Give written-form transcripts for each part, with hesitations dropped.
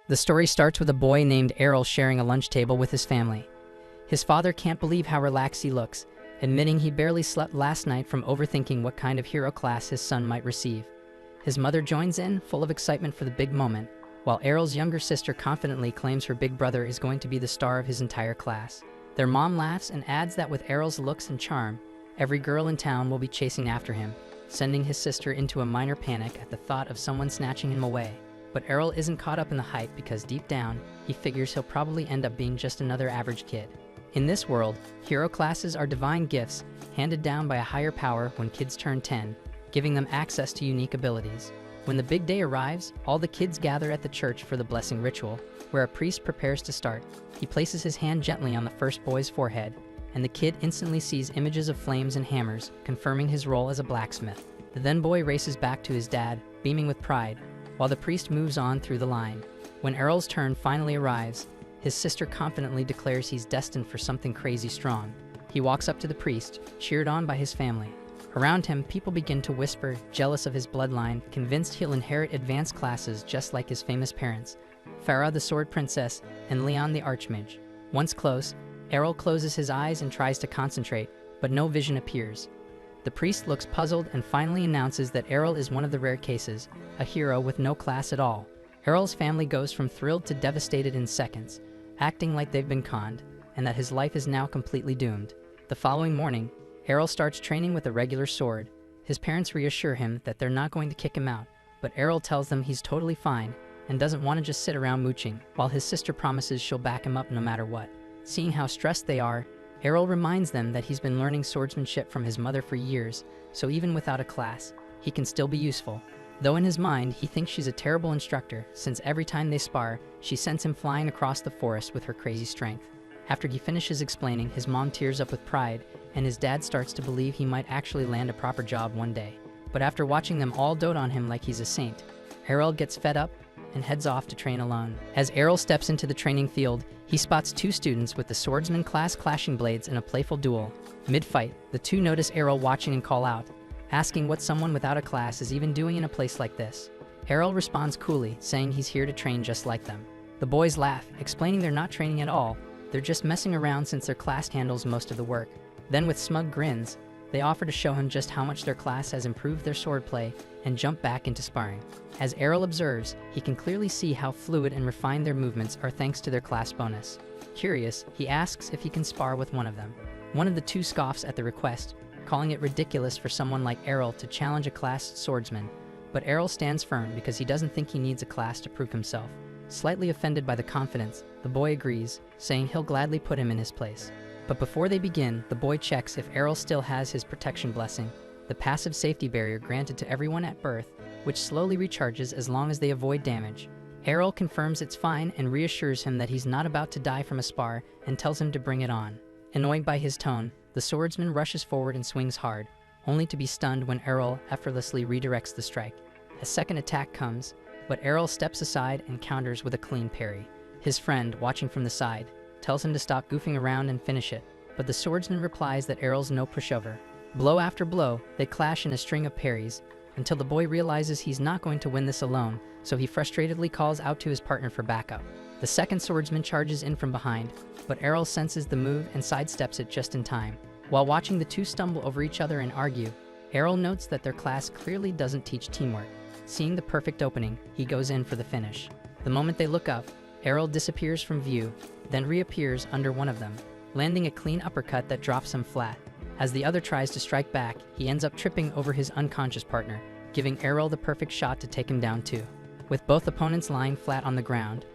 The story starts with a boy named Errol sharing a lunch table with his family. His father can't believe how relaxed he looks, admitting he barely slept last night from overthinking what kind of hero class his son might receive. His mother joins in, full of excitement for the big moment, while Errol's younger sister confidently claims her big brother is going to be the star of his entire class. Their mom laughs and adds that with Errol's looks and charm, every girl in town will be chasing after him, sending his sister into a minor panic at the thought of someone snatching him away. But Errol isn't caught up in the hype because deep down, he figures he'll probably end up being just another average kid. In this world, hero classes are divine gifts handed down by a higher power when kids turn 10, giving them access to unique abilities. When the big day arrives, all the kids gather at the church for the blessing ritual, where a priest prepares to start. He places his hand gently on the first boy's forehead, and the kid instantly sees images of flames and hammers, confirming his role as a blacksmith. The then boy races back to his dad, beaming with pride, while the priest moves on through the line. When Errol's turn finally arrives, his sister confidently declares he's destined for something crazy strong. He walks up to the priest, cheered on by his family. Around him, people begin to whisper, jealous of his bloodline, convinced he'll inherit advanced classes just like his famous parents, Farah the Sword Princess and Leon the Archmage. Once close, Errol closes his eyes and tries to concentrate, but no vision appears. The priest looks puzzled and finally announces that Errol is one of the rare cases, a hero with no class at all. Errol's family goes from thrilled to devastated in seconds, acting like they've been conned, and that his life is now completely doomed. The following morning, Errol starts training with a regular sword. His parents reassure him that they're not going to kick him out, but Errol tells them he's totally fine and doesn't want to just sit around mooching, while his sister promises she'll back him up no matter what. Seeing how stressed they are, Errol reminds them that he's been learning swordsmanship from his mother for years, so even without a class, he can still be useful. Though in his mind, he thinks she's a terrible instructor, since every time they spar, she sends him flying across the forest with her crazy strength. After he finishes explaining, his mom tears up with pride, and his dad starts to believe he might actually land a proper job one day. But after watching them all dote on him like he's a saint, Errol gets fed up and heads off to train alone. As Errol steps into the training field, he spots two students with the swordsman class clashing blades in a playful duel. Mid-fight, the two notice Errol watching and call out, asking what someone without a class is even doing in a place like this. Errol responds coolly, saying he's here to train just like them. The boys laugh, explaining they're not training at all, they're just messing around since their class handles most of the work. Then with smug grins, they offer to show him just how much their class has improved their swordplay and jump back into sparring. As Errol observes, he can clearly see how fluid and refined their movements are thanks to their class bonus. Curious, he asks if he can spar with one of them. One of the two scoffs at the request, calling it ridiculous for someone like Errol to challenge a class swordsman, but Errol stands firm because he doesn't think he needs a class to prove himself. Slightly offended by the confidence, the boy agrees, saying he'll gladly put him in his place. But before they begin, the boy checks if Errol still has his protection blessing, the passive safety barrier granted to everyone at birth, which slowly recharges as long as they avoid damage. Errol confirms it's fine and reassures him that he's not about to die from a spar and tells him to bring it on. Annoyed by his tone, the swordsman rushes forward and swings hard, only to be stunned when Errol effortlessly redirects the strike. A second attack comes, but Errol steps aside and counters with a clean parry. His friend, watching from the side, tells him to stop goofing around and finish it, but the swordsman replies that Errol's no pushover. Blow after blow, they clash in a string of parries, until the boy realizes he's not going to win this alone, so he frustratedly calls out to his partner for backup. The second swordsman charges in from behind, but Errol senses the move and sidesteps it just in time. While watching the two stumble over each other and argue, Errol notes that their class clearly doesn't teach teamwork. Seeing the perfect opening, he goes in for the finish. The moment they look up, Errol disappears from view, then reappears under one of them, landing a clean uppercut that drops him flat. As the other tries to strike back, he ends up tripping over his unconscious partner, giving Errol the perfect shot to take him down too. With both opponents lying flat on the ground,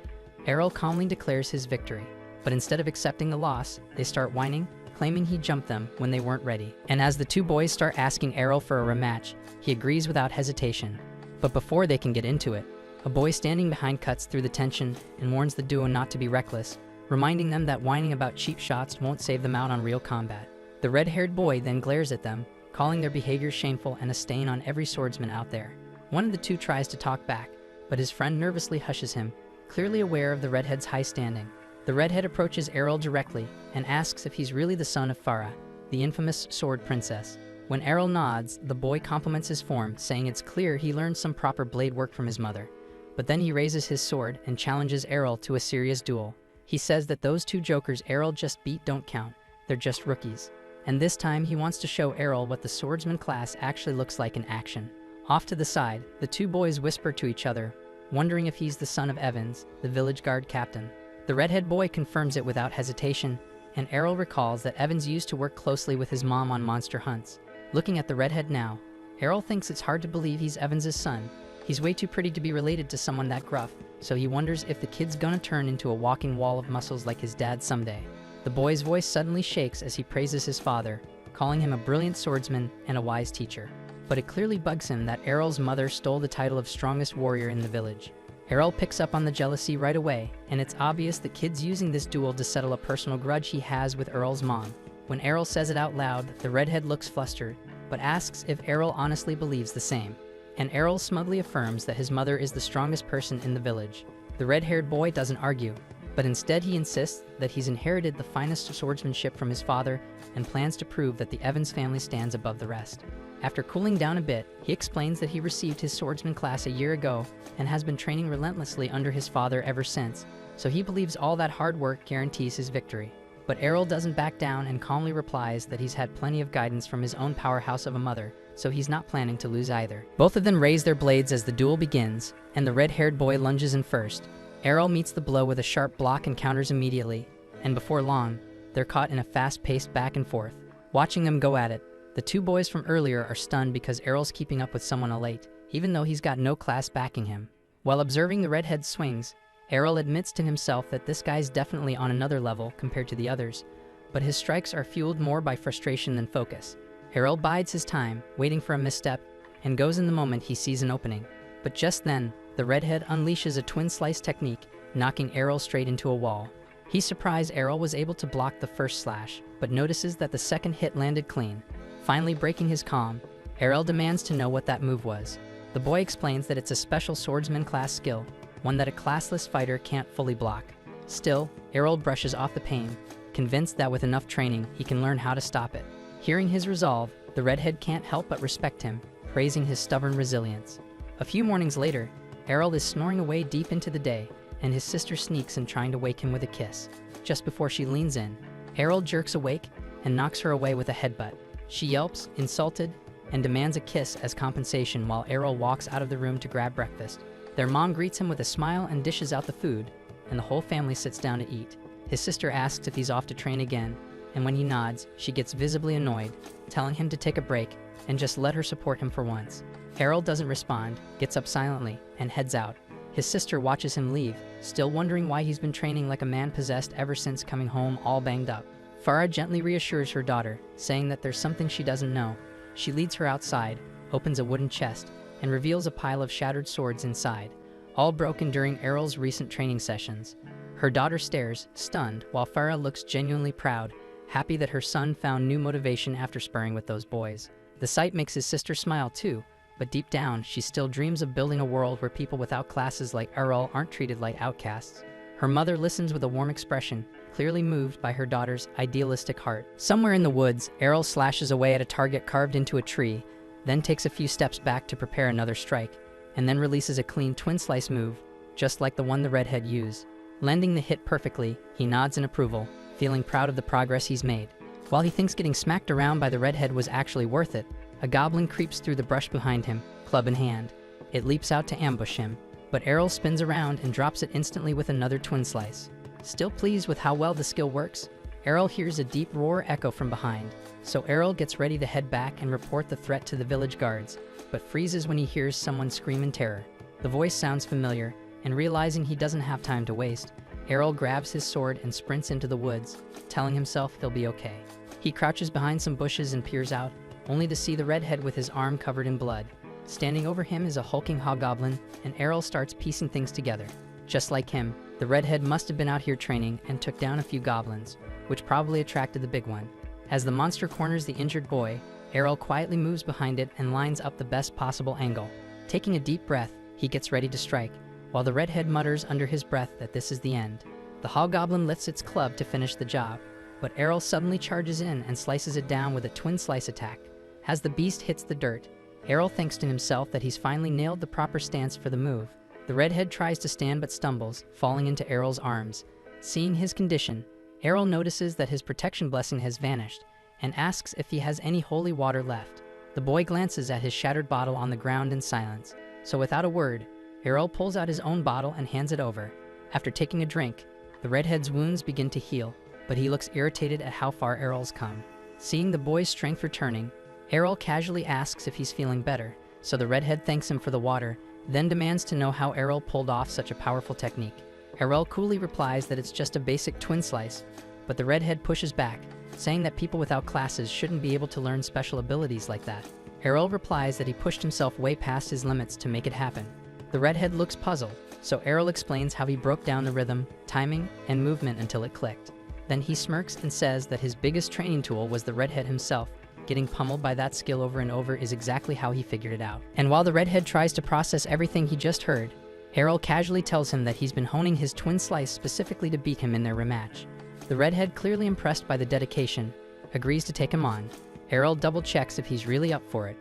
Errol calmly declares his victory. But instead of accepting the loss, they start whining, claiming he jumped them when they weren't ready. And as the two boys start asking Errol for a rematch, he agrees without hesitation. But before they can get into it, a boy standing behind cuts through the tension and warns the duo not to be reckless, reminding them that whining about cheap shots won't save them out on real combat. The red-haired boy then glares at them, calling their behavior shameful and a stain on every swordsman out there. One of the two tries to talk back, but his friend nervously hushes him, clearly aware of the redhead's high standing. The redhead approaches Errol directly and asks if he's really the son of Farah, the infamous sword princess. When Errol nods, the boy compliments his form, saying it's clear he learned some proper blade work from his mother. but then he raises his sword and challenges Errol to a serious duel. He says that those two jokers Errol just beat don't count, they're just rookies. And this time he wants to show Errol what the swordsman class actually looks like in action. Off to the side, the two boys whisper to each other, wondering if he's the son of Evans, the village guard captain. The redhead boy confirms it without hesitation, and Errol recalls that Evans used to work closely with his mom on monster hunts. Looking at the redhead now, Errol thinks it's hard to believe he's Evans' son. He's way too pretty to be related to someone that gruff, so he wonders if the kid's gonna turn into a walking wall of muscles like his dad someday. The boy's voice suddenly shakes as he praises his father, calling him a brilliant swordsman and a wise teacher. But it clearly bugs him that Errol's mother stole the title of strongest warrior in the village. Errol picks up on the jealousy right away, and it's obvious the kid's using this duel to settle a personal grudge he has with Errol's mom. When Errol says it out loud, the redhead looks flustered, but asks if Errol honestly believes the same. And Errol smugly affirms that his mother is the strongest person in the village. The red-haired boy doesn't argue, but instead he insists that he's inherited the finest swordsmanship from his father and plans to prove that the Evans family stands above the rest. After cooling down a bit, he explains that he received his swordsman class a year ago and has been training relentlessly under his father ever since, so he believes all that hard work guarantees his victory. But Errol doesn't back down and calmly replies that he's had plenty of guidance from his own powerhouse of a mother, so he's not planning to lose either. Both of them raise their blades as the duel begins, and the red-haired boy lunges in first. Errol meets the blow with a sharp block and counters immediately, and before long, they're caught in a fast-paced back and forth. Watching them go at it, the two boys from earlier are stunned because Errol's keeping up with someone elite, even though he's got no class backing him. While observing the redhead's swings, Errol admits to himself that this guy's definitely on another level compared to the others, but his strikes are fueled more by frustration than focus. Errol bides his time, waiting for a misstep, and goes in the moment he sees an opening. But just then, the redhead unleashes a twin slice technique, knocking Errol straight into a wall. He's surprised Errol was able to block the first slash, but notices that the second hit landed clean. Finally breaking his calm, Errol demands to know what that move was. The boy explains that it's a special swordsman class skill, one that a classless fighter can't fully block. Still, Errol brushes off the pain, convinced that with enough training, he can learn how to stop it. Hearing his resolve, the redhead can't help but respect him, praising his stubborn resilience. A few mornings later, Errol is snoring away deep into the day, and his sister sneaks in trying to wake him with a kiss. Just before she leans in, Errol jerks awake and knocks her away with a headbutt. She yelps, insulted, and demands a kiss as compensation while Errol walks out of the room to grab breakfast. Their mom greets him with a smile and dishes out the food, and the whole family sits down to eat. His sister asks if he's off to train again, and when he nods, she gets visibly annoyed, telling him to take a break and just let her support him for once. Errol doesn't respond, gets up silently, and heads out. His sister watches him leave, still wondering why he's been training like a man possessed ever since coming home all banged up. Farah gently reassures her daughter, saying that there's something she doesn't know. She leads her outside, opens a wooden chest, and reveals a pile of shattered swords inside, all broken during Errol's recent training sessions. Her daughter stares, stunned, while Farah looks genuinely proud, happy that her son found new motivation after sparring with those boys. The sight makes his sister smile too, but deep down, she still dreams of building a world where people without classes like Errol aren't treated like outcasts. Her mother listens with a warm expression, clearly moved by her daughter's idealistic heart. Somewhere in the woods, Errol slashes away at a target carved into a tree, then takes a few steps back to prepare another strike, and then releases a clean twin slice move, just like the one the redhead used. Landing the hit perfectly, he nods in approval, feeling proud of the progress he's made. While he thinks getting smacked around by the redhead was actually worth it, a goblin creeps through the brush behind him, club in hand. It leaps out to ambush him, but Errol spins around and drops it instantly with another twin slice. Still pleased with how well the skill works, Errol hears a deep roar echo from behind, so Errol gets ready to head back and report the threat to the village guards, but freezes when he hears someone scream in terror. The voice sounds familiar, and realizing he doesn't have time to waste, Errol grabs his sword and sprints into the woods, telling himself he'll be okay. He crouches behind some bushes and peers out, only to see the redhead with his arm covered in blood. Standing over him is a hulking hobgoblin, and Errol starts piecing things together. Just like him, the redhead must have been out here training and took down a few goblins, which probably attracted the big one. As the monster corners the injured boy, Errol quietly moves behind it and lines up the best possible angle. Taking a deep breath, he gets ready to strike, while the redhead mutters under his breath that this is the end. The hobgoblin lifts its club to finish the job, but Errol suddenly charges in and slices it down with a twin slice attack. As the beast hits the dirt, Errol thinks to himself that he's finally nailed the proper stance for the move. The redhead tries to stand but stumbles, falling into Errol's arms. Seeing his condition, Errol notices that his protection blessing has vanished and asks if he has any holy water left. The boy glances at his shattered bottle on the ground in silence, so without a word, Errol pulls out his own bottle and hands it over. After taking a drink, the redhead's wounds begin to heal, but he looks irritated at how far Errol's come. Seeing the boy's strength returning, Errol casually asks if he's feeling better, so the redhead thanks him for the water, then demands to know how Errol pulled off such a powerful technique. Errol coolly replies that it's just a basic twin slice, but the redhead pushes back, saying that people without classes shouldn't be able to learn special abilities like that. Errol replies that he pushed himself way past his limits to make it happen. The redhead looks puzzled, so Errol explains how he broke down the rhythm, timing, and movement until it clicked. Then he smirks and says that his biggest training tool was the redhead himself. Getting pummeled by that skill over and over is exactly how he figured it out. And while the redhead tries to process everything he just heard, Errol casually tells him that he's been honing his twin slice specifically to beat him in their rematch. The redhead, clearly impressed by the dedication, agrees to take him on. Errol double-checks if he's really up for it,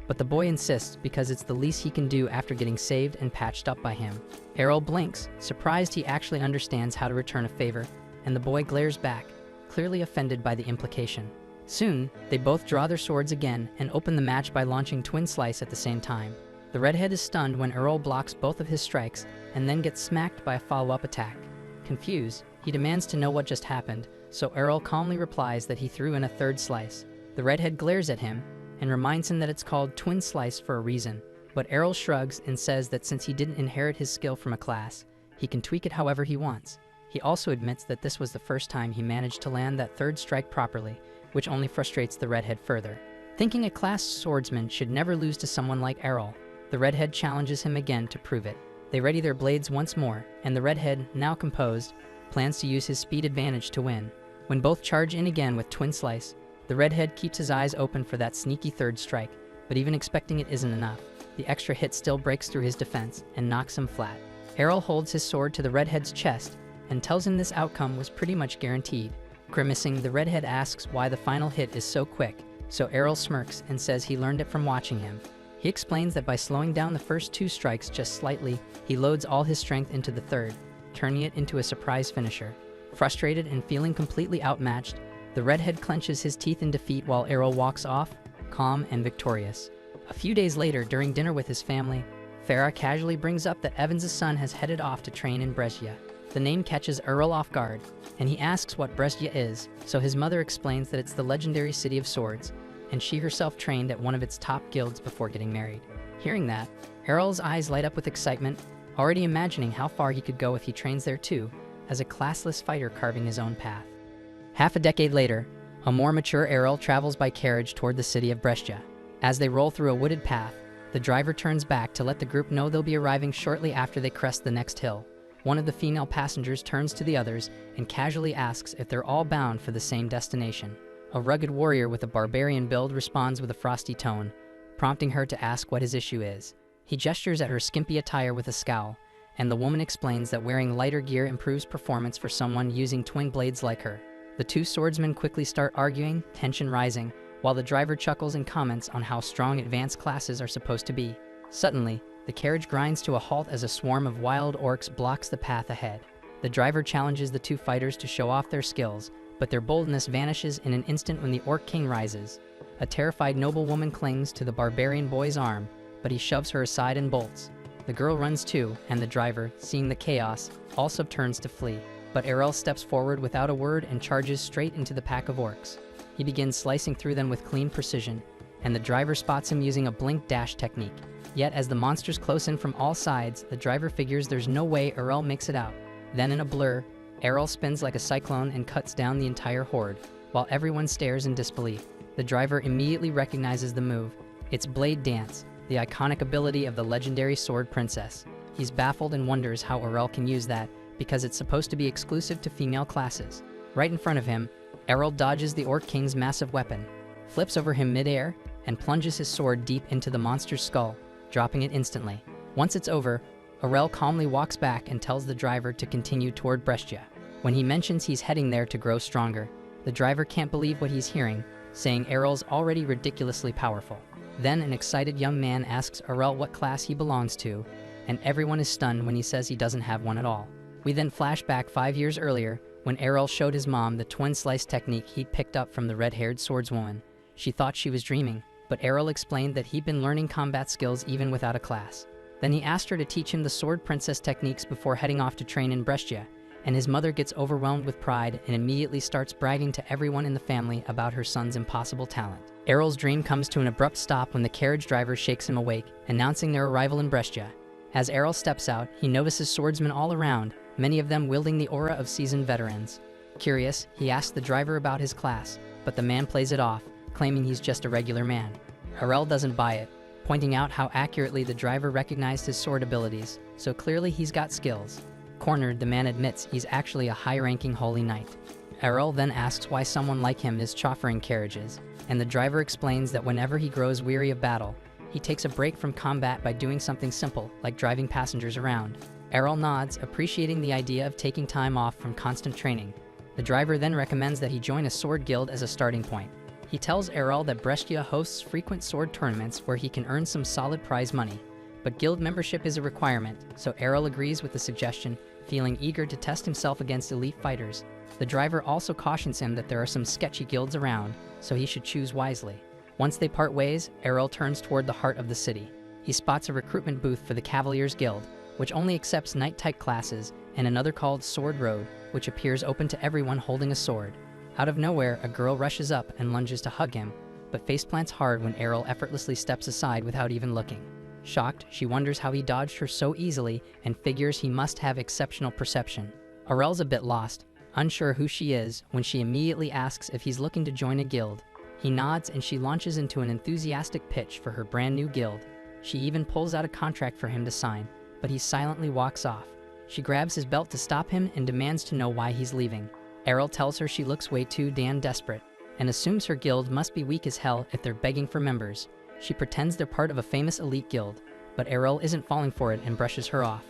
but the boy insists because it's the least he can do after getting saved and patched up by him. Errol blinks, surprised he actually understands how to return a favor, and the boy glares back, clearly offended by the implication. Soon, they both draw their swords again and open the match by launching twin slice at the same time. The redhead is stunned when Errol blocks both of his strikes and then gets smacked by a follow-up attack. Confused, he demands to know what just happened, so Errol calmly replies that he threw in a third slice. The redhead glares at him and reminds him that it's called twin slice for a reason, but Errol shrugs and says that since he didn't inherit his skill from a class, he can tweak it however he wants. He also admits that this was the first time he managed to land that third strike properly, which only frustrates the redhead further. Thinking a class swordsman should never lose to someone like Errol, the redhead challenges him again to prove it. They ready their blades once more, and the redhead, now composed, plans to use his speed advantage to win. When both charge in again with twin slice, the redhead keeps his eyes open for that sneaky third strike, but even expecting it isn't enough. The extra hit still breaks through his defense and knocks him flat. Errol holds his sword to the redhead's chest and tells him this outcome was pretty much guaranteed. Grimacing, the redhead asks why the final hit is so quick, so Errol smirks and says he learned it from watching him. He explains that by slowing down the first two strikes just slightly, he loads all his strength into the third, turning it into a surprise finisher. Frustrated and feeling completely outmatched, the redhead clenches his teeth in defeat while Errol walks off, calm and victorious. A few days later, during dinner with his family, Farah casually brings up that Evans' son has headed off to train in Brescia. The name catches Errol off guard, and he asks what Brescia is, so his mother explains that it's the legendary city of swords, and she herself trained at one of its top guilds before getting married. Hearing that, Errol's eyes light up with excitement, already imagining how far he could go if he trains there too, as a classless fighter carving his own path. Half a decade later, a more mature Errol travels by carriage toward the city of Brescia. As they roll through a wooded path, the driver turns back to let the group know they'll be arriving shortly after they crest the next hill. One of the female passengers turns to the others and casually asks if they're all bound for the same destination. A rugged warrior with a barbarian build responds with a frosty tone, prompting her to ask what his issue is. He gestures at her skimpy attire with a scowl, and the woman explains that wearing lighter gear improves performance for someone using twin blades like her. The two swordsmen quickly start arguing, tension rising, while the driver chuckles and comments on how strong advanced classes are supposed to be. Suddenly, the carriage grinds to a halt as a swarm of wild orcs blocks the path ahead. The driver challenges the two fighters to show off their skills, but their boldness vanishes in an instant when the Orc King rises. A terrified noblewoman clings to the barbarian boy's arm, but he shoves her aside and bolts. The girl runs too, and the driver, seeing the chaos, also turns to flee. But Errol steps forward without a word and charges straight into the pack of orcs. He begins slicing through them with clean precision, and the driver spots him using a blink dash technique. Yet as the monsters close in from all sides, the driver figures there's no way Errol makes it out. Then in a blur, Errol spins like a cyclone and cuts down the entire horde, while everyone stares in disbelief. The driver immediately recognizes the move. It's Blade Dance, the iconic ability of the legendary sword princess. He's baffled and wonders how Errol can use that, because it's supposed to be exclusive to female classes. Right in front of him, Errol dodges the Orc King's massive weapon, flips over him mid-air, and plunges his sword deep into the monster's skull, dropping it instantly. Once it's over, Errol calmly walks back and tells the driver to continue toward Brescia. When he mentions he's heading there to grow stronger, the driver can't believe what he's hearing, saying Errol's already ridiculously powerful. Then an excited young man asks Errol what class he belongs to, and everyone is stunned when he says he doesn't have one at all. We then flash back 5 years earlier, when Errol showed his mom the twin slice technique he'd picked up from the red-haired swordswoman. She thought she was dreaming, but Errol explained that he'd been learning combat skills even without a class. Then he asked her to teach him the sword princess techniques before heading off to train in Brescia, and his mother gets overwhelmed with pride and immediately starts bragging to everyone in the family about her son's impossible talent. Errol's dream comes to an abrupt stop when the carriage driver shakes him awake, announcing their arrival in Brescia. As Errol steps out, he notices swordsmen all around, many of them wielding the aura of seasoned veterans. Curious, he asks the driver about his class, but the man plays it off, claiming he's just a regular man. Errol doesn't buy it, pointing out how accurately the driver recognized his sword abilities, so clearly he's got skills. Cornered, the man admits he's actually a high-ranking holy knight. Errol then asks why someone like him is chauffeuring carriages, and the driver explains that whenever he grows weary of battle, he takes a break from combat by doing something simple, like driving passengers around. Errol nods, appreciating the idea of taking time off from constant training. The driver then recommends that he join a sword guild as a starting point. He tells Errol that Brescia hosts frequent sword tournaments where he can earn some solid prize money, but guild membership is a requirement, so Errol agrees with the suggestion, feeling eager to test himself against elite fighters. The driver also cautions him that there are some sketchy guilds around, so he should choose wisely. Once they part ways, Errol turns toward the heart of the city. He spots a recruitment booth for the Cavaliers Guild, which only accepts knight-type classes, and another called Sword Road, which appears open to everyone holding a sword. Out of nowhere, a girl rushes up and lunges to hug him, but faceplants hard when Errol effortlessly steps aside without even looking. Shocked, she wonders how he dodged her so easily and figures he must have exceptional perception. Errol's a bit lost, unsure who she is, when she immediately asks if he's looking to join a guild. He nods and she launches into an enthusiastic pitch for her brand new guild. She even pulls out a contract for him to sign, but he silently walks off. She grabs his belt to stop him and demands to know why he's leaving. Errol tells her she looks way too damn desperate, and assumes her guild must be weak as hell if they're begging for members. She pretends they're part of a famous elite guild, but Errol isn't falling for it and brushes her off.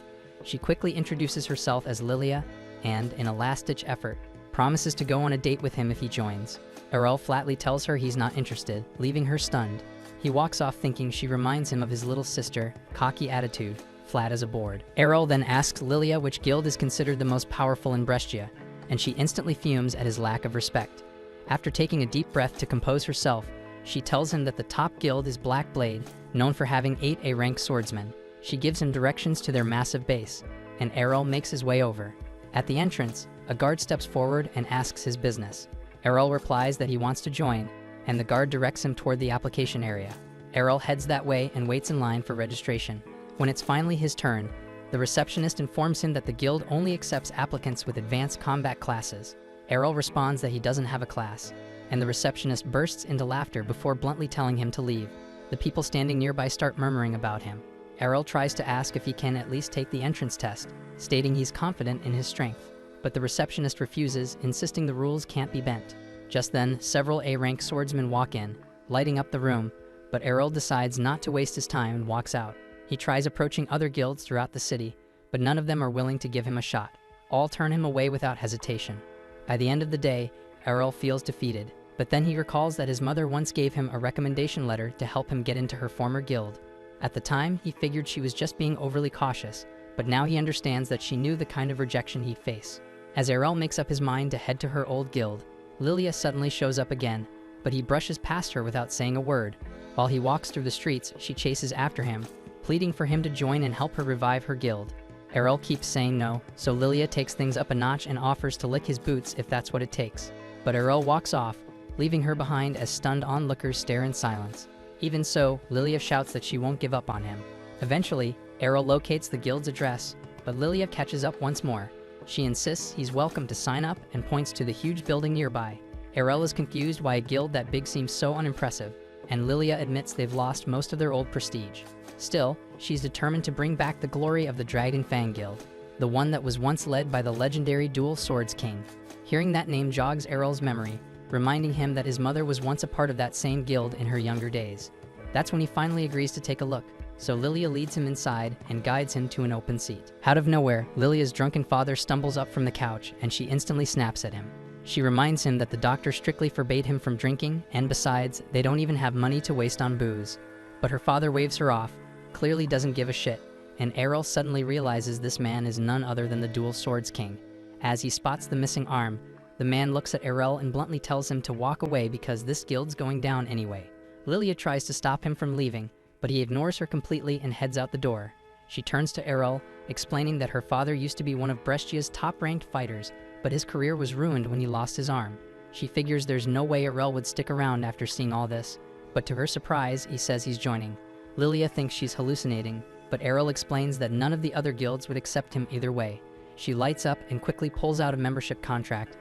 She quickly introduces herself as Lilia, and, in a last-ditch effort, promises to go on a date with him if he joins. Errol flatly tells her he's not interested, leaving her stunned. He walks off thinking she reminds him of his little sister, cocky attitude, flat as a board. Errol then asks Lilia which guild is considered the most powerful in Brescia, and she instantly fumes at his lack of respect. After taking a deep breath to compose herself, she tells him that the top guild is Black Blade, known for having 8 A-rank swordsmen. She gives him directions to their massive base, and Errol makes his way over. At the entrance, a guard steps forward and asks his business. Errol replies that he wants to join, and the guard directs him toward the application area. Errol heads that way and waits in line for registration. When it's finally his turn, the receptionist informs him that the guild only accepts applicants with advanced combat classes. Errol responds that he doesn't have a class, and the receptionist bursts into laughter before bluntly telling him to leave. The people standing nearby start murmuring about him. Errol tries to ask if he can at least take the entrance test, stating he's confident in his strength. But the receptionist refuses, insisting the rules can't be bent. Just then, several A-rank swordsmen walk in, lighting up the room, but Errol decides not to waste his time and walks out. He tries approaching other guilds throughout the city, but none of them are willing to give him a shot. All turn him away without hesitation. By the end of the day, Errol feels defeated, but then he recalls that his mother once gave him a recommendation letter to help him get into her former guild. At the time, he figured she was just being overly cautious, but now he understands that she knew the kind of rejection he'd face. As Errol makes up his mind to head to her old guild, Lilia suddenly shows up again, but he brushes past her without saying a word. While he walks through the streets, she chases after him, pleading for him to join and help her revive her guild. Errol keeps saying no, so Lilia takes things up a notch and offers to lick his boots if that's what it takes. But Errol walks off, leaving her behind as stunned onlookers stare in silence. Even so, Lilia shouts that she won't give up on him. Eventually, Errol locates the guild's address, but Lilia catches up once more. She insists he's welcome to sign up and points to the huge building nearby. Errol is confused why a guild that big seems so unimpressive, and Lilia admits they've lost most of their old prestige. Still, she's determined to bring back the glory of the Dragon Fang Guild, the one that was once led by the legendary Dual Swords King. Hearing that name jogs Errol's memory, reminding him that his mother was once a part of that same guild in her younger days. That's when he finally agrees to take a look, so Lilia leads him inside and guides him to an open seat. Out of nowhere, Lilia's drunken father stumbles up from the couch and she instantly snaps at him. She reminds him that the doctor strictly forbade him from drinking, and besides, they don't even have money to waste on booze. But her father waves her off, clearly doesn't give a shit, and Errol suddenly realizes this man is none other than the Dual Swords King. As he spots the missing arm, the man looks at Errol and bluntly tells him to walk away because this guild's going down anyway. Lilia tries to stop him from leaving, but he ignores her completely and heads out the door. She turns to Errol, explaining that her father used to be one of Brescia's top-ranked fighters, but his career was ruined when he lost his arm. She figures there's no way Errol would stick around after seeing all this, but to her surprise, he says he's joining. Lilia thinks she's hallucinating, but Errol explains that none of the other guilds would accept him either way. She lights up and quickly pulls out a membership contract,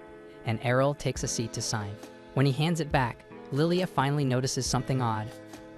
and Errol takes a seat to sign. When he hands it back, Lilia finally notices something odd.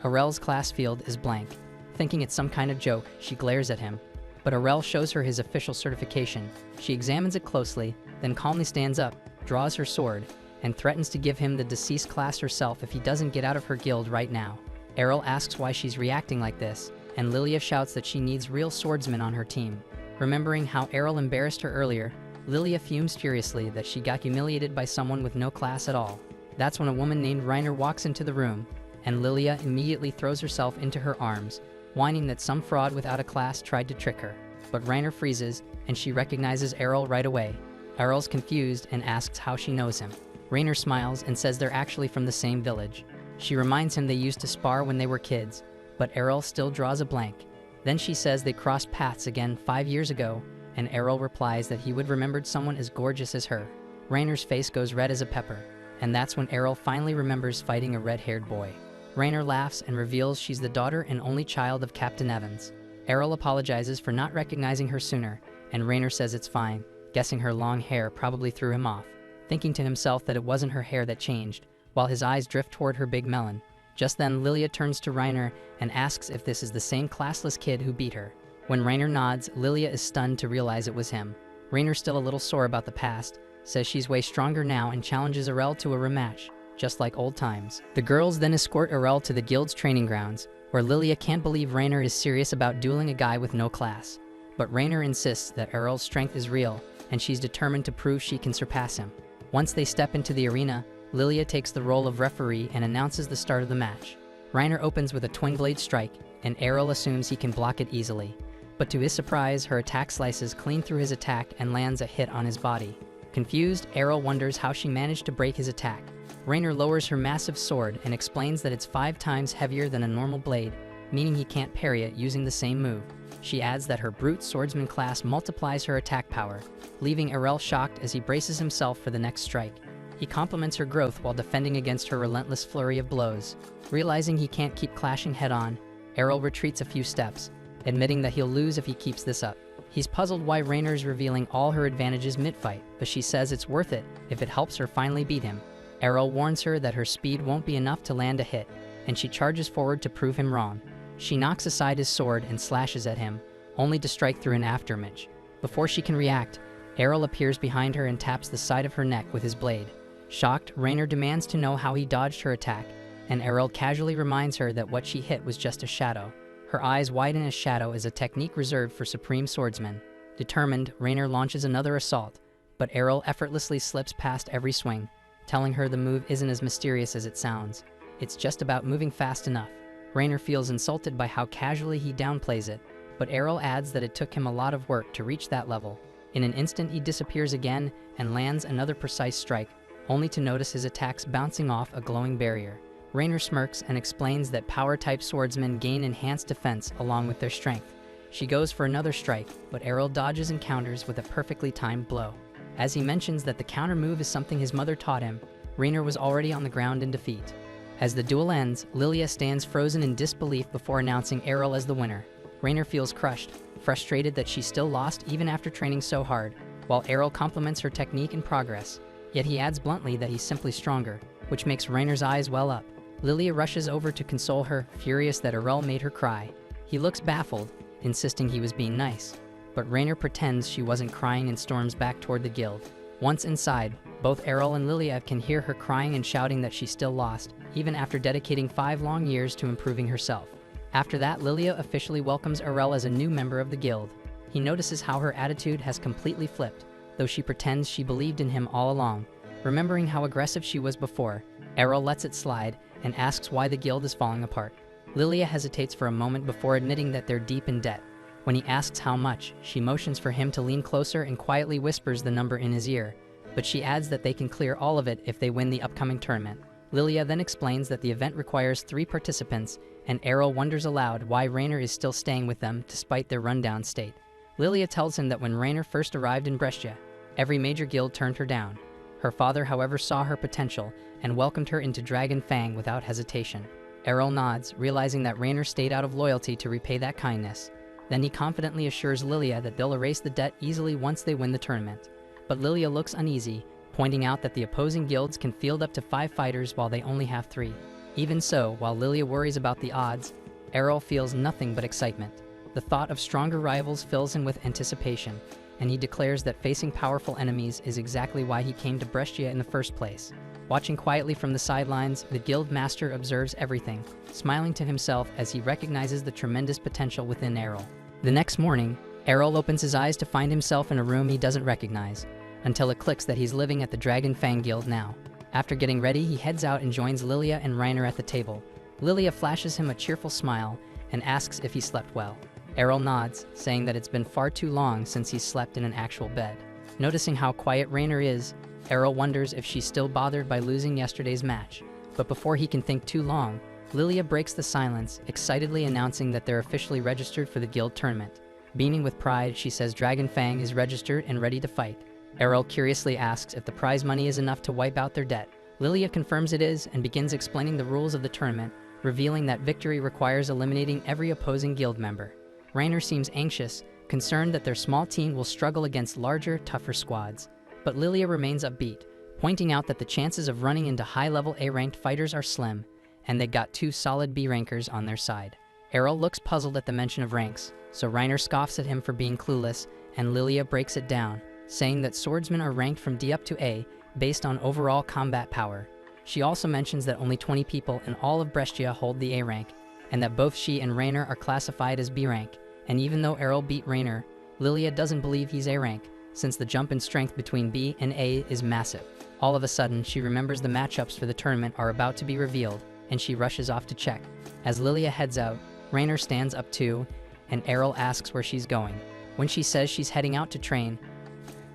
Errol's class field is blank. Thinking it's some kind of joke, she glares at him, but Errol shows her his official certification. She examines it closely, then calmly stands up, draws her sword, and threatens to give him the deceased class herself if he doesn't get out of her guild right now. Errol asks why she's reacting like this, and Lilia shouts that she needs real swordsmen on her team. Remembering how Errol embarrassed her earlier, Lilia fumes furiously that she got humiliated by someone with no class at all. That's when a woman named Reiner walks into the room, and Lilia immediately throws herself into her arms, whining that some fraud without a class tried to trick her. But Reiner freezes, and she recognizes Errol right away. Errol's confused and asks how she knows him. Reiner smiles and says they're actually from the same village. She reminds him they used to spar when they were kids, but Errol still draws a blank. Then she says they crossed paths again 5 years ago, and Errol replies that he would remembered someone as gorgeous as her. Reiner's face goes red as a pepper, and that's when Errol finally remembers fighting a red-haired boy. Reiner laughs and reveals she's the daughter and only child of Captain Evans. Errol apologizes for not recognizing her sooner, and Reiner says it's fine, guessing her long hair probably threw him off, thinking to himself that it wasn't her hair that changed, while his eyes drift toward her big melon. Just then, Lilia turns to Reiner and asks if this is the same classless kid who beat her. When Reiner nods, Lilia is stunned to realize it was him. Reiner's still a little sore about the past, says she's way stronger now and challenges Errol to a rematch, just like old times. The girls then escort Errol to the guild's training grounds, where Lilia can't believe Reiner is serious about dueling a guy with no class. But Reiner insists that Errol's strength is real, and she's determined to prove she can surpass him. Once they step into the arena, Lilia takes the role of referee and announces the start of the match. Reiner opens with a twin blade strike, and Errol assumes he can block it easily. But to his surprise, her attack slices clean through his attack and lands a hit on his body. Confused, Errol wonders how she managed to break his attack. Reiner lowers her massive sword and explains that it's 5 times heavier than a normal blade, meaning he can't parry it using the same move. She adds that her brute swordsman class multiplies her attack power, leaving Errol shocked as he braces himself for the next strike. He compliments her growth while defending against her relentless flurry of blows. Realizing he can't keep clashing head-on, Errol retreats a few steps, admitting that he'll lose if he keeps this up. He's puzzled why Reiner is revealing all her advantages mid-fight, but she says it's worth it if it helps her finally beat him. Errol warns her that her speed won't be enough to land a hit, and she charges forward to prove him wrong. She knocks aside his sword and slashes at him, only to strike through an afterimage. Before she can react, Errol appears behind her and taps the side of her neck with his blade. Shocked, Reiner demands to know how he dodged her attack, and Errol casually reminds her that what she hit was just a shadow. Her eyes widen as shadow is a technique reserved for supreme swordsmen. Determined, Reiner launches another assault, but Errol effortlessly slips past every swing, telling her the move isn't as mysterious as it sounds. It's just about moving fast enough. Reiner feels insulted by how casually he downplays it, but Errol adds that it took him a lot of work to reach that level. In an instant, he disappears again and lands another precise strike, only to notice his attacks bouncing off a glowing barrier. Reiner smirks and explains that power-type swordsmen gain enhanced defense along with their strength. She goes for another strike, but Errol dodges and counters with a perfectly timed blow. As he mentions that the counter move is something his mother taught him, Reiner was already on the ground in defeat. As the duel ends, Lilia stands frozen in disbelief before announcing Errol as the winner. Reiner feels crushed, frustrated that she still lost even after training so hard, while Errol compliments her technique and progress. Yet he adds bluntly that he's simply stronger, which makes Reiner's eyes well up. Lilia rushes over to console her, furious that Errol made her cry. He looks baffled, insisting he was being nice, but Reiner pretends she wasn't crying and storms back toward the guild. Once inside, both Errol and Lilia can hear her crying and shouting that she still lost, even after dedicating 5 long years to improving herself. After that, Lilia officially welcomes Errol as a new member of the guild. He notices how her attitude has completely flipped, though she pretends she believed in him all along. Remembering how aggressive she was before, Errol lets it slide and asks why the guild is falling apart. Lilia hesitates for a moment before admitting that they're deep in debt. When he asks how much, she motions for him to lean closer and quietly whispers the number in his ear, but she adds that they can clear all of it if they win the upcoming tournament. Lilia then explains that the event requires 3 participants, and Errol wonders aloud why Rainer is still staying with them despite their rundown state. Lilia tells him that when Rainer first arrived in Brescia, every major guild turned her down. Her father, however, saw her potential and welcomed her into Dragon Fang without hesitation. Errol nods, realizing that Rainer stayed out of loyalty to repay that kindness. Then he confidently assures Lilia that they'll erase the debt easily once they win the tournament. But Lilia looks uneasy, pointing out that the opposing guilds can field up to 5 fighters while they only have 3. Even so, while Lilia worries about the odds, Errol feels nothing but excitement. The thought of stronger rivals fills him with anticipation, and he declares that facing powerful enemies is exactly why he came to Brescia in the first place. Watching quietly from the sidelines, the guild master observes everything, smiling to himself as he recognizes the tremendous potential within Errol. The next morning, Errol opens his eyes to find himself in a room he doesn't recognize, until it clicks that he's living at the Dragon Fang Guild now. After getting ready, he heads out and joins Lilia and Rainer at the table. Lilia flashes him a cheerful smile and asks if he slept well. Errol nods, saying that it's been far too long since he's slept in an actual bed. Noticing how quiet Rainer is, Errol wonders if she's still bothered by losing yesterday's match. But before he can think too long, Lilia breaks the silence, excitedly announcing that they're officially registered for the guild tournament. Beaming with pride, she says Dragon Fang is registered and ready to fight. Errol curiously asks if the prize money is enough to wipe out their debt. Lilia confirms it is and begins explaining the rules of the tournament, revealing that victory requires eliminating every opposing guild member. Rainer seems anxious, concerned that their small team will struggle against larger, tougher squads. But Lilia remains upbeat, pointing out that the chances of running into high-level A-ranked fighters are slim, and they got 2 solid B-rankers on their side. Errol looks puzzled at the mention of ranks, so Rainer scoffs at him for being clueless, and Lilia breaks it down, saying that swordsmen are ranked from D up to A based on overall combat power. She also mentions that only 20 people in all of Brescia hold the A rank, and that both she and Rainer are classified as B rank. And even though Errol beat Rainer, Lilia doesn't believe he's A rank, since the jump in strength between B and A is massive. All of a sudden, she remembers the matchups for the tournament are about to be revealed, and she rushes off to check. As Lilia heads out, Rainer stands up too, and Errol asks where she's going. When she says she's heading out to train,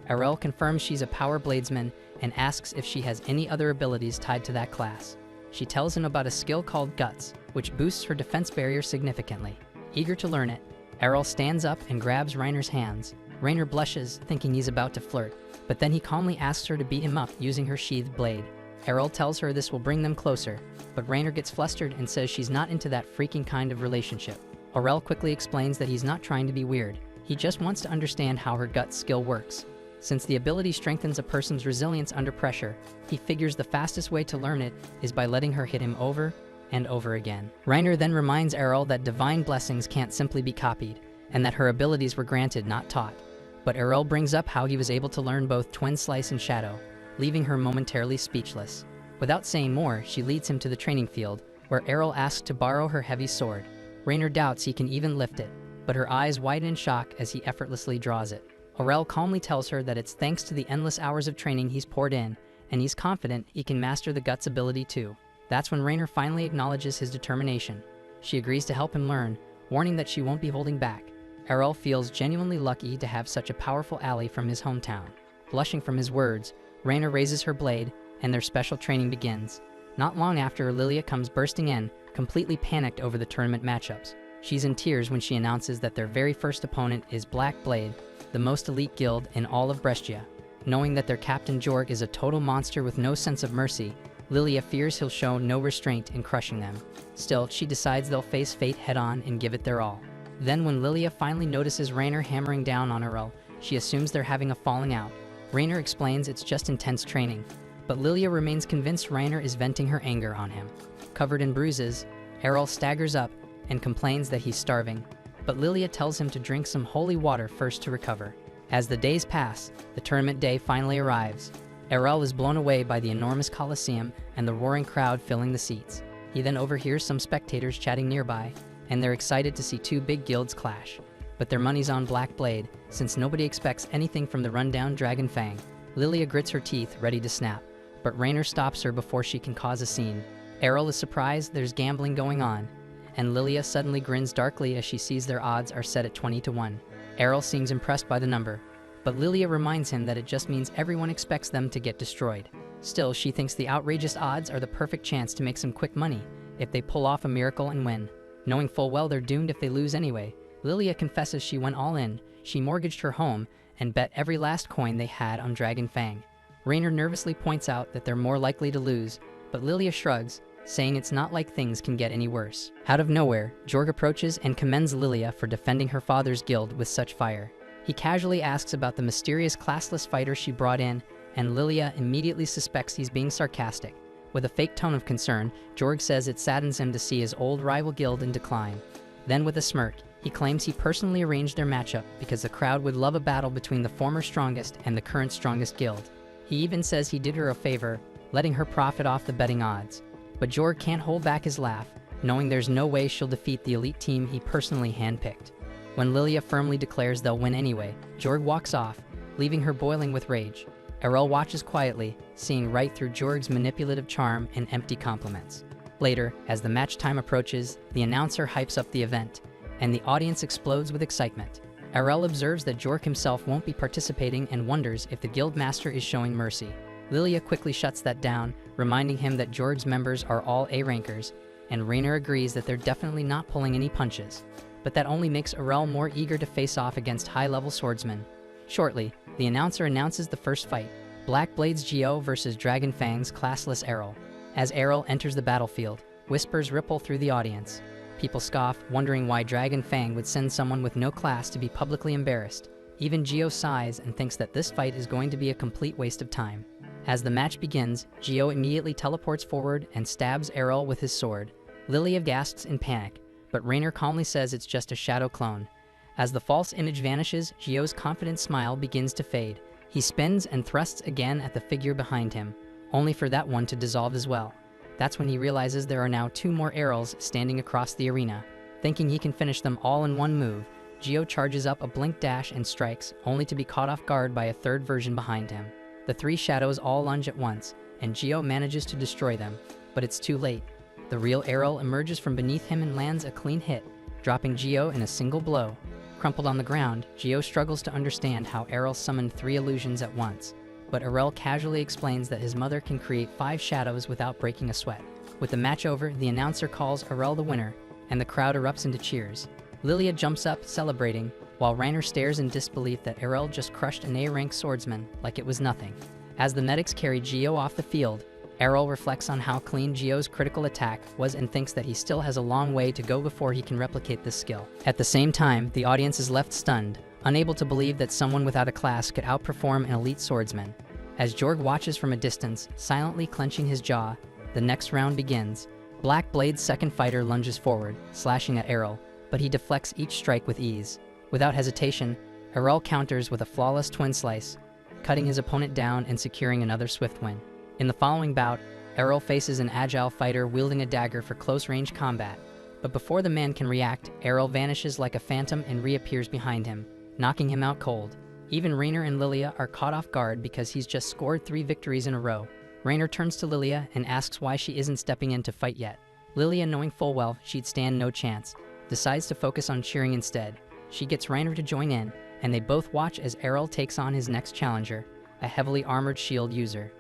Errol confirms she's a power bladesman and asks if she has any other abilities tied to that class. She tells him about a skill called Guts, which boosts her defense barrier significantly. Eager to learn it, Errol stands up and grabs Rainer's hands. Rainer blushes, thinking he's about to flirt, but then he calmly asks her to beat him up using her sheathed blade. Errol tells her this will bring them closer, but Rainer gets flustered and says she's not into that freaking kind of relationship. Errol quickly explains that he's not trying to be weird, he just wants to understand how her Guts skill works. Since the ability strengthens a person's resilience under pressure, he figures the fastest way to learn it is by letting her hit him over and over again. Rainer then reminds Errol that divine blessings can't simply be copied, and that her abilities were granted, not taught. But Errol brings up how he was able to learn both Twin Slice and Shadow, leaving her momentarily speechless. Without saying more, she leads him to the training field, where Errol asks to borrow her heavy sword. Rainer doubts he can even lift it, but her eyes widen in shock as he effortlessly draws it. Errol calmly tells her that it's thanks to the endless hours of training he's poured in, and he's confident he can master the Guts ability too. That's when Rainer finally acknowledges his determination. She agrees to help him learn, warning that she won't be holding back. Errol feels genuinely lucky to have such a powerful ally from his hometown. Blushing from his words, Rainer raises her blade, and their special training begins. Not long after, Lilia comes bursting in, completely panicked over the tournament matchups. She's in tears when she announces that their very first opponent is Black Blade, the most elite guild in all of Brescia. Knowing that their captain Jorg is a total monster with no sense of mercy, Lilia fears he'll show no restraint in crushing them. Still, she decides they'll face fate head-on and give it their all. Then when Lilia finally notices Rainer hammering down on Errol, she assumes they're having a falling out. Rainer explains it's just intense training, but Lilia remains convinced Rainer is venting her anger on him. Covered in bruises, Errol staggers up and complains that he's starving, but Lilia tells him to drink some holy water first to recover. As the days pass, the tournament day finally arrives. Errol is blown away by the enormous coliseum and the roaring crowd filling the seats. He then overhears some spectators chatting nearby, and they're excited to see 2 big guilds clash. But their money's on Black Blade, since nobody expects anything from the rundown Dragon Fang. Lilia grits her teeth, ready to snap, but Rainer stops her before she can cause a scene. Errol is surprised there's gambling going on, and Lilia suddenly grins darkly as she sees their odds are set at 20-1. Errol seems impressed by the number, but Lilia reminds him that it just means everyone expects them to get destroyed. Still, she thinks the outrageous odds are the perfect chance to make some quick money if they pull off a miracle and win. Knowing full well they're doomed if they lose anyway, Lilia confesses she went all in. She mortgaged her home and bet every last coin they had on Dragon Fang. Rainer nervously points out that they're more likely to lose, but Lilia shrugs, saying it's not like things can get any worse. Out of nowhere, Jorg approaches and commends Lilia for defending her father's guild with such fire. He casually asks about the mysterious classless fighter she brought in, and Lilia immediately suspects he's being sarcastic. With a fake tone of concern, Jorg says it saddens him to see his old rival guild in decline. Then with a smirk, he claims he personally arranged their matchup because the crowd would love a battle between the former strongest and the current strongest guild. He even says he did her a favor, letting her profit off the betting odds. But Jorg can't hold back his laugh, knowing there's no way she'll defeat the elite team he personally handpicked. When Lilia firmly declares they'll win anyway, Jorg walks off, leaving her boiling with rage. Errol watches quietly, seeing right through Jorg's manipulative charm and empty compliments. Later, as the match time approaches, the announcer hypes up the event, and the audience explodes with excitement. Errol observes that Jorg himself won't be participating and wonders if the guild master is showing mercy. Lilia quickly shuts that down, reminding him that Jorg's members are all A-rankers, and Rainer agrees that they're definitely not pulling any punches. But that only makes Errol more eager to face off against high-level swordsmen. Shortly, the announcer announces the first fight, Black Blade's Geo versus Dragon Fang's classless Errol. As Errol enters the battlefield, whispers ripple through the audience. People scoff, wondering why Dragon Fang would send someone with no class to be publicly embarrassed. Even Geo sighs and thinks that this fight is going to be a complete waste of time. As the match begins, Geo immediately teleports forward and stabs Errol with his sword. Lilia gasps in panic, but Rainer calmly says it's just a shadow clone. As the false image vanishes, Geo's confident smile begins to fade. He spins and thrusts again at the figure behind him, only for that one to dissolve as well. That's when he realizes there are now 2 more Errols standing across the arena. Thinking he can finish them all in one move, Geo charges up a blink dash and strikes, only to be caught off guard by a third version behind him. The 3 shadows all lunge at once, and Geo manages to destroy them, but it's too late. The real Errol emerges from beneath him and lands a clean hit, dropping Geo in a single blow. Crumpled on the ground, Geo struggles to understand how Errol summoned 3 illusions at once, but Errol casually explains that his mother can create 5 shadows without breaking a sweat. With the match over, the announcer calls Errol the winner, and the crowd erupts into cheers. Lilia jumps up, celebrating, while Rainer stares in disbelief that Errol just crushed an A-rank swordsman like it was nothing. As the medics carry Geo off the field, Errol reflects on how clean Geo's critical attack was and thinks that he still has a long way to go before he can replicate this skill. At the same time, the audience is left stunned, unable to believe that someone without a class could outperform an elite swordsman. As Jorg watches from a distance, silently clenching his jaw, the next round begins. Black Blade's second fighter lunges forward, slashing at Errol, but he deflects each strike with ease. Without hesitation, Errol counters with a flawless twin slice, cutting his opponent down and securing another swift win. In the following bout, Errol faces an agile fighter wielding a dagger for close-range combat, but before the man can react, Errol vanishes like a phantom and reappears behind him, knocking him out cold. Even Rainer and Lilia are caught off guard because he's just scored 3 victories in a row. Rainer turns to Lilia and asks why she isn't stepping in to fight yet. Lilia, knowing full well she'd stand no chance, decides to focus on cheering instead. She gets Rainer to join in, and they both watch as Errol takes on his next challenger, a heavily armored shield user.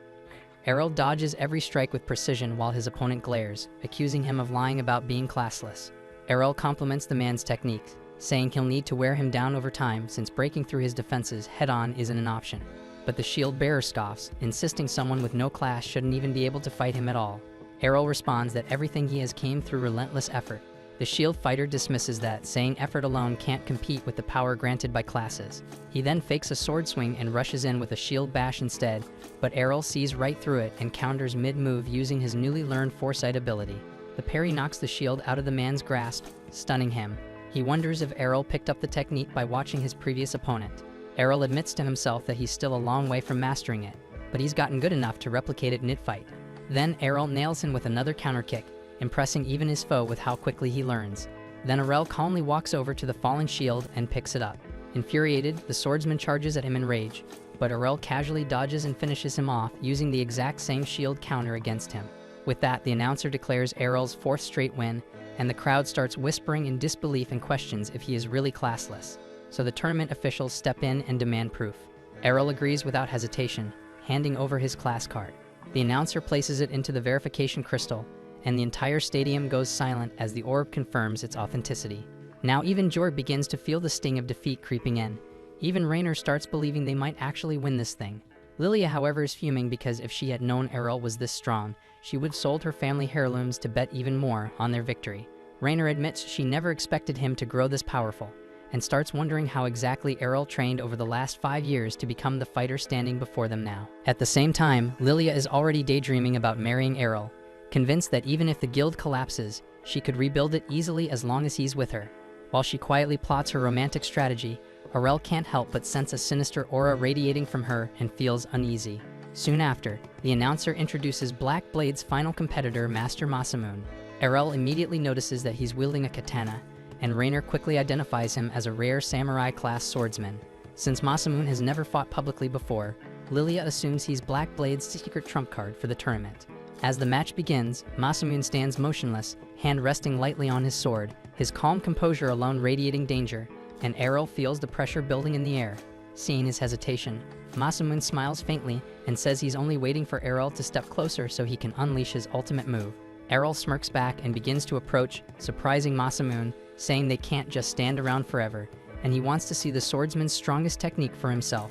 Errol dodges every strike with precision while his opponent glares, accusing him of lying about being classless. Errol compliments the man's techniques, saying he'll need to wear him down over time since breaking through his defenses head-on isn't an option. But the shield bearer scoffs, insisting someone with no class shouldn't even be able to fight him at all. Errol responds that everything he has came through relentless effort. The shield fighter dismisses that, saying effort alone can't compete with the power granted by classes. He then fakes a sword swing and rushes in with a shield bash instead, but Errol sees right through it and counters mid-move using his newly learned foresight ability. The parry knocks the shield out of the man's grasp, stunning him. He wonders if Errol picked up the technique by watching his previous opponent. Errol admits to himself that he's still a long way from mastering it, but he's gotten good enough to replicate it mid-fight. Then Errol nails him with another counter kick, impressing even his foe with how quickly he learns. Then Errol calmly walks over to the fallen shield and picks it up. Infuriated, the swordsman charges at him in rage, but Errol casually dodges and finishes him off using the exact same shield counter against him. With that, the announcer declares Errol's 4th straight win, and the crowd starts whispering in disbelief and questions if he is really classless. So the tournament officials step in and demand proof. Errol agrees without hesitation, handing over his class card. The announcer places it into the verification crystal, and the entire stadium goes silent as the orb confirms its authenticity. Now even Jorg begins to feel the sting of defeat creeping in. Even Rainer starts believing they might actually win this thing. Lilia, however, is fuming because if she had known Errol was this strong, she would have sold her family heirlooms to bet even more on their victory. Rainer admits she never expected him to grow this powerful, and starts wondering how exactly Errol trained over the last 5 years to become the fighter standing before them now. At the same time, Lilia is already daydreaming about marrying Errol, convinced that even if the guild collapses, she could rebuild it easily as long as he's with her. While she quietly plots her romantic strategy, Errol can't help but sense a sinister aura radiating from her and feels uneasy. Soon after, the announcer introduces Black Blade's final competitor, Master Masamune. Errol immediately notices that he's wielding a katana, and Rainer quickly identifies him as a rare samurai-class swordsman. Since Masamune has never fought publicly before, Lilia assumes he's Black Blade's secret trump card for the tournament. As the match begins, Masamune stands motionless, hand resting lightly on his sword, his calm composure alone radiating danger, and Errol feels the pressure building in the air. Seeing his hesitation, Masamune smiles faintly and says he's only waiting for Errol to step closer so he can unleash his ultimate move. Errol smirks back and begins to approach, surprising Masamune, saying they can't just stand around forever, and he wants to see the swordsman's strongest technique for himself.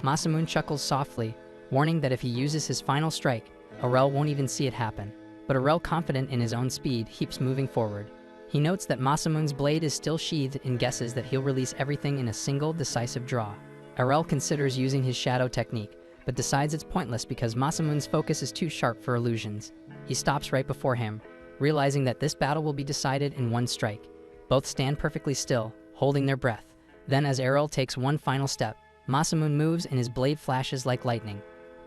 Masamune chuckles softly, warning that if he uses his final strike, Errol won't even see it happen. But Errol, confident in his own speed, keeps moving forward. He notes that Masamune's blade is still sheathed and guesses that he'll release everything in a single decisive draw. Errol considers using his shadow technique, but decides it's pointless because Masamune's focus is too sharp for illusions. He stops right before him, realizing that this battle will be decided in one strike. Both stand perfectly still, holding their breath. Then as Errol takes one final step, Masamune moves and his blade flashes like lightning.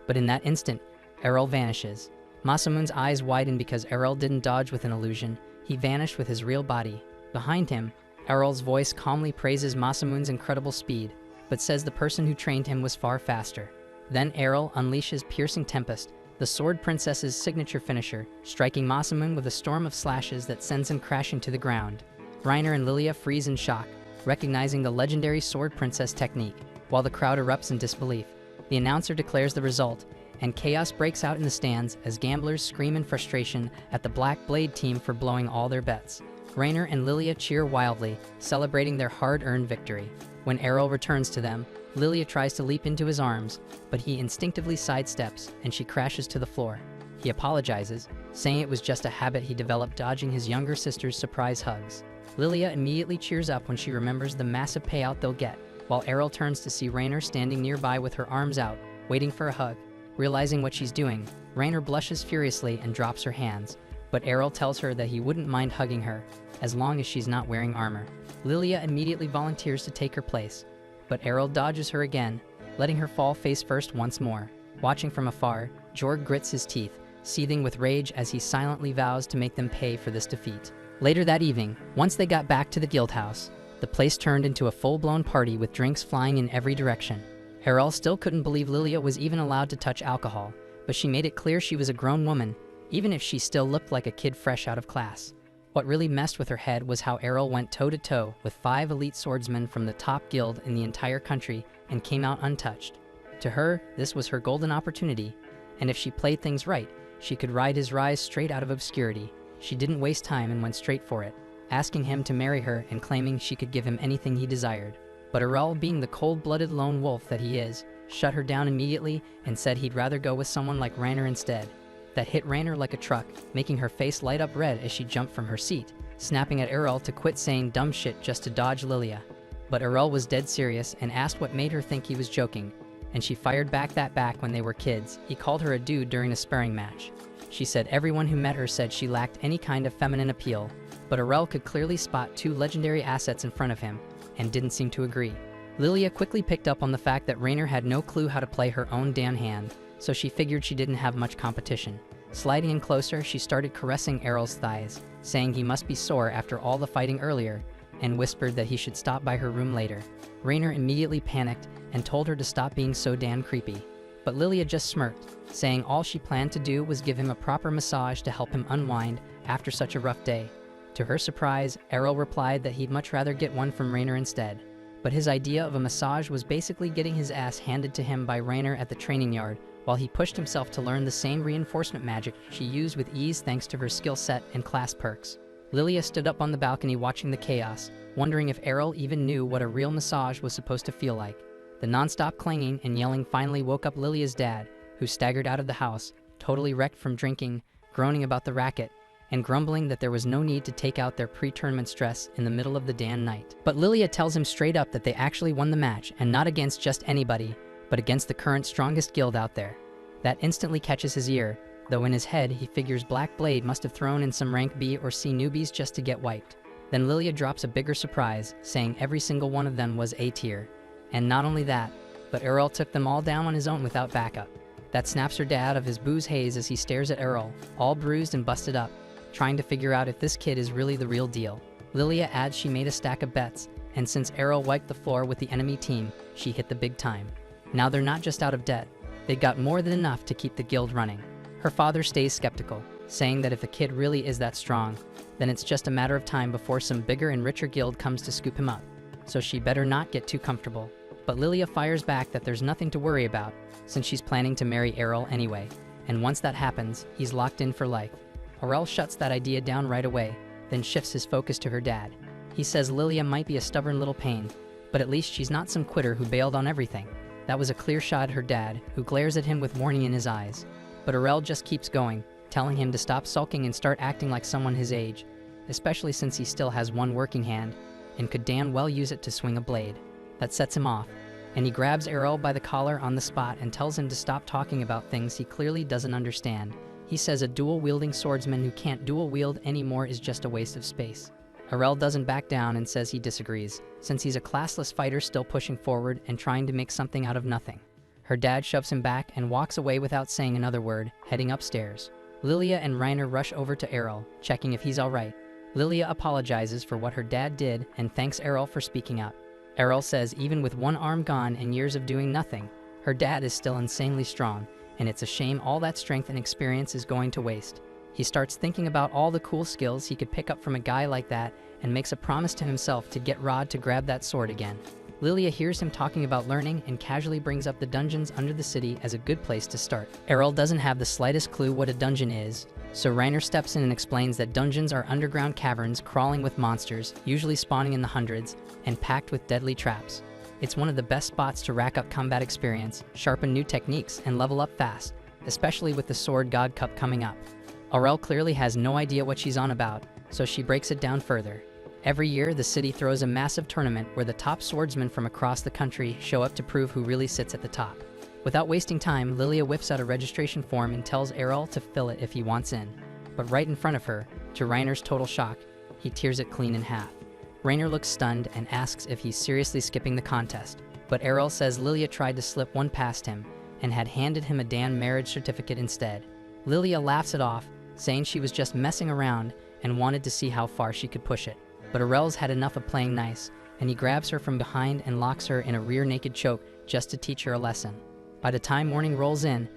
But in that instant, Errol vanishes. Masamune's eyes widen because Errol didn't dodge with an illusion, he vanished with his real body. Behind him, Errol's voice calmly praises Masamune's incredible speed, but says the person who trained him was far faster. Then Errol unleashes Piercing Tempest, the Sword Princess's signature finisher, striking Masamune with a storm of slashes that sends him crashing to the ground. Rainer and Lilia freeze in shock, recognizing the legendary Sword Princess technique, while the crowd erupts in disbelief. The announcer declares the result, and chaos breaks out in the stands as gamblers scream in frustration at the Black Blade team for blowing all their bets. Rainer and Lilia cheer wildly, celebrating their hard-earned victory. When Errol returns to them, Lilia tries to leap into his arms, but he instinctively sidesteps and she crashes to the floor. He apologizes, saying it was just a habit he developed dodging his younger sister's surprise hugs. Lilia immediately cheers up when she remembers the massive payout they'll get, while Errol turns to see Rainer standing nearby with her arms out, waiting for a hug. Realizing what she's doing, Rainer blushes furiously and drops her hands, but Errol tells her that he wouldn't mind hugging her, as long as she's not wearing armor. Lilia immediately volunteers to take her place, but Errol dodges her again, letting her fall face first once more. Watching from afar, Jorg grits his teeth, seething with rage as he silently vows to make them pay for this defeat. Later that evening, once they got back to the guild house, the place turned into a full-blown party with drinks flying in every direction. Errol still couldn't believe Lilia was even allowed to touch alcohol, but she made it clear she was a grown woman, even if she still looked like a kid fresh out of class. What really messed with her head was how Errol went toe-to-toe with 5 elite swordsmen from the top guild in the entire country and came out untouched. To her, this was her golden opportunity, and if she played things right, she could ride his rise straight out of obscurity. She didn't waste time and went straight for it, asking him to marry her and claiming she could give him anything he desired. But Errol, being the cold-blooded lone wolf that he is, shut her down immediately and said he'd rather go with someone like Rainer instead. That hit Rainer like a truck, making her face light up red as she jumped from her seat, snapping at Errol to quit saying dumb shit just to dodge Lilia. But Errol was dead serious and asked what made her think he was joking, and she fired back when they were kids, he called her a dude during a sparring match. She said everyone who met her said she lacked any kind of feminine appeal, but Errol could clearly spot 2 legendary assets in front of him, and didn't seem to agree. Lilia quickly picked up on the fact that Rainer had no clue how to play her own damn hand, so she figured she didn't have much competition. Sliding in closer, she started caressing Errol's thighs, saying he must be sore after all the fighting earlier, and whispered that he should stop by her room later. Rainer immediately panicked and told her to stop being so damn creepy. But Lilia just smirked, saying all she planned to do was give him a proper massage to help him unwind after such a rough day. To her surprise, Errol replied that he'd much rather get one from Rainer instead. But his idea of a massage was basically getting his ass handed to him by Rainer at the training yard, while he pushed himself to learn the same reinforcement magic she used with ease thanks to her skill set and class perks. Lilia stood up on the balcony watching the chaos, wondering if Errol even knew what a real massage was supposed to feel like. The non-stop clanging and yelling finally woke up Lilia's dad, who staggered out of the house, totally wrecked from drinking, groaning about the racket, and grumbling that there was no need to take out their pre-tournament stress in the middle of the damn night. But Lilia tells him straight up that they actually won the match, and not against just anybody, but against the current strongest guild out there. That instantly catches his ear, though in his head he figures Black Blade must have thrown in some rank B or C newbies just to get wiped. Then Lilia drops a bigger surprise, saying every single one of them was A tier. And not only that, but Errol took them all down on his own without backup. That snaps her dad of his booze haze as he stares at Errol, all bruised and busted up, trying to figure out if this kid is really the real deal. Lilia adds she made a stack of bets, and since Errol wiped the floor with the enemy team, she hit the big time. Now they're not just out of debt, they got more than enough to keep the guild running. Her father stays skeptical, saying that if the kid really is that strong, then it's just a matter of time before some bigger and richer guild comes to scoop him up, so she better not get too comfortable. But Lilia fires back that there's nothing to worry about, since she's planning to marry Errol anyway, and once that happens, he's locked in for life. Errol shuts that idea down right away, then shifts his focus to her dad. He says Lilia might be a stubborn little pain, but at least she's not some quitter who bailed on everything. That was a clear shot at her dad, who glares at him with warning in his eyes. But Errol just keeps going, telling him to stop sulking and start acting like someone his age, especially since he still has one working hand, and could damn well use it to swing a blade. That sets him off, and he grabs Errol by the collar on the spot and tells him to stop talking about things he clearly doesn't understand. He says a dual-wielding swordsman who can't dual-wield anymore is just a waste of space. Errol doesn't back down and says he disagrees, since he's a classless fighter still pushing forward and trying to make something out of nothing. Her dad shoves him back and walks away without saying another word, heading upstairs. Lilia and Rainer rush over to Errol, checking if he's alright. Lilia apologizes for what her dad did and thanks Errol for speaking up. Errol says even with one arm gone and years of doing nothing, her dad is still insanely strong, and it's a shame all that strength and experience is going to waste. He starts thinking about all the cool skills he could pick up from a guy like that and makes a promise to himself to get Rod to grab that sword again. Lilia hears him talking about learning and casually brings up the dungeons under the city as a good place to start. Errol doesn't have the slightest clue what a dungeon is, so Rainer steps in and explains that dungeons are underground caverns crawling with monsters, usually spawning in the hundreds, and packed with deadly traps. It's one of the best spots to rack up combat experience, sharpen new techniques, and level up fast, especially with the Sword God Cup coming up. Errol clearly has no idea what she's on about, so she breaks it down further. Every year, the city throws a massive tournament where the top swordsmen from across the country show up to prove who really sits at the top. Without wasting time, Lilia whips out a registration form and tells Errol to fill it if he wants in. But right in front of her, to Rainer's total shock, he tears it clean in half. Rainer looks stunned and asks if he's seriously skipping the contest, but Errol says Lilia tried to slip one past him and had handed him a damn marriage certificate instead. Lilia laughs it off, saying she was just messing around and wanted to see how far she could push it. But Errol's had enough of playing nice, and he grabs her from behind and locks her in a rear naked choke just to teach her a lesson. By the time morning rolls in,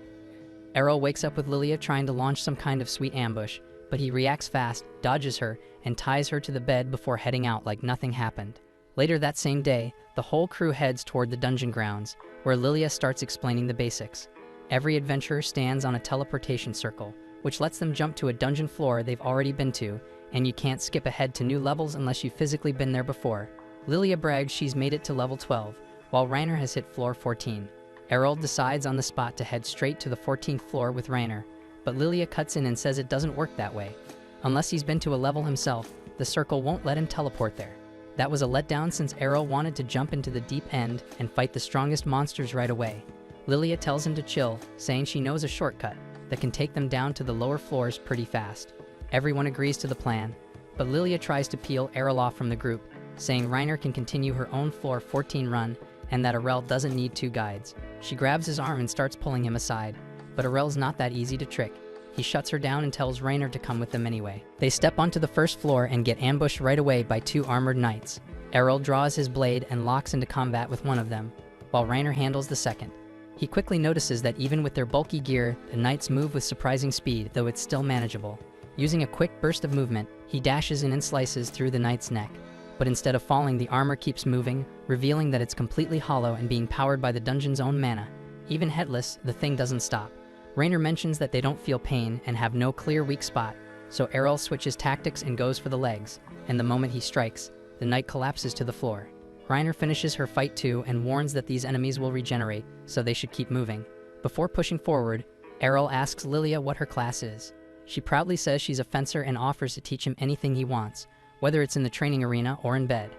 Errol wakes up with Lilia trying to launch some kind of sweet ambush, but he reacts fast, dodges her, and ties her to the bed before heading out like nothing happened. Later that same day, the whole crew heads toward the dungeon grounds, where Lilia starts explaining the basics. Every adventurer stands on a teleportation circle, which lets them jump to a dungeon floor they've already been to, and you can't skip ahead to new levels unless you've physically been there before. Lilia brags she's made it to level 12, while Rainer has hit floor 14. Errol decides on the spot to head straight to the 14th floor with Rainer, but Lilia cuts in and says it doesn't work that way. Unless he's been to a level himself, the circle won't let him teleport there. That was a letdown since Errol wanted to jump into the deep end and fight the strongest monsters right away. Lilia tells him to chill, saying she knows a shortcut that can take them down to the lower floors pretty fast. Everyone agrees to the plan, but Lilia tries to peel Errol off from the group, saying Rainer can continue her own floor 14 run and that Errol doesn't need two guides. She grabs his arm and starts pulling him aside, but Errol's not that easy to trick. He shuts her down and tells Rainer to come with them anyway. They step onto the first floor and get ambushed right away by two armored knights. Errol draws his blade and locks into combat with one of them, while Rainer handles the second. He quickly notices that even with their bulky gear, the knights move with surprising speed, though it's still manageable. Using a quick burst of movement, He dashes in and slices through the knight's neck, but instead of falling, the armor keeps moving, revealing that it's completely hollow and being powered by the dungeon's own mana. Even headless, the thing doesn't stop. Rainer mentions that they don't feel pain and have no clear weak spot, so Errol switches tactics and goes for the legs, and the moment he strikes, the knight collapses to the floor. Rainer finishes her fight too and warns that these enemies will regenerate, so they should keep moving. Before pushing forward, Errol asks Lilia what her class is. She proudly says she's a fencer and offers to teach him anything he wants, whether it's in the training arena or in bed.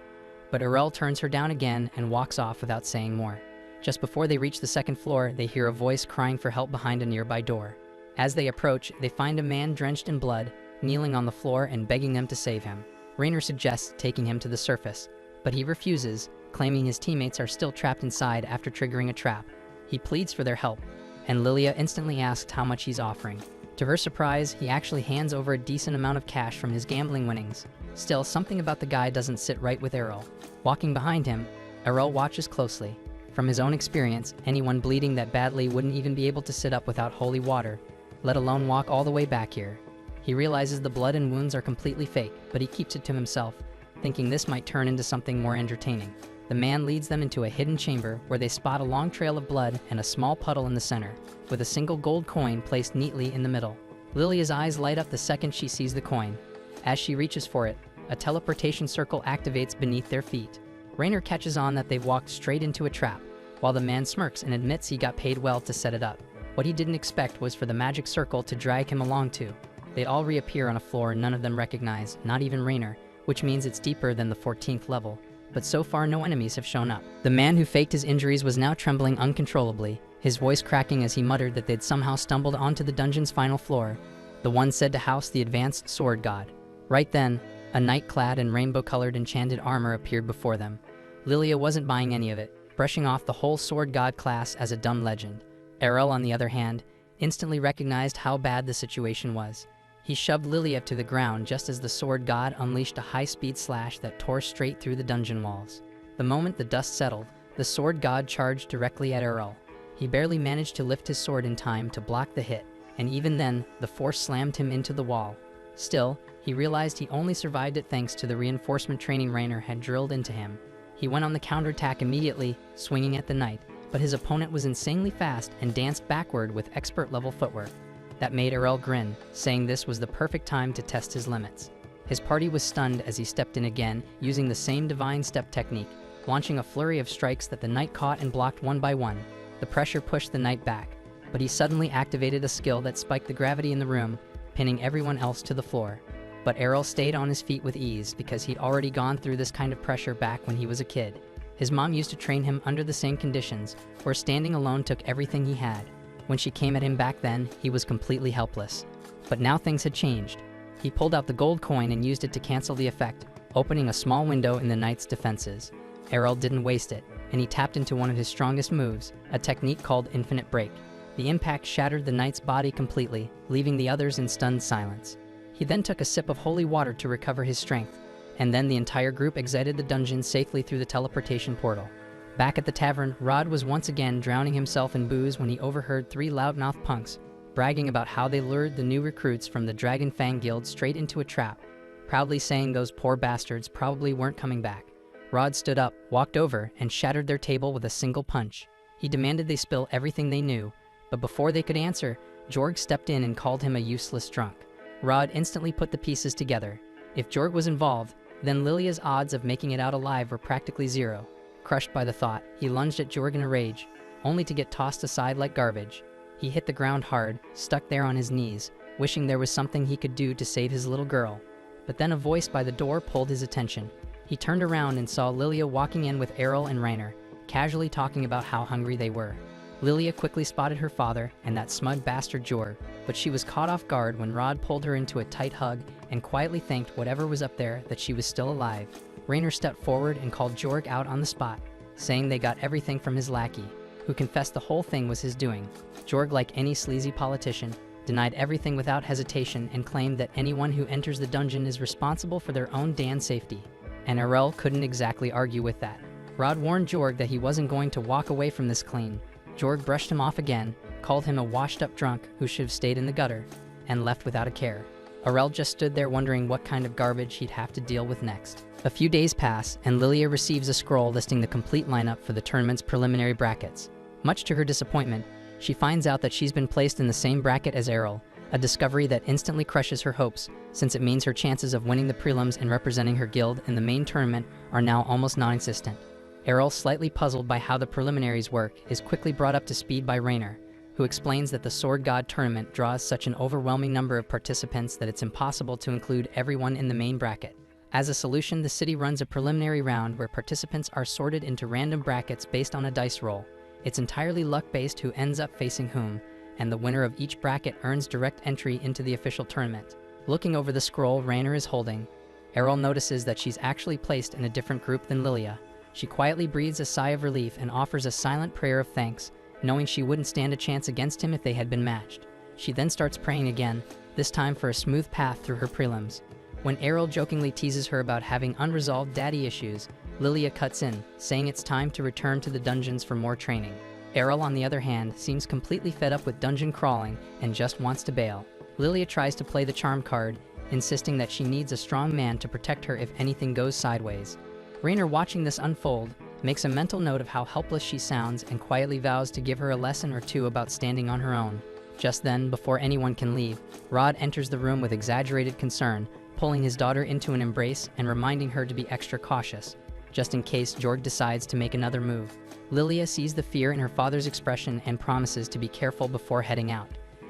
But Errol turns her down again and walks off without saying more. Just before they reach the second floor, they hear a voice crying for help behind a nearby door. As they approach, they find a man drenched in blood, kneeling on the floor and begging them to save him. Rainer suggests taking him to the surface, but he refuses, claiming his teammates are still trapped inside after triggering a trap. He pleads for their help, and Lilia instantly asks how much he's offering. To her surprise, he actually hands over a decent amount of cash from his gambling winnings. Still, something about the guy doesn't sit right with Errol. Walking behind him, Errol watches closely. From his own experience, anyone bleeding that badly wouldn't even be able to sit up without holy water, let alone walk all the way back here. He realizes the blood and wounds are completely fake, but he keeps it to himself, thinking this might turn into something more entertaining. The man leads them into a hidden chamber where they spot a long trail of blood and a small puddle in the center, with a single gold coin placed neatly in the middle. Lilia's eyes light up the second she sees the coin. As she reaches for it, a teleportation circle activates beneath their feet. Rainer catches on that they've walked straight into a trap, while the man smirks and admits he got paid well to set it up. What he didn't expect was for the magic circle to drag him along too. They'd all reappear on a floor none of them recognize, not even Rainer, which means it's deeper than the 14th level. But so far no enemies have shown up. The man who faked his injuries was now trembling uncontrollably, his voice cracking as he muttered that they'd somehow stumbled onto the dungeon's final floor, the one said to house the advanced sword god. Right then, a knight clad in rainbow-colored enchanted armor appeared before them. Lilia wasn't buying any of it, brushing off the whole sword god class as a dumb legend. Errol, on the other hand, instantly recognized how bad the situation was. He shoved Lilia to the ground just as the sword god unleashed a high-speed slash that tore straight through the dungeon walls. The moment the dust settled, the sword god charged directly at Errol. He barely managed to lift his sword in time to block the hit, and even then, the force slammed him into the wall. Still, he realized he only survived it thanks to the reinforcement training Rainer had drilled into him. He went on the counterattack immediately, swinging at the knight, but his opponent was insanely fast and danced backward with expert-level footwork. That made Errol grin, saying this was the perfect time to test his limits. His party was stunned as he stepped in again, using the same divine step technique, launching a flurry of strikes that the knight caught and blocked one by one. The pressure pushed the knight back, but he suddenly activated a skill that spiked the gravity in the room, pinning everyone else to the floor. But Errol stayed on his feet with ease because he'd already gone through this kind of pressure back when he was a kid. His mom used to train him under the same conditions, where standing alone took everything he had. When she came at him back then, he was completely helpless. But now things had changed. He pulled out the gold coin and used it to cancel the effect, opening a small window in the knight's defenses. Errol didn't waste it, and he tapped into one of his strongest moves, a technique called Infinite Break. The impact shattered the knight's body completely, leaving the others in stunned silence. He then took a sip of holy water to recover his strength, and then the entire group exited the dungeon safely through the teleportation portal. Back at the tavern, Rod was once again drowning himself in booze when he overheard three loudmouth punks bragging about how they lured the new recruits from the Dragon Fang Guild straight into a trap, proudly saying those poor bastards probably weren't coming back. Rod stood up, walked over, and shattered their table with a single punch. He demanded they spill everything they knew, but before they could answer, Jorg stepped in and called him a useless drunk. Rod instantly put the pieces together. If Jorg was involved, then Lilia's odds of making it out alive were practically zero. Crushed by the thought, he lunged at Jorg in a rage, only to get tossed aside like garbage. He hit the ground hard, stuck there on his knees, wishing there was something he could do to save his little girl. But then a voice by the door pulled his attention. He turned around and saw Lilia walking in with Errol and Rainer, casually talking about how hungry they were. Lilia quickly spotted her father and that smug bastard Jorg, but she was caught off guard when Rod pulled her into a tight hug and quietly thanked whatever was up there that she was still alive. Rainer stepped forward and called Jorg out on the spot, saying they got everything from his lackey, who confessed the whole thing was his doing. Jorg, like any sleazy politician, denied everything without hesitation and claimed that anyone who enters the dungeon is responsible for their own damn safety. And Errol couldn't exactly argue with that. Rod warned Jorg that he wasn't going to walk away from this clean. Jorg brushed him off again, called him a washed-up drunk who should have stayed in the gutter, and left without a care. Arel just stood there wondering what kind of garbage he'd have to deal with next. A few days pass, and Lilia receives a scroll listing the complete lineup for the tournament's preliminary brackets. Much to her disappointment, she finds out that she's been placed in the same bracket as Errol, a discovery that instantly crushes her hopes, since it means her chances of winning the prelims and representing her guild in the main tournament are now almost non-existent. Errol, slightly puzzled by how the preliminaries work, is quickly brought up to speed by Rainer, who explains that the Sword God tournament draws such an overwhelming number of participants that it's impossible to include everyone in the main bracket. As a solution, the city runs a preliminary round where participants are sorted into random brackets based on a dice roll. It's entirely luck-based who ends up facing whom, and the winner of each bracket earns direct entry into the official tournament. Looking over the scroll Rainer is holding, Errol notices that she's actually placed in a different group than Lilia. She quietly breathes a sigh of relief and offers a silent prayer of thanks, knowing she wouldn't stand a chance against him if they had been matched. She then starts praying again, this time for a smooth path through her prelims. When Errol jokingly teases her about having unresolved daddy issues, Lilia cuts in, saying it's time to return to the dungeons for more training. Errol, on the other hand, seems completely fed up with dungeon crawling and just wants to bail. Lilia tries to play the charm card, insisting that she needs a strong man to protect her if anything goes sideways. Rainer, watching this unfold, makes a mental note of how helpless she sounds and quietly vows to give her a lesson or two about standing on her own. Just then, before anyone can leave, Rod enters the room with exaggerated concern, pulling his daughter into an embrace and reminding her to be extra cautious, just in case Jorg decides to make another move. Lilia sees the fear in her father's expression and promises to be careful before heading out.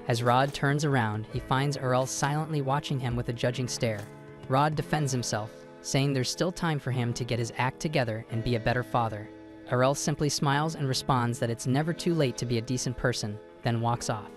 As Rod turns around, he finds Errol silently watching him with a judging stare. Rod defends himself, saying there's still time for him to get his act together and be a better father. Errol simply smiles and responds that it's never too late to be a decent person, then walks off.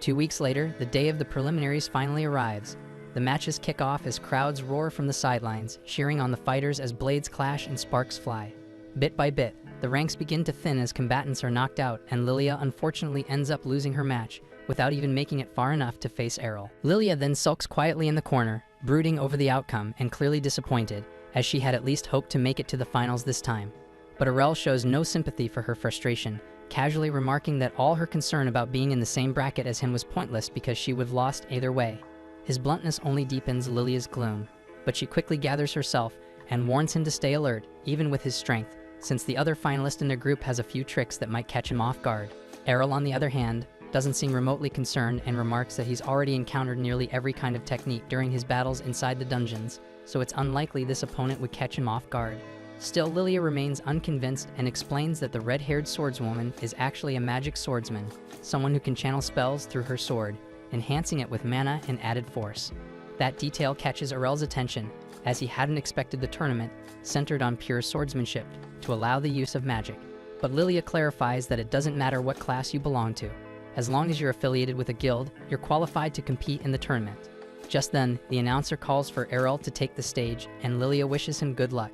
2 weeks later, the day of the preliminaries finally arrives. The matches kick off as crowds roar from the sidelines, cheering on the fighters as blades clash and sparks fly. Bit by bit, the ranks begin to thin as combatants are knocked out, and Lilia unfortunately ends up losing her match, without even making it far enough to face Errol. Lilia then sulks quietly in the corner, brooding over the outcome and clearly disappointed, as she had at least hoped to make it to the finals this time. But Errol shows no sympathy for her frustration, casually remarking that all her concern about being in the same bracket as him was pointless because she would have lost either way. His bluntness only deepens Lilia's gloom, but she quickly gathers herself and warns him to stay alert, even with his strength, since the other finalist in their group has a few tricks that might catch him off guard. Errol, on the other hand, doesn't seem remotely concerned and remarks that he's already encountered nearly every kind of technique during his battles inside the dungeons, so it's unlikely this opponent would catch him off guard. Still, Lilia remains unconvinced and explains that the red-haired swordswoman is actually a magic swordsman, someone who can channel spells through her sword, enhancing it with mana and added force. That detail catches Errol's attention, as he hadn't expected the tournament, centered on pure swordsmanship, to allow the use of magic. But Lilia clarifies that it doesn't matter what class you belong to. As long as you're affiliated with a guild, you're qualified to compete in the tournament. Just then, the announcer calls for Errol to take the stage, and Lilia wishes him good luck.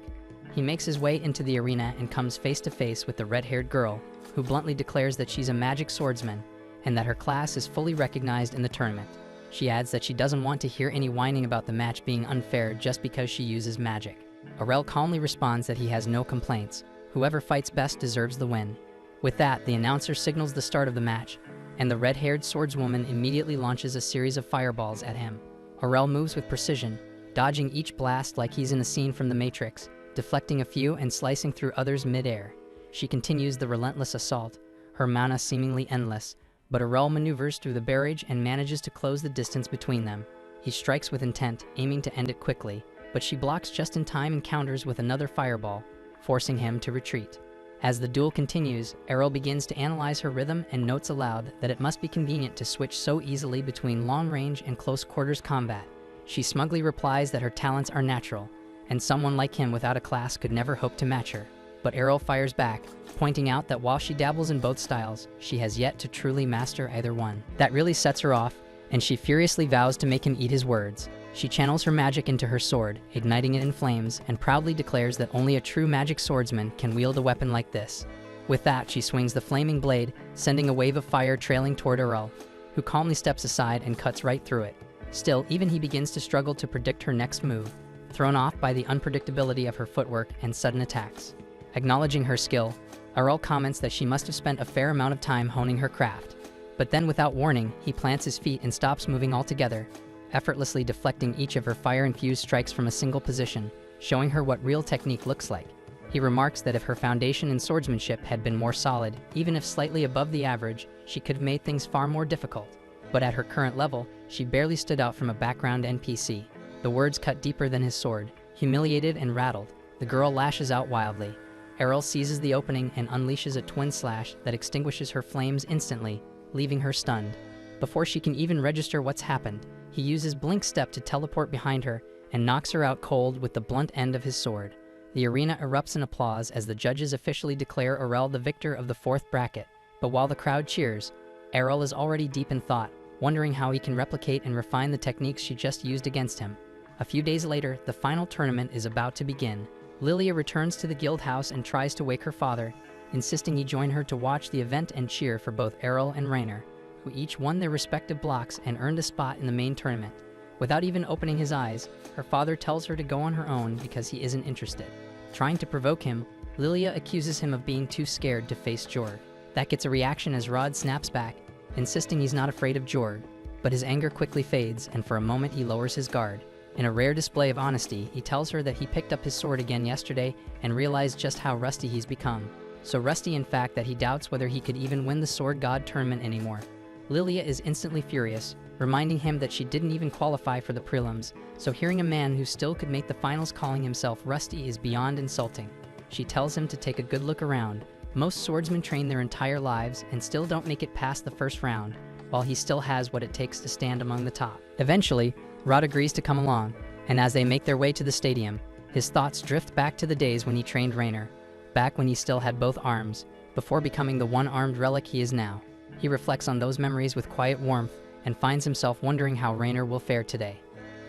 He makes his way into the arena and comes face to face with the red-haired girl, who bluntly declares that she's a magic swordsman, and that her class is fully recognized in the tournament. She adds that she doesn't want to hear any whining about the match being unfair just because she uses magic. Errol calmly responds that he has no complaints. Whoever fights best deserves the win. With that, the announcer signals the start of the match, and the red-haired swordswoman immediately launches a series of fireballs at him. Errol moves with precision, dodging each blast like he's in a scene from The Matrix, deflecting a few and slicing through others mid-air. She continues the relentless assault, her mana seemingly endless, but Errol maneuvers through the barrage and manages to close the distance between them. He strikes with intent, aiming to end it quickly, but she blocks just in time and counters with another fireball, forcing him to retreat. As the duel continues, Errol begins to analyze her rhythm and notes aloud that it must be convenient to switch so easily between long-range and close-quarters combat. She smugly replies that her talents are natural, and someone like him without a class could never hope to match her. But Errol fires back, pointing out that while she dabbles in both styles, she has yet to truly master either one. That really sets her off, and she furiously vows to make him eat his words. She channels her magic into her sword, igniting it in flames, and proudly declares that only a true magic swordsman can wield a weapon like this. With that, she swings the flaming blade, sending a wave of fire trailing toward Errol, who calmly steps aside and cuts right through it. Still, even he begins to struggle to predict her next move, thrown off by the unpredictability of her footwork and sudden attacks. Acknowledging her skill, Errol comments that she must have spent a fair amount of time honing her craft. But then, without warning, he plants his feet and stops moving altogether, effortlessly deflecting each of her fire-infused strikes from a single position, showing her what real technique looks like. He remarks that if her foundation in swordsmanship had been more solid, even if slightly above the average, she could have made things far more difficult. But at her current level, she barely stood out from a background NPC. The words cut deeper than his sword. Humiliated and rattled, the girl lashes out wildly. Errol seizes the opening and unleashes a twin slash that extinguishes her flames instantly, leaving her stunned. Before she can even register what's happened, he uses Blink Step to teleport behind her and knocks her out cold with the blunt end of his sword. The arena erupts in applause as the judges officially declare Errol the victor of the fourth bracket. But while the crowd cheers, Errol is already deep in thought, wondering how he can replicate and refine the techniques she just used against him. A few days later, the final tournament is about to begin. Lilia returns to the guild house and tries to wake her father, insisting he join her to watch the event and cheer for both Errol and Rainer, who each won their respective blocks and earned a spot in the main tournament. Without even opening his eyes, her father tells her to go on her own because he isn't interested. Trying to provoke him, Lilia accuses him of being too scared to face Jorg. That gets a reaction as Rod snaps back, insisting he's not afraid of Jorg, but his anger quickly fades and for a moment he lowers his guard. In a rare display of honesty, he tells her that he picked up his sword again yesterday and realized just how rusty he's become. So rusty in fact that he doubts whether he could even win the Sword God tournament anymore. Lilia is instantly furious, reminding him that she didn't even qualify for the prelims, so hearing a man who still could make the finals calling himself rusty is beyond insulting. She tells him to take a good look around. Most swordsmen train their entire lives and still don't make it past the first round, while he still has what it takes to stand among the top. Eventually, Rod agrees to come along, and as they make their way to the stadium, his thoughts drift back to the days when he trained Rainer, back when he still had both arms, before becoming the one-armed relic he is now. He reflects on those memories with quiet warmth and finds himself wondering how Rainer will fare today.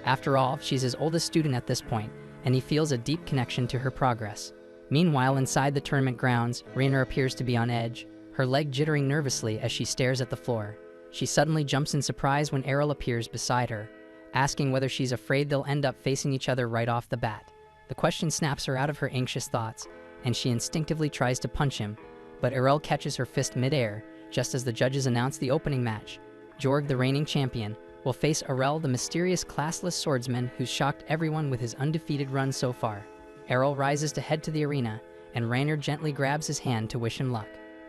After all, she's his oldest student at this point, and he feels a deep connection to her progress. Meanwhile, inside the tournament grounds, Rainer appears to be on edge, her leg jittering nervously as she stares at the floor. She suddenly jumps in surprise when Errol appears beside her, asking whether she's afraid they'll end up facing each other right off the bat. The question snaps her out of her anxious thoughts, and she instinctively tries to punch him, but Errol catches her fist mid-air, just as the judges announce the opening match. Jorg, the reigning champion, will face Errol, the mysterious classless swordsman who's shocked everyone with his undefeated run so far. Errol rises to head to the arena, and Rainer gently grabs his hand to wish him luck.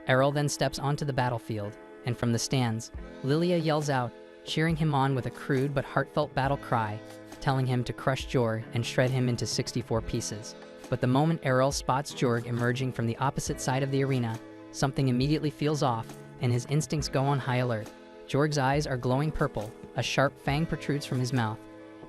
Errol then steps onto the battlefield, and from the stands, Lilia yells out, cheering him on with a crude but heartfelt battle cry, telling him to crush Jorg and shred him into 64 pieces. But the moment Errol spots Jorg emerging from the opposite side of the arena, something immediately feels off, and his instincts go on high alert. Jorg's eyes are glowing purple, a sharp fang protrudes from his mouth,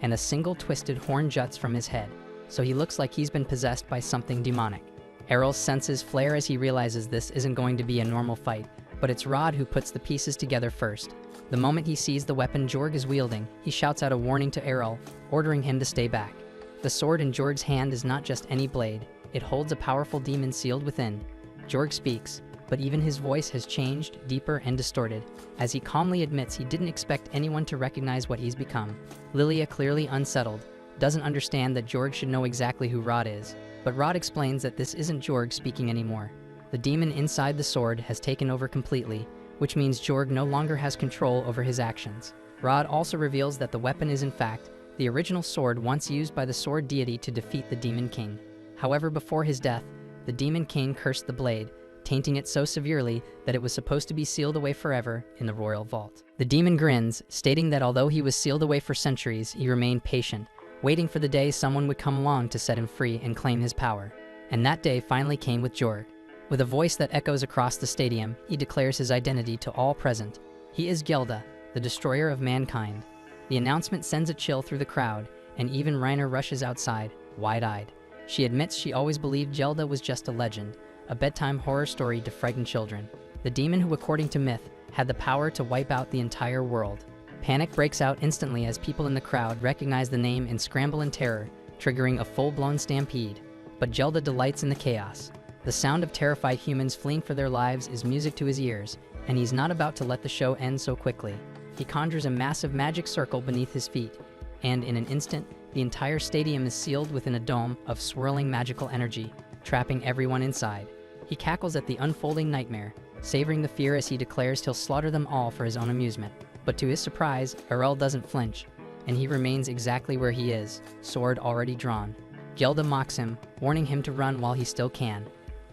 and a single twisted horn juts from his head, so he looks like he's been possessed by something demonic. Errol's senses flare as he realizes this isn't going to be a normal fight, but it's Rod who puts the pieces together first. The moment he sees the weapon Jorg is wielding, he shouts out a warning to Errol, ordering him to stay back. The sword in Jorg's hand is not just any blade, it holds a powerful demon sealed within. Jorg speaks, but even his voice has changed, deeper and distorted, as he calmly admits he didn't expect anyone to recognize what he's become. Lilia, clearly unsettled, doesn't understand that Jorg should know exactly who Rod is, but Rod explains that this isn't Jorg speaking anymore. The demon inside the sword has taken over completely, which means Jorg no longer has control over his actions. Rod also reveals that the weapon is in fact the original sword once used by the sword deity to defeat the Demon King. However, before his death, the Demon King cursed the blade, tainting it so severely that it was supposed to be sealed away forever in the royal vault. The demon grins, stating that although he was sealed away for centuries, he remained patient, waiting for the day someone would come along to set him free and claim his power. And that day finally came with Jorg. With a voice that echoes across the stadium, he declares his identity to all present. He is Gelda, the destroyer of mankind. The announcement sends a chill through the crowd, and even Rainer rushes outside, wide-eyed. She admits she always believed Gelda was just a legend, a bedtime horror story to frighten children. The demon who, according to myth, had the power to wipe out the entire world. Panic breaks out instantly as people in the crowd recognize the name and scramble in terror, triggering a full-blown stampede. But Gelda delights in the chaos. The sound of terrified humans fleeing for their lives is music to his ears, and he's not about to let the show end so quickly. He conjures a massive magic circle beneath his feet, and in an instant, the entire stadium is sealed within a dome of swirling magical energy, trapping everyone inside. He cackles at the unfolding nightmare, savoring the fear as he declares he'll slaughter them all for his own amusement. But to his surprise, Errol doesn't flinch. and he remains exactly where he is, sword already drawn. Gelda mocks him, warning him to run while he still can.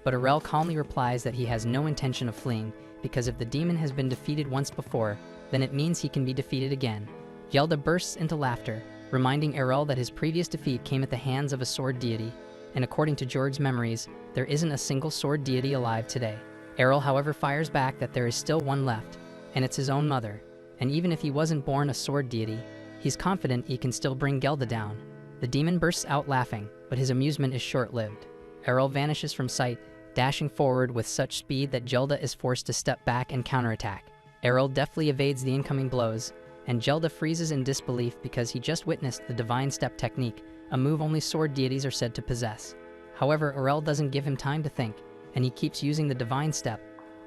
But Erel calmly replies that he has no intention of fleeing, because if the demon has been defeated once before, then it means he can be defeated again. Gelda bursts into laughter, reminding Erel that his previous defeat came at the hands of a sword deity, and according to George's memories, there isn't a single sword deity alive today. Erel, however, fires back that there is still one left, and it's his own mother, and even if he wasn't born a sword deity, he's confident he can still bring Gelda down. The demon bursts out laughing, but his amusement is short-lived. Erel vanishes from sight, dashing forward with such speed that Gelda is forced to step back and counterattack. Erel deftly evades the incoming blows, and Gelda freezes in disbelief because he just witnessed the Divine Step technique, a move only sword deities are said to possess. However, Erel doesn't give him time to think, and he keeps using the Divine Step,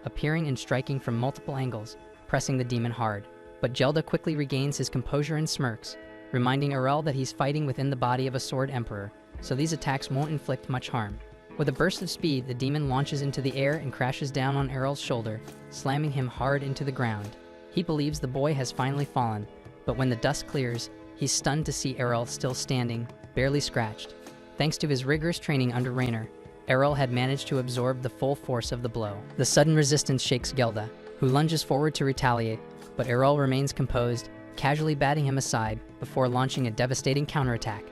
appearing and striking from multiple angles, pressing the demon hard. But Gelda quickly regains his composure and smirks, reminding Erel that he's fighting within the body of a sword emperor, so these attacks won't inflict much harm. With a burst of speed, the demon launches into the air and crashes down on Erel's shoulder, slamming him hard into the ground. He believes the boy has finally fallen, but when the dust clears, he's stunned to see Erel still standing, barely scratched. Thanks to his rigorous training under Rainer, Erel had managed to absorb the full force of the blow. The sudden resistance shakes Gelda, who lunges forward to retaliate, but Erel remains composed, casually batting him aside before launching a devastating counterattack.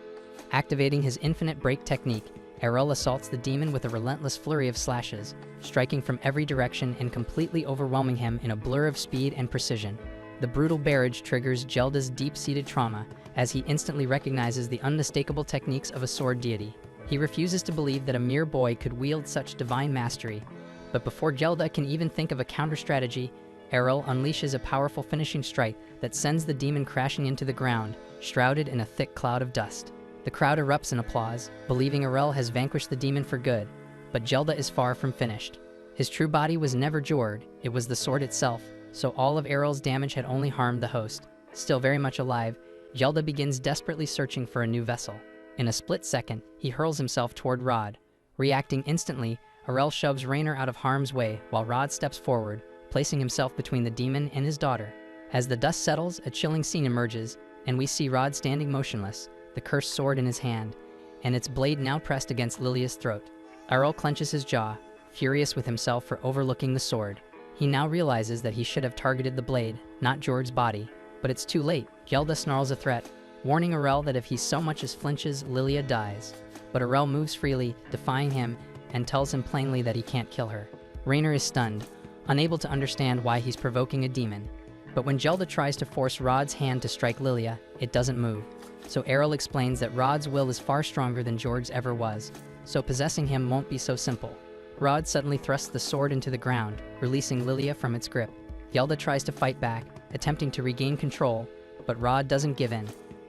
Activating his infinite break technique, Erel assaults the demon with a relentless flurry of slashes, striking from every direction and completely overwhelming him in a blur of speed and precision. The brutal barrage triggers Gelda's deep-seated trauma, as he instantly recognizes the unmistakable techniques of a sword deity. He refuses to believe that a mere boy could wield such divine mastery, but before Gelda can even think of a counter-strategy, Erel unleashes a powerful finishing strike that sends the demon crashing into the ground, shrouded in a thick cloud of dust. The crowd erupts in applause, believing Erel has vanquished the demon for good, but Gelda is far from finished. His true body was never Jord, it was the sword itself, so all of Erel's damage had only harmed the host. Still very much alive, Gelda begins desperately searching for a new vessel. In a split second, he hurls himself toward Rod. Reacting instantly, Erel shoves Rainer out of harm's way while Rod steps forward, placing himself between the demon and his daughter. As the dust settles, a chilling scene emerges, and we see Rod standing motionless, the cursed sword in his hand, and its blade now pressed against Lilia's throat. Erel clenches his jaw, furious with himself for overlooking the sword. He now realizes that he should have targeted the blade, not Jord's body, but it's too late. Gelda snarls a threat, warning Erel that if he so much as flinches, Lilia dies. But Erel moves freely, defying him, and tells him plainly that he can't kill her. Rainer is stunned, unable to understand why he's provoking a demon. But when Gelda tries to force Rod's hand to strike Lilia, it doesn't move. So Erel explains that Rod's will is far stronger than Jord's ever was, so possessing him won't be so simple. Rod suddenly thrusts the sword into the ground, releasing Lilia from its grip. Gelda tries to fight back, attempting to regain control, but Rod doesn't give in.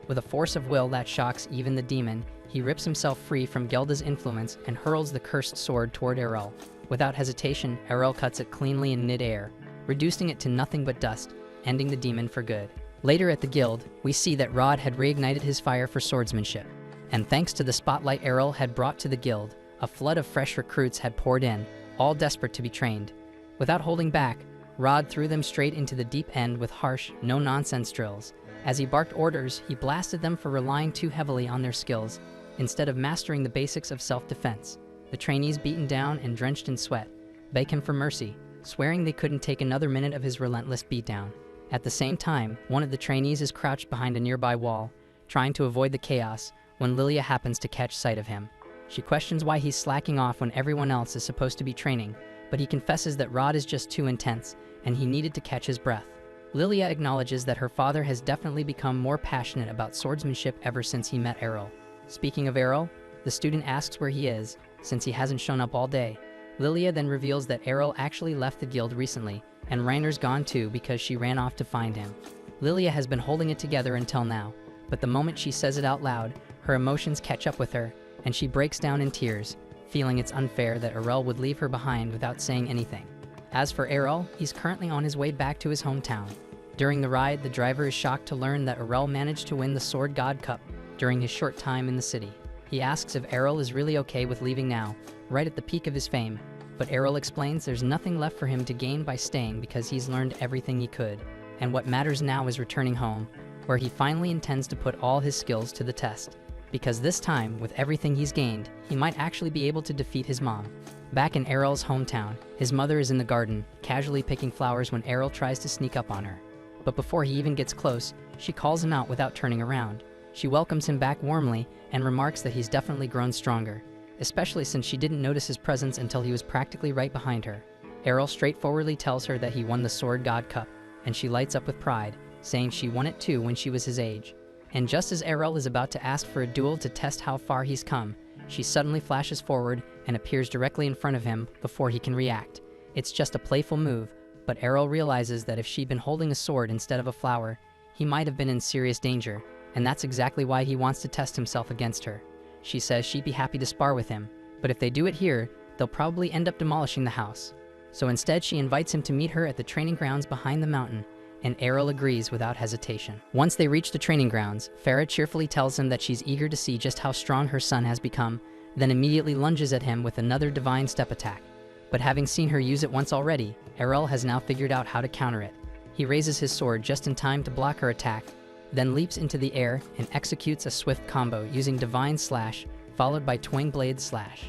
With a force of will that shocks even the demon, he rips himself free from Gelda's influence and hurls the cursed sword toward Erel. Without hesitation, Erel cuts it cleanly in mid-air, reducing it to nothing but dust, ending the demon for good. Later at the guild, we see that Rod had reignited his fire for swordsmanship, and thanks to the spotlight Erel had brought to the guild, a flood of fresh recruits had poured in, all desperate to be trained. Without holding back, Rod threw them straight into the deep end with harsh, no-nonsense drills. As he barked orders, he blasted them for relying too heavily on their skills, instead of mastering the basics of self-defense. The trainees, beaten down and drenched in sweat, beg him for mercy, swearing they couldn't take another minute of his relentless beatdown. At the same time, one of the trainees is crouched behind a nearby wall, trying to avoid the chaos, when Lilia happens to catch sight of him. She questions why he's slacking off when everyone else is supposed to be training, but he confesses that Rod is just too intense, and he needed to catch his breath. Lilia acknowledges that her father has definitely become more passionate about swordsmanship ever since he met Erel. Speaking of Erel, the student asks where he is, since he hasn't shown up all day. Lilia then reveals that Erel actually left the guild recently, and Reiner's gone too because she ran off to find him. Lilia has been holding it together until now, but the moment she says it out loud, her emotions catch up with her, and she breaks down in tears, feeling it's unfair that Erel would leave her behind without saying anything. As for Erel, he's currently on his way back to his hometown. During the ride, the driver is shocked to learn that Erel managed to win the Sword God Cup during his short time in the city. He asks if Erel is really okay with leaving now, right at the peak of his fame, but Erel explains there's nothing left for him to gain by staying because he's learned everything he could, and what matters now is returning home, where he finally intends to put all his skills to the test. Because this time, with everything he's gained, he might actually be able to defeat his mom. Back in Errol's hometown, his mother is in the garden, casually picking flowers when Errol tries to sneak up on her. But before he even gets close, she calls him out without turning around. She welcomes him back warmly and remarks that he's definitely grown stronger, especially since she didn't notice his presence until he was practically right behind her. Errol straightforwardly tells her that he won the Sword God Cup, and she lights up with pride, saying she won it too when she was his age. And just as Errol is about to ask for a duel to test how far he's come, she suddenly flashes forward and appears directly in front of him before he can react. It's just a playful move, but Errol realizes that if she'd been holding a sword instead of a flower, he might have been in serious danger, and that's exactly why he wants to test himself against her. She says she'd be happy to spar with him, but if they do it here, they'll probably end up demolishing the house. So instead she invites him to meet her at the training grounds behind the mountain, and Errol agrees without hesitation. Once they reach the training grounds, Farah cheerfully tells him that she's eager to see just how strong her son has become, then immediately lunges at him with another divine step attack. But having seen her use it once already, Errol has now figured out how to counter it. He raises his sword just in time to block her attack, then leaps into the air and executes a swift combo using Divine Slash, followed by Twin Blade Slash.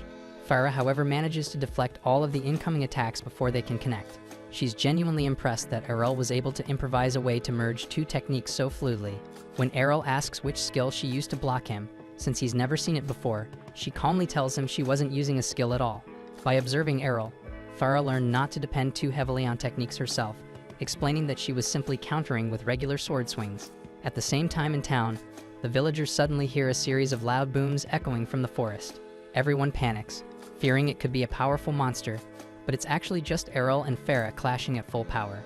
Farah, however, manages to deflect all of the incoming attacks before they can connect. She's genuinely impressed that Errol was able to improvise a way to merge two techniques so fluidly. When Errol asks which skill she used to block him, since he's never seen it before, she calmly tells him she wasn't using a skill at all. By observing Errol, Farah learned not to depend too heavily on techniques herself, explaining that she was simply countering with regular sword swings. At the same time in town, the villagers suddenly hear a series of loud booms echoing from the forest. Everyone panics, fearing it could be a powerful monster, but it's actually just Errol and Farah clashing at full power.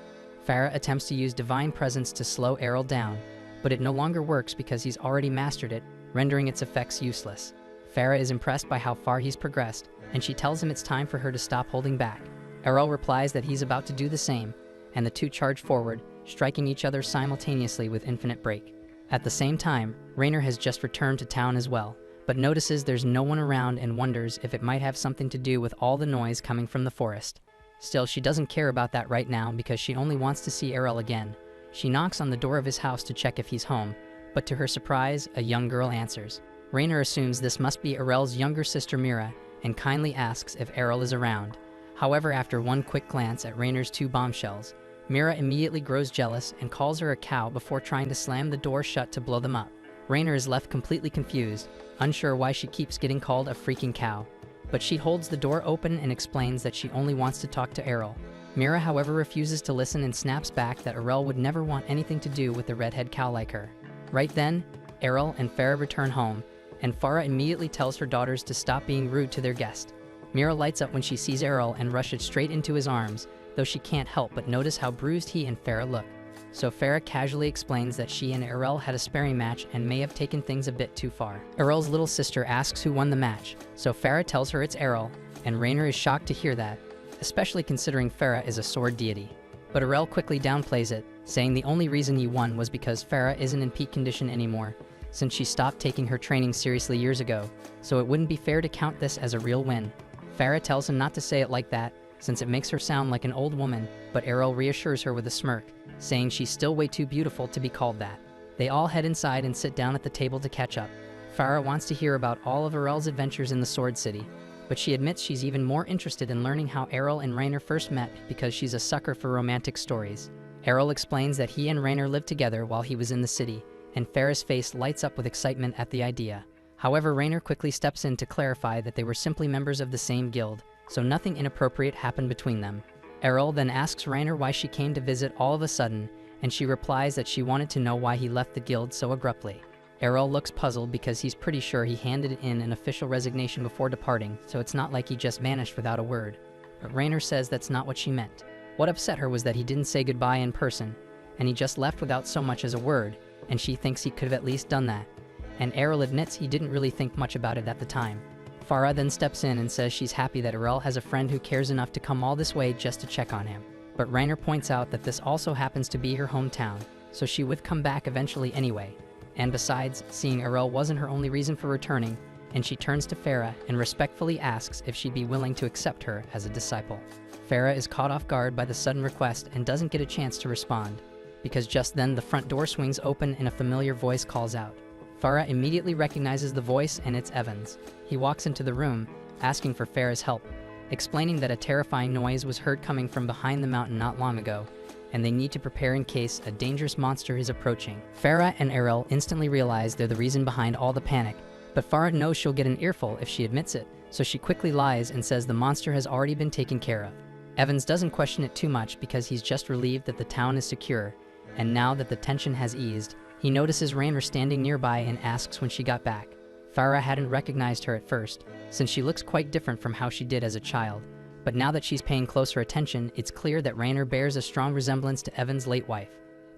Farah attempts to use Divine Presence to slow Errol down, but it no longer works because he's already mastered it, rendering its effects useless. Farah is impressed by how far he's progressed, and she tells him it's time for her to stop holding back. Errol replies that he's about to do the same, and the two charge forward, striking each other simultaneously with infinite break. At the same time, Rainer has just returned to town as well, but notices there's no one around and wonders if it might have something to do with all the noise coming from the forest. Still, she doesn't care about that right now because she only wants to see Errol again. She knocks on the door of his house to check if he's home, but to her surprise, a young girl answers. Rainer assumes this must be Errol's younger sister Mira and kindly asks if Errol is around. However, after one quick glance at Rainer's two bombshells, Mira immediately grows jealous and calls her a cow before trying to slam the door shut to blow them up. Rainer is left completely confused, unsure why she keeps getting called a freaking cow. But she holds the door open and explains that she only wants to talk to Errol. Mira, however, refuses to listen and snaps back that Errol would never want anything to do with a redhead cow like her. Right then, Errol and Farah return home, and Farah immediately tells her daughters to stop being rude to their guest. Mira lights up when she sees Errol and rushes straight into his arms, though she can't help but notice how bruised he and Farah look. So Farah casually explains that she and Errol had a sparring match and may have taken things a bit too far. Errol's little sister asks who won the match, so Farah tells her it's Errol, and Rainer is shocked to hear that, especially considering Farah is a sword deity. But Errol quickly downplays it, saying the only reason he won was because Farah isn't in peak condition anymore, since she stopped taking her training seriously years ago, so it wouldn't be fair to count this as a real win. Farah tells him not to say it like that, since it makes her sound like an old woman, but Errol reassures her with a smirk, saying she's still way too beautiful to be called that. They all head inside and sit down at the table to catch up. Farah wants to hear about all of Errol's adventures in the Sword City, but she admits she's even more interested in learning how Errol and Rainer first met because she's a sucker for romantic stories. Errol explains that he and Rainer lived together while he was in the city, and Farah's face lights up with excitement at the idea. However, Rainer quickly steps in to clarify that they were simply members of the same guild, so nothing inappropriate happened between them. Errol then asks Rainer why she came to visit all of a sudden, and she replies that she wanted to know why he left the guild so abruptly. Errol looks puzzled because he's pretty sure he handed in an official resignation before departing, so it's not like he just vanished without a word. But Rainer says that's not what she meant. What upset her was that he didn't say goodbye in person, and he just left without so much as a word, and she thinks he could have at least done that. And Errol admits he didn't really think much about it at the time. Farah then steps in and says she's happy that Errol has a friend who cares enough to come all this way just to check on him. But Rainer points out that this also happens to be her hometown, so she would come back eventually anyway. And besides, seeing Errol wasn't her only reason for returning, and she turns to Farah and respectfully asks if she'd be willing to accept her as a disciple. Farah is caught off guard by the sudden request and doesn't get a chance to respond. because just then the front door swings open and a familiar voice calls out. Farah immediately recognizes the voice, and it's Evans. He walks into the room, asking for Farah's help, explaining that a terrifying noise was heard coming from behind the mountain not long ago, and they need to prepare in case a dangerous monster is approaching. Farah and Errol instantly realize they're the reason behind all the panic, but Farah knows she'll get an earful if she admits it, so she quickly lies and says the monster has already been taken care of. Evans doesn't question it too much because he's just relieved that the town is secure, and now that the tension has eased, he notices Rainer standing nearby and asks when she got back. Farah hadn't recognized her at first, since she looks quite different from how she did as a child, but now that she's paying closer attention, it's clear that Rainer bears a strong resemblance to Evans' late wife.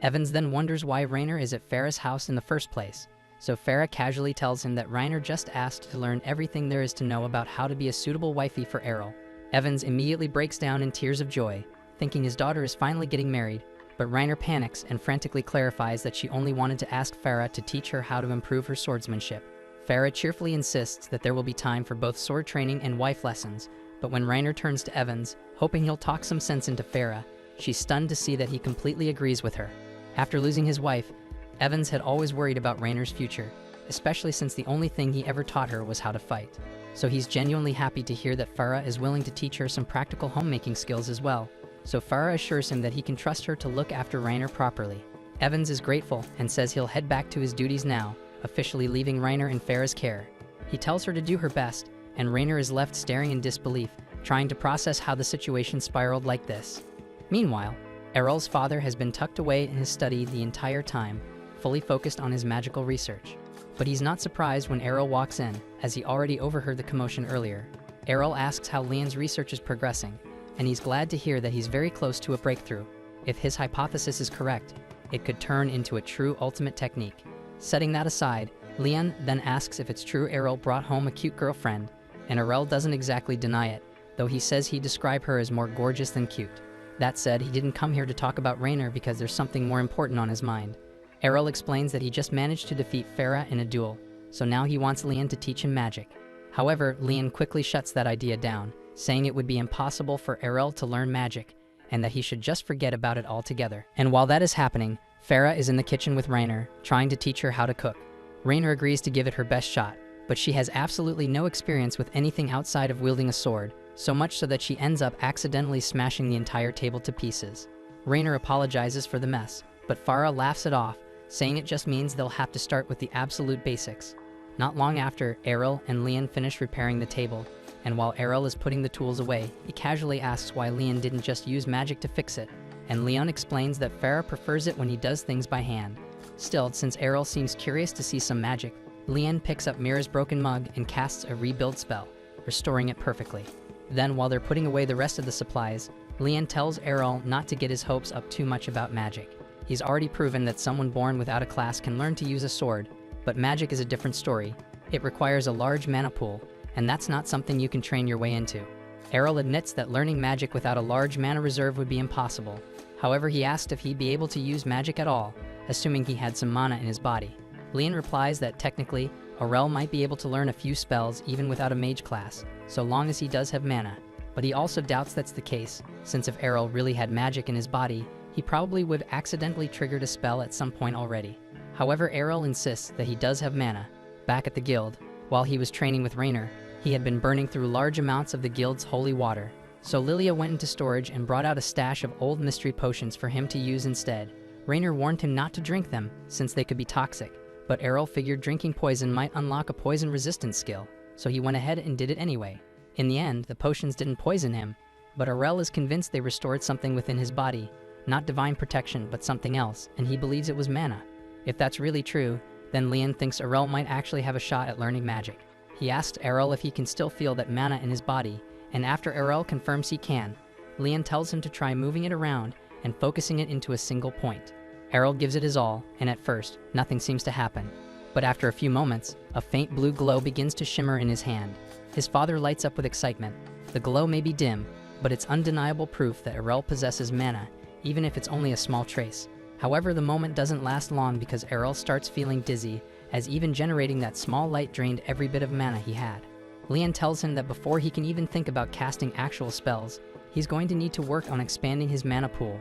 Evans then wonders why Rainer is at Farah's house in the first place, so Farah casually tells him that Rainer just asked to learn everything there is to know about how to be a suitable wifey for Errol. Evans immediately breaks down in tears of joy, thinking his daughter is finally getting married, but Rainer panics and frantically clarifies that she only wanted to ask Farah to teach her how to improve her swordsmanship. Farah cheerfully insists that there will be time for both sword training and wife lessons, but when Rainer turns to Evans, hoping he'll talk some sense into Farah, she's stunned to see that he completely agrees with her. After losing his wife, Evans had always worried about Rainer's future, especially since the only thing he ever taught her was how to fight. So he's genuinely happy to hear that Farah is willing to teach her some practical homemaking skills as well. So Farah assures him that he can trust her to look after Rainer properly. Evans is grateful and says he'll head back to his duties now, officially leaving Rainer in Farah's care. He tells her to do her best, and Rainer is left staring in disbelief, trying to process how the situation spiraled like this. Meanwhile, Errol's father has been tucked away in his study the entire time, fully focused on his magical research. But he's not surprised when Errol walks in, as he already overheard the commotion earlier. Errol asks how Leon's research is progressing, and he's glad to hear that he's very close to a breakthrough. If his hypothesis is correct, it could turn into a true ultimate technique. Setting that aside, Leon then asks if it's true Errol brought home a cute girlfriend, and Errol doesn't exactly deny it, though he says he'd describe her as more gorgeous than cute. That said, he didn't come here to talk about Rainer because there's something more important on his mind. Errol explains that he just managed to defeat Farah in a duel, so now he wants Leon to teach him magic. However, Leon quickly shuts that idea down, saying it would be impossible for Errol to learn magic, and that he should just forget about it altogether. And while that is happening, Farah is in the kitchen with Rainer, trying to teach her how to cook. Rainer agrees to give it her best shot, but she has absolutely no experience with anything outside of wielding a sword, so much so that she ends up accidentally smashing the entire table to pieces. Rainer apologizes for the mess, but Farah laughs it off, saying it just means they'll have to start with the absolute basics. Not long after, Errol and Leon finish repairing the table, and while Errol is putting the tools away, he casually asks why Leon didn't just use magic to fix it, and Leon explains that Farah prefers it when he does things by hand. Still, since Errol seems curious to see some magic, Leon picks up Mira's broken mug and casts a rebuild spell, restoring it perfectly. Then, while they're putting away the rest of the supplies, Leon tells Errol not to get his hopes up too much about magic. He's already proven that someone born without a class can learn to use a sword, but magic is a different story. It requires a large mana pool, and that's not something you can train your way into. Errol admits that learning magic without a large mana reserve would be impossible. However, he asked if he'd be able to use magic at all, assuming he had some mana in his body. Leon replies that technically, Errol might be able to learn a few spells even without a mage class, so long as he does have mana. But he also doubts that's the case, since if Errol really had magic in his body, he probably would have accidentally triggered a spell at some point already. However, Errol insists that he does have mana. Back at the guild, while he was training with Rainer, he had been burning through large amounts of the guild's holy water. So Lilia went into storage and brought out a stash of old mystery potions for him to use instead. Rainer warned him not to drink them, since they could be toxic, but Errol figured drinking poison might unlock a poison resistance skill, so he went ahead and did it anyway. In the end, the potions didn't poison him, but Errol is convinced they restored something within his body, not divine protection but something else, and he believes it was mana. If that's really true, then Leon thinks Errol might actually have a shot at learning magic. He asks Errol if he can still feel that mana in his body, and after Errol confirms he can, Leon tells him to try moving it around and focusing it into a single point. Errol gives it his all, and at first, nothing seems to happen. But after a few moments, a faint blue glow begins to shimmer in his hand. His father lights up with excitement. The glow may be dim, but it's undeniable proof that Errol possesses mana, even if it's only a small trace. However, the moment doesn't last long because Errol starts feeling dizzy, as even generating that small light drained every bit of mana he had. Leon tells him that before he can even think about casting actual spells, he's going to need to work on expanding his mana pool.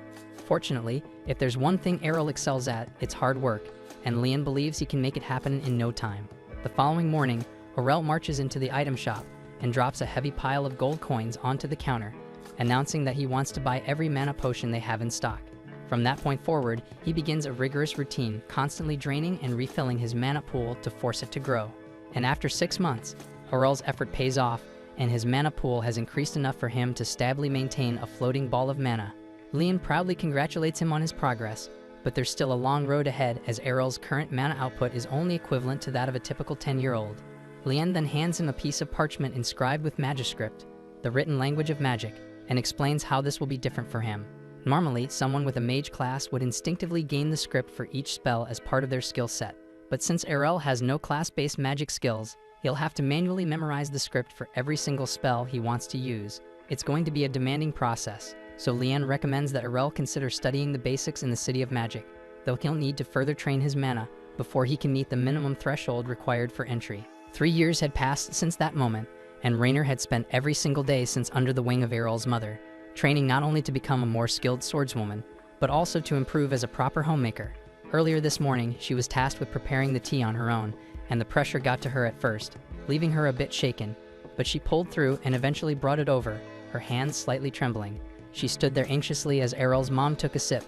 Fortunately, if there's one thing Errol excels at, it's hard work, and Leon believes he can make it happen in no time. The following morning, Errol marches into the item shop and drops a heavy pile of gold coins onto the counter, announcing that he wants to buy every mana potion they have in stock. From that point forward, he begins a rigorous routine, constantly draining and refilling his mana pool to force it to grow. And after 6 months, Errol's effort pays off, and his mana pool has increased enough for him to stably maintain a floating ball of mana. Leon proudly congratulates him on his progress, but there's still a long road ahead as Errol's current mana output is only equivalent to that of a typical 10-year-old. Leon then hands him a piece of parchment inscribed with Magiscript, the written language of magic, and explains how this will be different for him. Normally, someone with a mage class would instinctively gain the script for each spell as part of their skill set, but since Errol has no class-based magic skills, he'll have to manually memorize the script for every single spell he wants to use. It's going to be a demanding process, so Leon recommends that Errol consider studying the basics in the City of Magic, though he'll need to further train his mana before he can meet the minimum threshold required for entry. 3 years had passed since that moment, and Rainer had spent every single day since under the wing of Errol's mother, training not only to become a more skilled swordswoman, but also to improve as a proper homemaker. Earlier this morning, she was tasked with preparing the tea on her own, and the pressure got to her at first, leaving her a bit shaken, but she pulled through and eventually brought it over, her hands slightly trembling. She stood there anxiously as Errol's mom took a sip,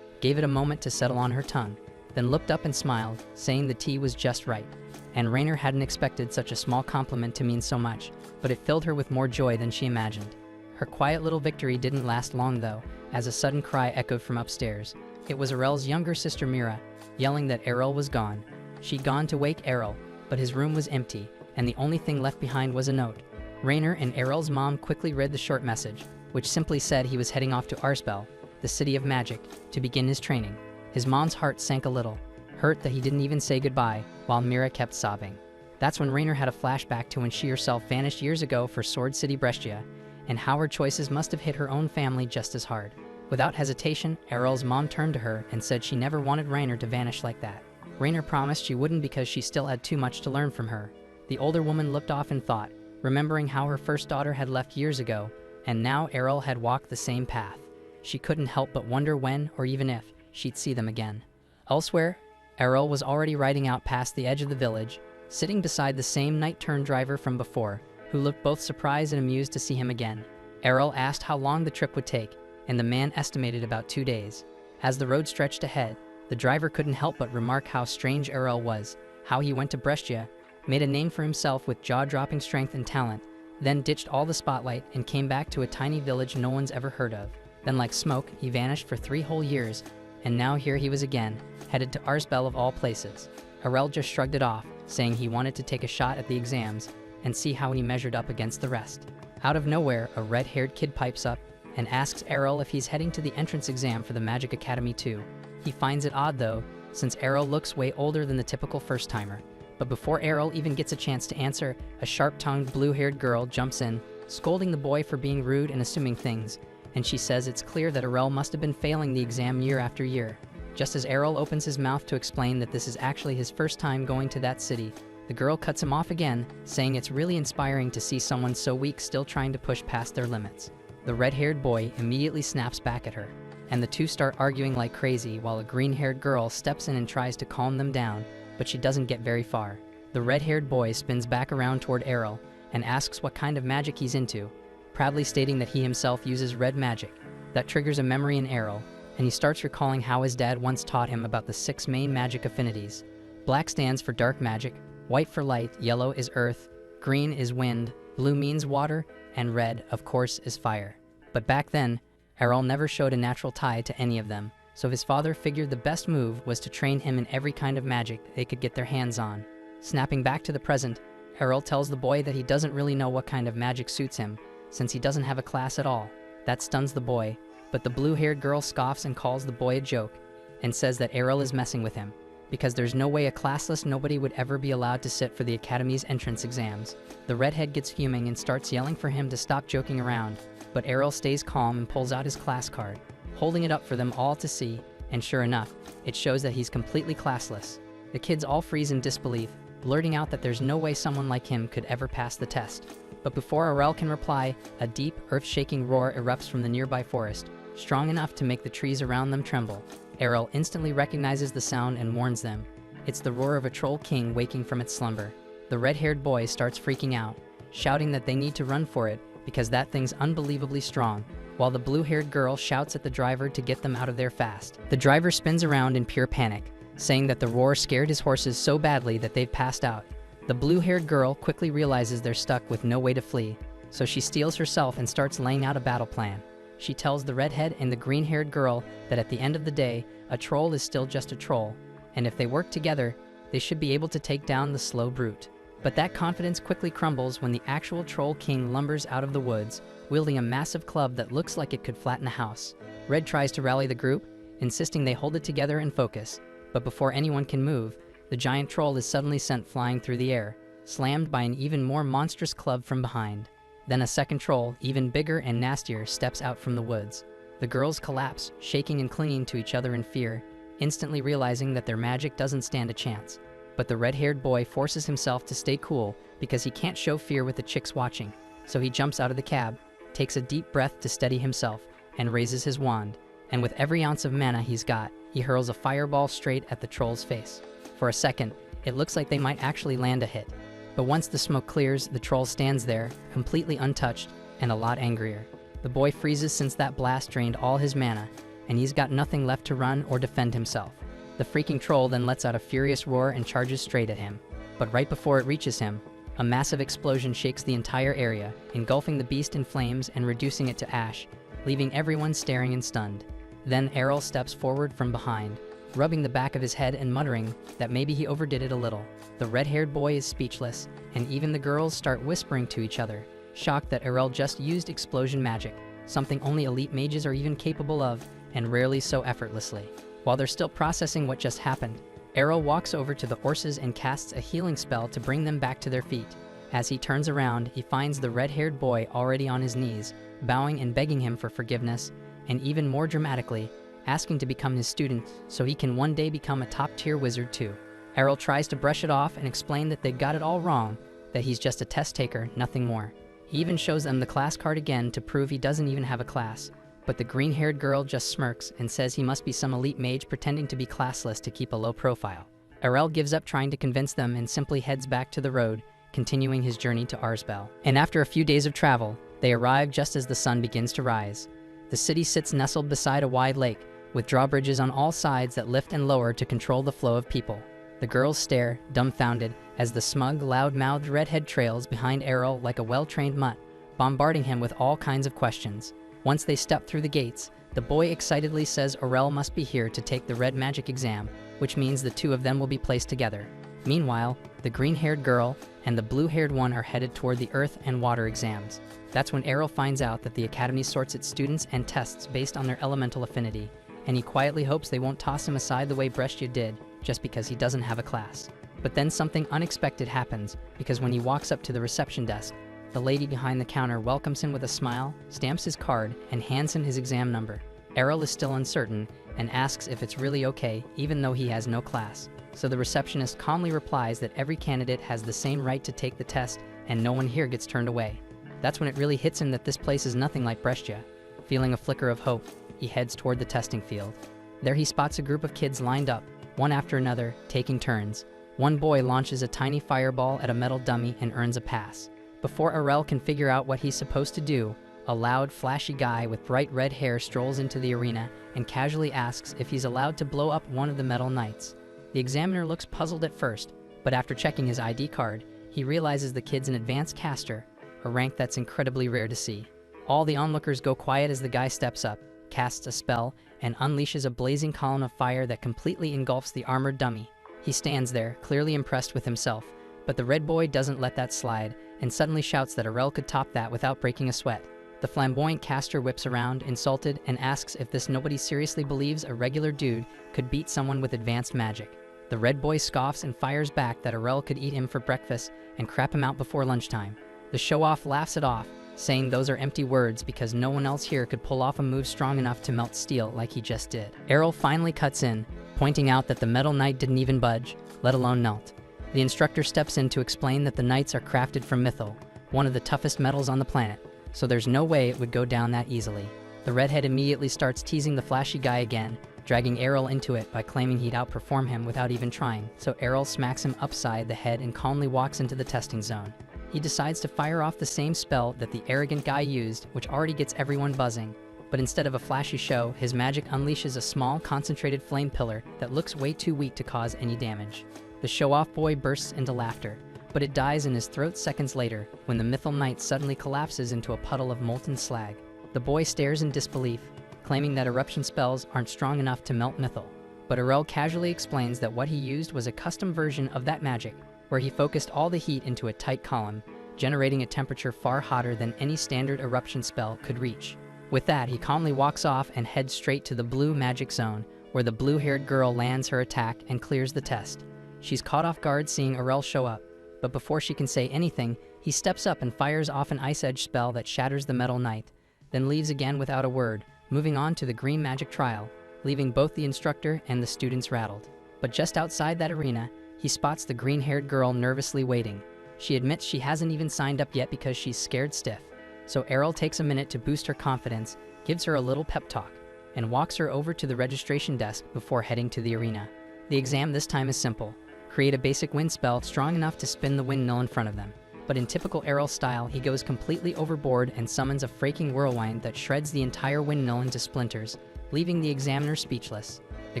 gave it a moment to settle on her tongue, then looked up and smiled, saying the tea was just right. And Rainer hadn't expected such a small compliment to mean so much, but it filled her with more joy than she imagined. Her quiet little victory didn't last long though, as a sudden cry echoed from upstairs. It was Errol's younger sister Mira, yelling that Errol was gone. She'd gone to wake Errol, but his room was empty, and the only thing left behind was a note. Rainer and Errol's mom quickly read the short message, which simply said he was heading off to Arspel, the City of Magic, to begin his training. His mom's heart sank a little, hurt that he didn't even say goodbye, while Mira kept sobbing. That's when Rainer had a flashback to when she herself vanished years ago for Sword City Brescia, and how her choices must have hit her own family just as hard. Without hesitation, Errol's mom turned to her and said she never wanted Rainer to vanish like that. Rainer promised she wouldn't because she still had too much to learn from her. The older woman looked off in thought, remembering how her first daughter had left years ago, and now Errol had walked the same path. She couldn't help but wonder when, or even if, she'd see them again. Elsewhere, Errol was already riding out past the edge of the village, sitting beside the same night-turn driver from before, who looked both surprised and amused to see him again. Errol asked how long the trip would take, and the man estimated about 2 days. As the road stretched ahead, the driver couldn't help but remark how strange Errol was, how he went to Brescia, made a name for himself with jaw-dropping strength and talent, then ditched all the spotlight and came back to a tiny village no one's ever heard of. Then like smoke, he vanished for 3 whole years, and now here he was again, headed to Arspel of all places. Errol just shrugged it off, saying he wanted to take a shot at the exams and see how he measured up against the rest. Out of nowhere, a red-haired kid pipes up and asks Errol if he's heading to the entrance exam for the Magic Academy too. He finds it odd though, since Errol looks way older than the typical first-timer. But before Errol even gets a chance to answer, a sharp-tongued, blue-haired girl jumps in, scolding the boy for being rude and assuming things, and she says it's clear that Errol must have been failing the exam year after year. Just as Errol opens his mouth to explain that this is actually his first time going to that city, the girl cuts him off again, saying it's really inspiring to see someone so weak still trying to push past their limits. The red-haired boy immediately snaps back at her, and the two start arguing like crazy while a green-haired girl steps in and tries to calm them down, but she doesn't get very far. The red-haired boy spins back around toward Errol and asks what kind of magic he's into, proudly stating that he himself uses red magic. That triggers a memory in Errol, and he starts recalling how his dad once taught him about the 6 main magic affinities. Black stands for dark magic, white for light, yellow is earth, green is wind, blue means water, and red, of course, is fire. But back then, Errol never showed a natural tie to any of them, so his father figured the best move was to train him in every kind of magic they could get their hands on. Snapping back to the present, Errol tells the boy that he doesn't really know what kind of magic suits him, since he doesn't have a class at all. That stuns the boy, but the blue-haired girl scoffs and calls the boy a joke, and says that Errol is messing with him, because there's no way a classless nobody would ever be allowed to sit for the Academy's entrance exams. The redhead gets fuming and starts yelling for him to stop joking around, but Errol stays calm and pulls out his class card, holding it up for them all to see, and sure enough, it shows that he's completely classless. The kids all freeze in disbelief, blurting out that there's no way someone like him could ever pass the test. But before Errol can reply, a deep, earth-shaking roar erupts from the nearby forest, strong enough to make the trees around them tremble. Errol instantly recognizes the sound and warns them. It's the roar of a troll king waking from its slumber. The red-haired boy starts freaking out, shouting that they need to run for it because that thing's unbelievably strong, while the blue-haired girl shouts at the driver to get them out of there fast. The driver spins around in pure panic, saying that the roar scared his horses so badly that they've passed out. The blue-haired girl quickly realizes they're stuck with no way to flee, so she steels herself and starts laying out a battle plan. She tells the redhead and the green-haired girl that at the end of the day, a troll is still just a troll, and if they work together, they should be able to take down the slow brute. But that confidence quickly crumbles when the actual troll king lumbers out of the woods, wielding a massive club that looks like it could flatten a house. Red tries to rally the group, insisting they hold it together and focus, but before anyone can move, the giant troll is suddenly sent flying through the air, slammed by an even more monstrous club from behind. Then a second troll, even bigger and nastier, steps out from the woods. The girls collapse, shaking and clinging to each other in fear, instantly realizing that their magic doesn't stand a chance. But the red-haired boy forces himself to stay cool because he can't show fear with the chicks watching. So he jumps out of the cab, takes a deep breath to steady himself, and raises his wand. And with every ounce of mana he's got, he hurls a fireball straight at the troll's face. For a second, it looks like they might actually land a hit. But once the smoke clears, the troll stands there, completely untouched, and a lot angrier. The boy freezes since that blast drained all his mana, and he's got nothing left to run or defend himself. The freaking troll then lets out a furious roar and charges straight at him. But right before it reaches him, a massive explosion shakes the entire area, engulfing the beast in flames and reducing it to ash, leaving everyone staring and stunned. Then Errol steps forward from behind, rubbing the back of his head and muttering that maybe he overdid it a little. The red-haired boy is speechless, and even the girls start whispering to each other, shocked that Errol just used explosion magic, something only elite mages are even capable of, and rarely so effortlessly. While they're still processing what just happened, Errol walks over to the horses and casts a healing spell to bring them back to their feet. As he turns around, he finds the red-haired boy already on his knees, bowing and begging him for forgiveness, and even more dramatically, asking to become his student so he can one day become a top-tier wizard too. Errol tries to brush it off and explain that they got it all wrong, that he's just a test taker, nothing more. He even shows them the class card again to prove he doesn't even have a class, but the green-haired girl just smirks and says he must be some elite mage pretending to be classless to keep a low profile. Errol gives up trying to convince them and simply heads back to the road, continuing his journey to Arsbel. And after a few days of travel, they arrive just as the sun begins to rise. The city sits nestled beside a wide lake, with drawbridges on all sides that lift and lower to control the flow of people. The girls stare, dumbfounded, as the smug, loud-mouthed redhead trails behind Errol like a well-trained mutt, bombarding him with all kinds of questions. Once they step through the gates, the boy excitedly says Errol must be here to take the red magic exam, which means the two of them will be placed together. Meanwhile, the green-haired girl and the blue-haired one are headed toward the earth and water exams. That's when Errol finds out that the academy sorts its students and tests based on their elemental affinity, and he quietly hopes they won't toss him aside the way Brescia did, just because he doesn't have a class. But then something unexpected happens, because when he walks up to the reception desk, the lady behind the counter welcomes him with a smile, stamps his card, and hands him his exam number. Errol is still uncertain, and asks if it's really okay, even though he has no class. So the receptionist calmly replies that every candidate has the same right to take the test, and no one here gets turned away. That's when it really hits him that this place is nothing like Brescia. Feeling a flicker of hope, he heads toward the testing field. There he spots a group of kids lined up, one after another, taking turns. One boy launches a tiny fireball at a metal dummy and earns a pass. Before Errol can figure out what he's supposed to do, a loud, flashy guy with bright red hair strolls into the arena and casually asks if he's allowed to blow up one of the metal knights. The examiner looks puzzled at first, but after checking his ID card, he realizes the kid's an advanced caster, a rank that's incredibly rare to see. All the onlookers go quiet as the guy steps up, casts a spell, and unleashes a blazing column of fire that completely engulfs the armored dummy. He stands there, clearly impressed with himself, but the red boy doesn't let that slide, and suddenly shouts that Errol could top that without breaking a sweat. The flamboyant caster whips around, insulted, and asks if this nobody seriously believes a regular dude could beat someone with advanced magic. The red boy scoffs and fires back that Errol could eat him for breakfast and crap him out before lunchtime. The show-off laughs it off, saying those are empty words because no one else here could pull off a move strong enough to melt steel like he just did. Errol finally cuts in, pointing out that the metal knight didn't even budge, let alone melt. The instructor steps in to explain that the knights are crafted from mythal, one of the toughest metals on the planet, so there's no way it would go down that easily. The redhead immediately starts teasing the flashy guy again, dragging Errol into it by claiming he'd outperform him without even trying, so Errol smacks him upside the head and calmly walks into the testing zone. He decides to fire off the same spell that the arrogant guy used, which already gets everyone buzzing. But instead of a flashy show, his magic unleashes a small, concentrated flame pillar that looks way too weak to cause any damage. The show-off boy bursts into laughter, but it dies in his throat seconds later when the Mythal Knight suddenly collapses into a puddle of molten slag. The boy stares in disbelief, claiming that eruption spells aren't strong enough to melt Mythal. But Errol casually explains that what he used was a custom version of that magic, where he focused all the heat into a tight column, generating a temperature far hotter than any standard eruption spell could reach. With that, he calmly walks off and heads straight to the blue magic zone, where the blue-haired girl lands her attack and clears the test. She's caught off guard seeing Errol show up, but before she can say anything, he steps up and fires off an Ice Edge spell that shatters the Metal Knight, then leaves again without a word, moving on to the green magic trial, leaving both the instructor and the students rattled. But just outside that arena, he spots the green-haired girl nervously waiting. She admits she hasn't even signed up yet because she's scared stiff. So Errol takes a minute to boost her confidence, gives her a little pep talk, and walks her over to the registration desk before heading to the arena. The exam this time is simple. Create a basic wind spell strong enough to spin the windmill in front of them. But in typical Errol style, he goes completely overboard and summons a freaking whirlwind that shreds the entire windmill into splinters, leaving the examiner speechless. The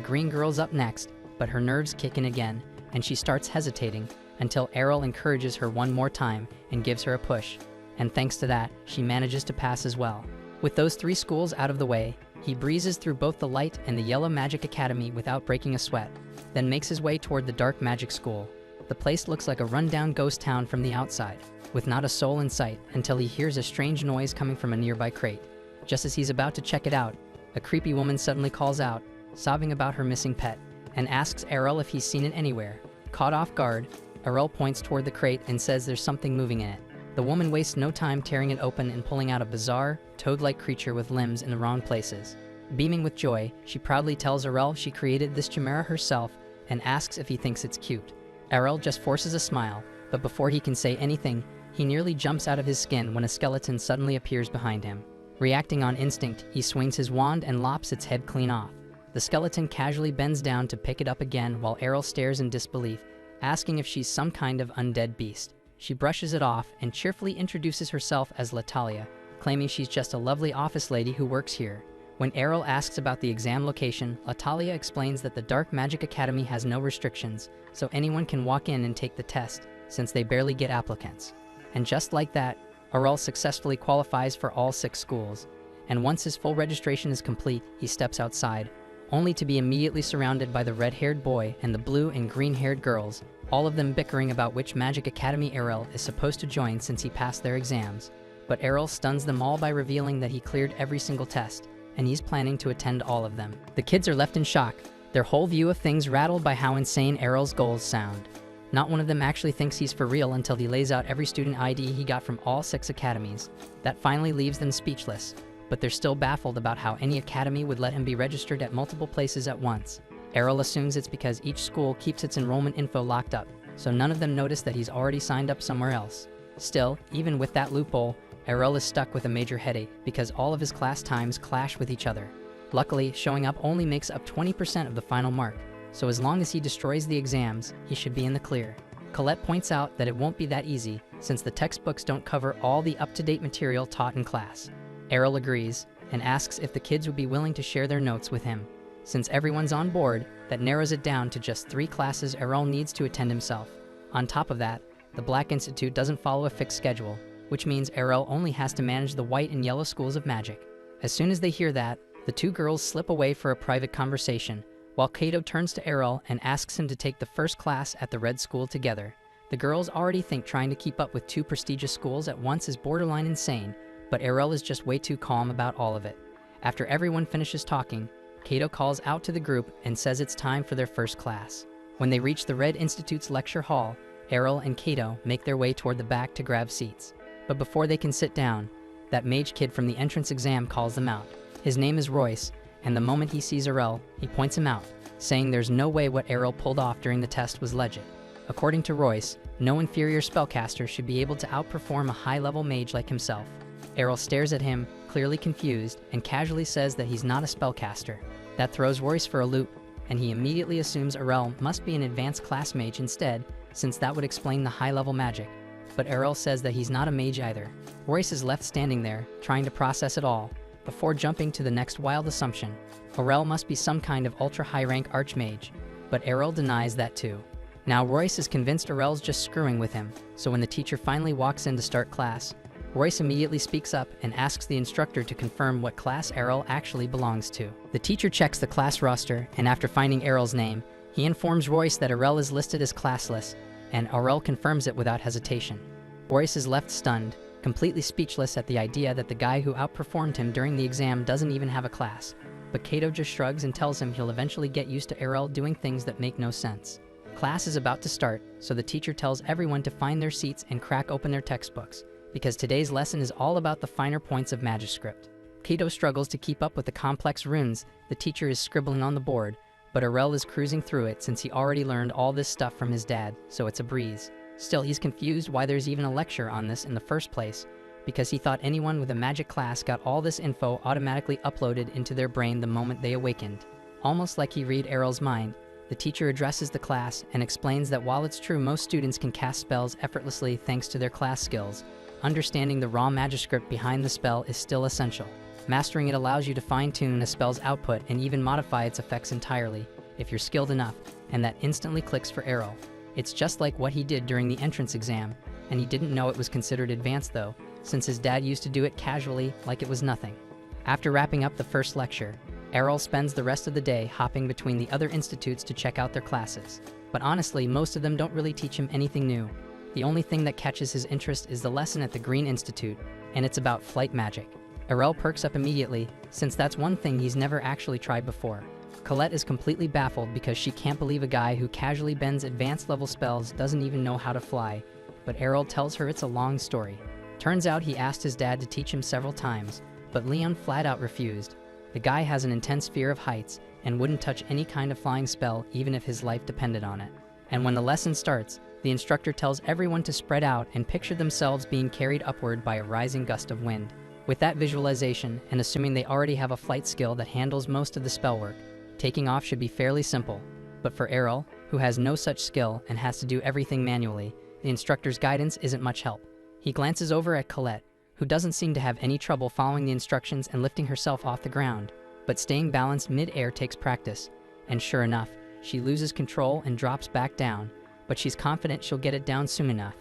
green girl's up next, but her nerves kick in again, and she starts hesitating until Errol encourages her one more time and gives her a push. And thanks to that, she manages to pass as well. With those 3 schools out of the way, he breezes through both the Light and the Yellow Magic Academy without breaking a sweat, then makes his way toward the Dark Magic School. The place looks like a rundown ghost town from the outside, with not a soul in sight until he hears a strange noise coming from a nearby crate. Just as he's about to check it out, a creepy woman suddenly calls out, sobbing about her missing pet, and asks Errol if he's seen it anywhere. Caught off guard, Errol points toward the crate and says there's something moving in it. The woman wastes no time tearing it open and pulling out a bizarre, toad-like creature with limbs in the wrong places. Beaming with joy, she proudly tells Errol she created this chimera herself and asks if he thinks it's cute. Errol just forces a smile, but before he can say anything, he nearly jumps out of his skin when a skeleton suddenly appears behind him. Reacting on instinct, he swings his wand and lops its head clean off. The skeleton casually bends down to pick it up again while Errol stares in disbelief, asking if she's some kind of undead beast. She brushes it off and cheerfully introduces herself as Latalia, claiming she's just a lovely office lady who works here. When Errol asks about the exam location, Latalia explains that the Dark Magic Academy has no restrictions, so anyone can walk in and take the test, since they barely get applicants. And just like that, Errol successfully qualifies for all 6 schools, and once his full registration is complete, he steps outside, only to be immediately surrounded by the red-haired boy and the blue and green-haired girls, all of them bickering about which Magic Academy Errol is supposed to join since he passed their exams. But Errol stuns them all by revealing that he cleared every single test, and he's planning to attend all of them. The kids are left in shock, their whole view of things rattled by how insane Errol's goals sound. Not one of them actually thinks he's for real until he lays out every student ID he got from all 6 academies. That finally leaves them speechless, but they're still baffled about how any academy would let him be registered at multiple places at once. Errol assumes it's because each school keeps its enrollment info locked up, so none of them notice that he's already signed up somewhere else. Still, even with that loophole, Errol is stuck with a major headache because all of his class times clash with each other. Luckily, showing up only makes up 20% of the final mark, so as long as he destroys the exams, he should be in the clear. Colette points out that it won't be that easy, since the textbooks don't cover all the up-to-date material taught in class. Errol agrees, and asks if the kids would be willing to share their notes with him. Since everyone's on board, that narrows it down to just 3 classes Errol needs to attend himself. On top of that, the Black Institute doesn't follow a fixed schedule, which means Errol only has to manage the white and yellow schools of magic. As soon as they hear that, the 2 girls slip away for a private conversation, while Kato turns to Errol and asks him to take the first class at the red school together. The girls already think trying to keep up with 2 prestigious schools at once is borderline insane, but Errol is just way too calm about all of it. After everyone finishes talking, Kato calls out to the group and says it's time for their first class. When they reach the Red Institute's lecture hall, Errol and Kato make their way toward the back to grab seats. But before they can sit down, that mage kid from the entrance exam calls them out. His name is Royce, and the moment he sees Errol, he points him out, saying there's no way what Errol pulled off during the test was legit. According to Royce, no inferior spellcaster should be able to outperform a high-level mage like himself. Errol stares at him, clearly confused and casually says that he's not a spellcaster. That throws Royce for a loop, and he immediately assumes Errol must be an advanced class mage instead, since that would explain the high-level magic. But Errol says that he's not a mage either. Royce is left standing there, trying to process it all, before jumping to the next wild assumption. Errol must be some kind of ultra-high-rank archmage, but Errol denies that too. Now Royce is convinced Errol's just screwing with him, so when the teacher finally walks in to start class, Royce immediately speaks up and asks the instructor to confirm what class Errol actually belongs to. The teacher checks the class roster, and after finding Errol's name, he informs Royce that Errol is listed as classless, and Errol confirms it without hesitation. Royce is left stunned, completely speechless at the idea that the guy who outperformed him during the exam doesn't even have a class. But Kato just shrugs and tells him he'll eventually get used to Errol doing things that make no sense. Class is about to start, so the teacher tells everyone to find their seats and crack open their textbooks, because today's lesson is all about the finer points of Magiscript. Kato struggles to keep up with the complex runes the teacher is scribbling on the board, but Errol is cruising through it since he already learned all this stuff from his dad, so it's a breeze. Still, he's confused why there's even a lecture on this in the first place, because he thought anyone with a magic class got all this info automatically uploaded into their brain the moment they awakened. Almost like he read Errol's mind, the teacher addresses the class and explains that while it's true most students can cast spells effortlessly thanks to their class skills, understanding the raw Magiscript behind the spell is still essential. Mastering it allows you to fine-tune a spell's output and even modify its effects entirely, if you're skilled enough, and that instantly clicks for Errol. It's just like what he did during the entrance exam, and he didn't know it was considered advanced though, since his dad used to do it casually like it was nothing. After wrapping up the first lecture, Errol spends the rest of the day hopping between the other institutes to check out their classes. But honestly, most of them don't really teach him anything new. The only thing that catches his interest is the lesson at the Green Institute, and it's about flight magic. Errol perks up immediately, since that's one thing he's never actually tried before. Colette is completely baffled because she can't believe a guy who casually bends advanced level spells doesn't even know how to fly, but Errol tells her it's a long story. Turns out he asked his dad to teach him several times, but Leon flat out refused. The guy has an intense fear of heights and wouldn't touch any kind of flying spell even if his life depended on it. And when the lesson starts, the instructor tells everyone to spread out and picture themselves being carried upward by a rising gust of wind. With that visualization, and assuming they already have a flight skill that handles most of the spell work, taking off should be fairly simple. But for Errol, who has no such skill and has to do everything manually, the instructor's guidance isn't much help. He glances over at Colette, who doesn't seem to have any trouble following the instructions and lifting herself off the ground, but staying balanced mid-air takes practice, and sure enough, she loses control and drops back down, but she's confident she'll get it down soon enough.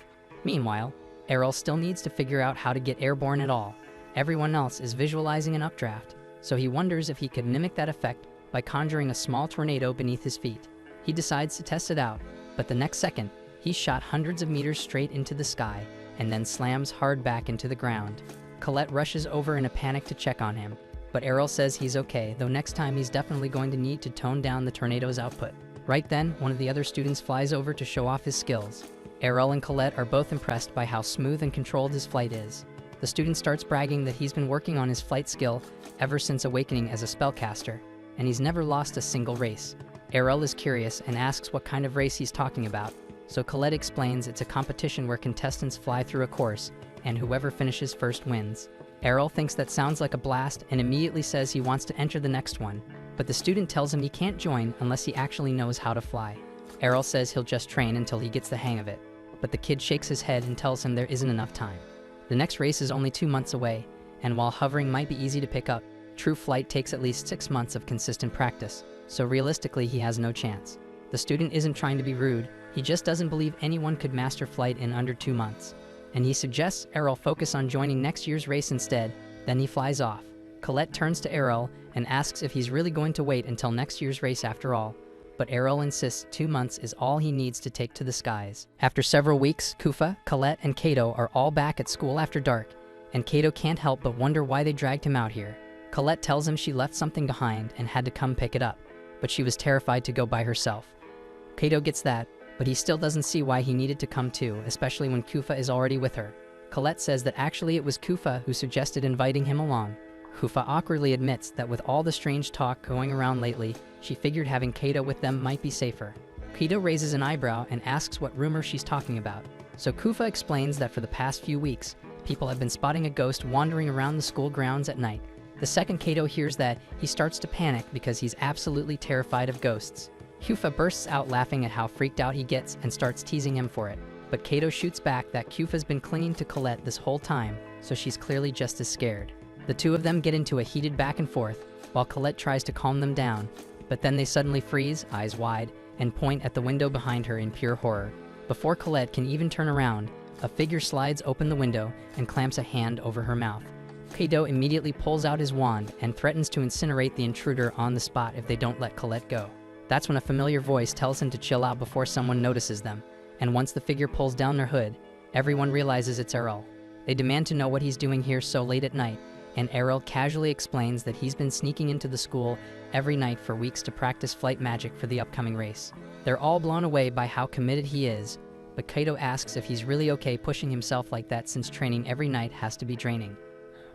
Meanwhile, Errol still needs to figure out how to get airborne at all. Everyone else is visualizing an updraft, so he wonders if he could mimic that effect by conjuring a small tornado beneath his feet. He decides to test it out, but the next second, he's shot hundreds of meters straight into the sky, and then slams hard back into the ground. Colette rushes over in a panic to check on him, but Errol says he's okay, though next time he's definitely going to need to tone down the tornado's output. Right then, one of the other students flies over to show off his skills. Errol and Colette are both impressed by how smooth and controlled his flight is. The student starts bragging that he's been working on his flight skill ever since awakening as a spellcaster, and he's never lost a single race. Errol is curious and asks what kind of race he's talking about, so Colette explains it's a competition where contestants fly through a course, and whoever finishes first wins. Errol thinks that sounds like a blast and immediately says he wants to enter the next one, but the student tells him he can't join unless he actually knows how to fly. Errol says he'll just train until he gets the hang of it, but the kid shakes his head and tells him there isn't enough time. The next race is only 2 months away, and while hovering might be easy to pick up, true flight takes at least 6 months of consistent practice, so realistically he has no chance. The student isn't trying to be rude, he just doesn't believe anyone could master flight in under 2 months, and he suggests Errol focus on joining next year's race instead, then he flies off. Colette turns to Errol and asks if he's really going to wait until next year's race after all, but Errol insists 2 months is all he needs to take to the skies. After several weeks, Kufa, Colette, and Kato are all back at school after dark, and Kato can't help but wonder why they dragged him out here. Colette tells him she left something behind and had to come pick it up, but she was terrified to go by herself. Kato gets that, but he still doesn't see why he needed to come too, especially when Kufa is already with her. Colette says that actually it was Kufa who suggested inviting him along. Kufa awkwardly admits that with all the strange talk going around lately, she figured having Kato with them might be safer. Kato raises an eyebrow and asks what rumor she's talking about, so Kufa explains that for the past few weeks, people have been spotting a ghost wandering around the school grounds at night. The second Kato hears that, he starts to panic because he's absolutely terrified of ghosts. Kyufa bursts out laughing at how freaked out he gets and starts teasing him for it. But Kato shoots back that Kyufa's been clinging to Colette this whole time, so she's clearly just as scared. The two of them get into a heated back and forth, while Colette tries to calm them down, but then they suddenly freeze, eyes wide, and point at the window behind her in pure horror. Before Colette can even turn around, a figure slides open the window and clamps a hand over her mouth. Kato immediately pulls out his wand and threatens to incinerate the intruder on the spot if they don't let Colette go. That's when a familiar voice tells him to chill out before someone notices them, and once the figure pulls down their hood, everyone realizes it's Errol. They demand to know what he's doing here so late at night, and Errol casually explains that he's been sneaking into the school every night for weeks to practice flight magic for the upcoming race. They're all blown away by how committed he is, but Kato asks if he's really okay pushing himself like that since training every night has to be draining.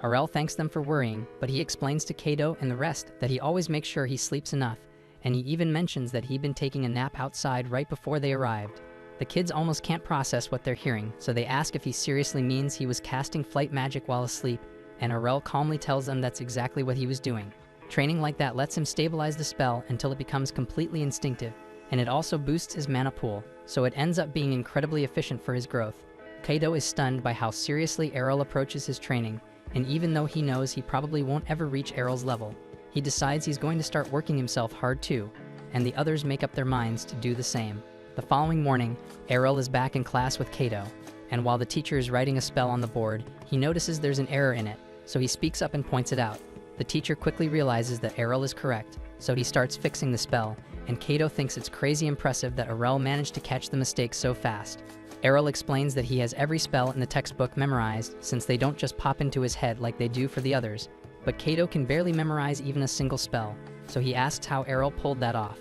Errol thanks them for worrying, but he explains to Kato and the rest that he always makes sure he sleeps enough, and he even mentions that he'd been taking a nap outside right before they arrived. The kids almost can't process what they're hearing, so they ask if he seriously means he was casting flight magic while asleep, and Errol calmly tells them that's exactly what he was doing. Training like that lets him stabilize the spell until it becomes completely instinctive, and it also boosts his mana pool, so it ends up being incredibly efficient for his growth. Kato is stunned by how seriously Errol approaches his training, and even though he knows he probably won't ever reach Errol's level, he decides he's going to start working himself hard too, and the others make up their minds to do the same. The following morning, Errol is back in class with Kato, and while the teacher is writing a spell on the board, he notices there's an error in it, so he speaks up and points it out. The teacher quickly realizes that Errol is correct, so he starts fixing the spell, and Kato thinks it's crazy impressive that Errol managed to catch the mistake so fast. Errol explains that he has every spell in the textbook memorized since they don't just pop into his head like they do for the others, but Kato can barely memorize even a single spell, so he asks how Errol pulled that off.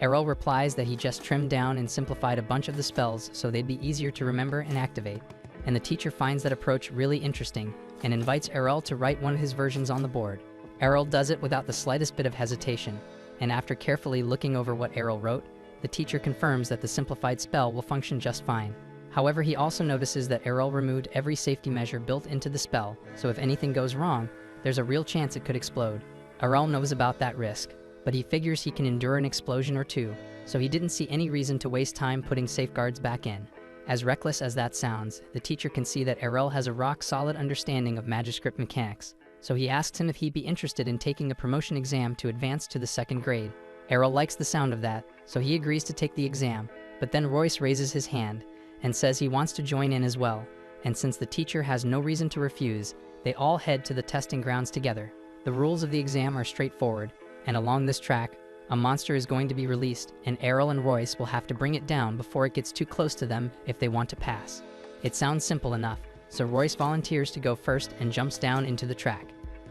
Errol replies that he just trimmed down and simplified a bunch of the spells so they'd be easier to remember and activate, and the teacher finds that approach really interesting and invites Errol to write one of his versions on the board. Errol does it without the slightest bit of hesitation, and after carefully looking over what Errol wrote, the teacher confirms that the simplified spell will function just fine. However, he also notices that Errol removed every safety measure built into the spell, so if anything goes wrong, there's a real chance it could explode. Errol knows about that risk, but he figures he can endure an explosion or two, so he didn't see any reason to waste time putting safeguards back in. As reckless as that sounds, the teacher can see that Errol has a rock-solid understanding of Magiscript mechanics, so he asks him if he'd be interested in taking a promotion exam to advance to the 2nd grade. Errol likes the sound of that, so he agrees to take the exam, but then Royce raises his hand and says he wants to join in as well, and since the teacher has no reason to refuse, they all head to the testing grounds together. The rules of the exam are straightforward, and along this track, a monster is going to be released, and Errol and Royce will have to bring it down before it gets too close to them if they want to pass. It sounds simple enough, so Royce volunteers to go first and jumps down into the track.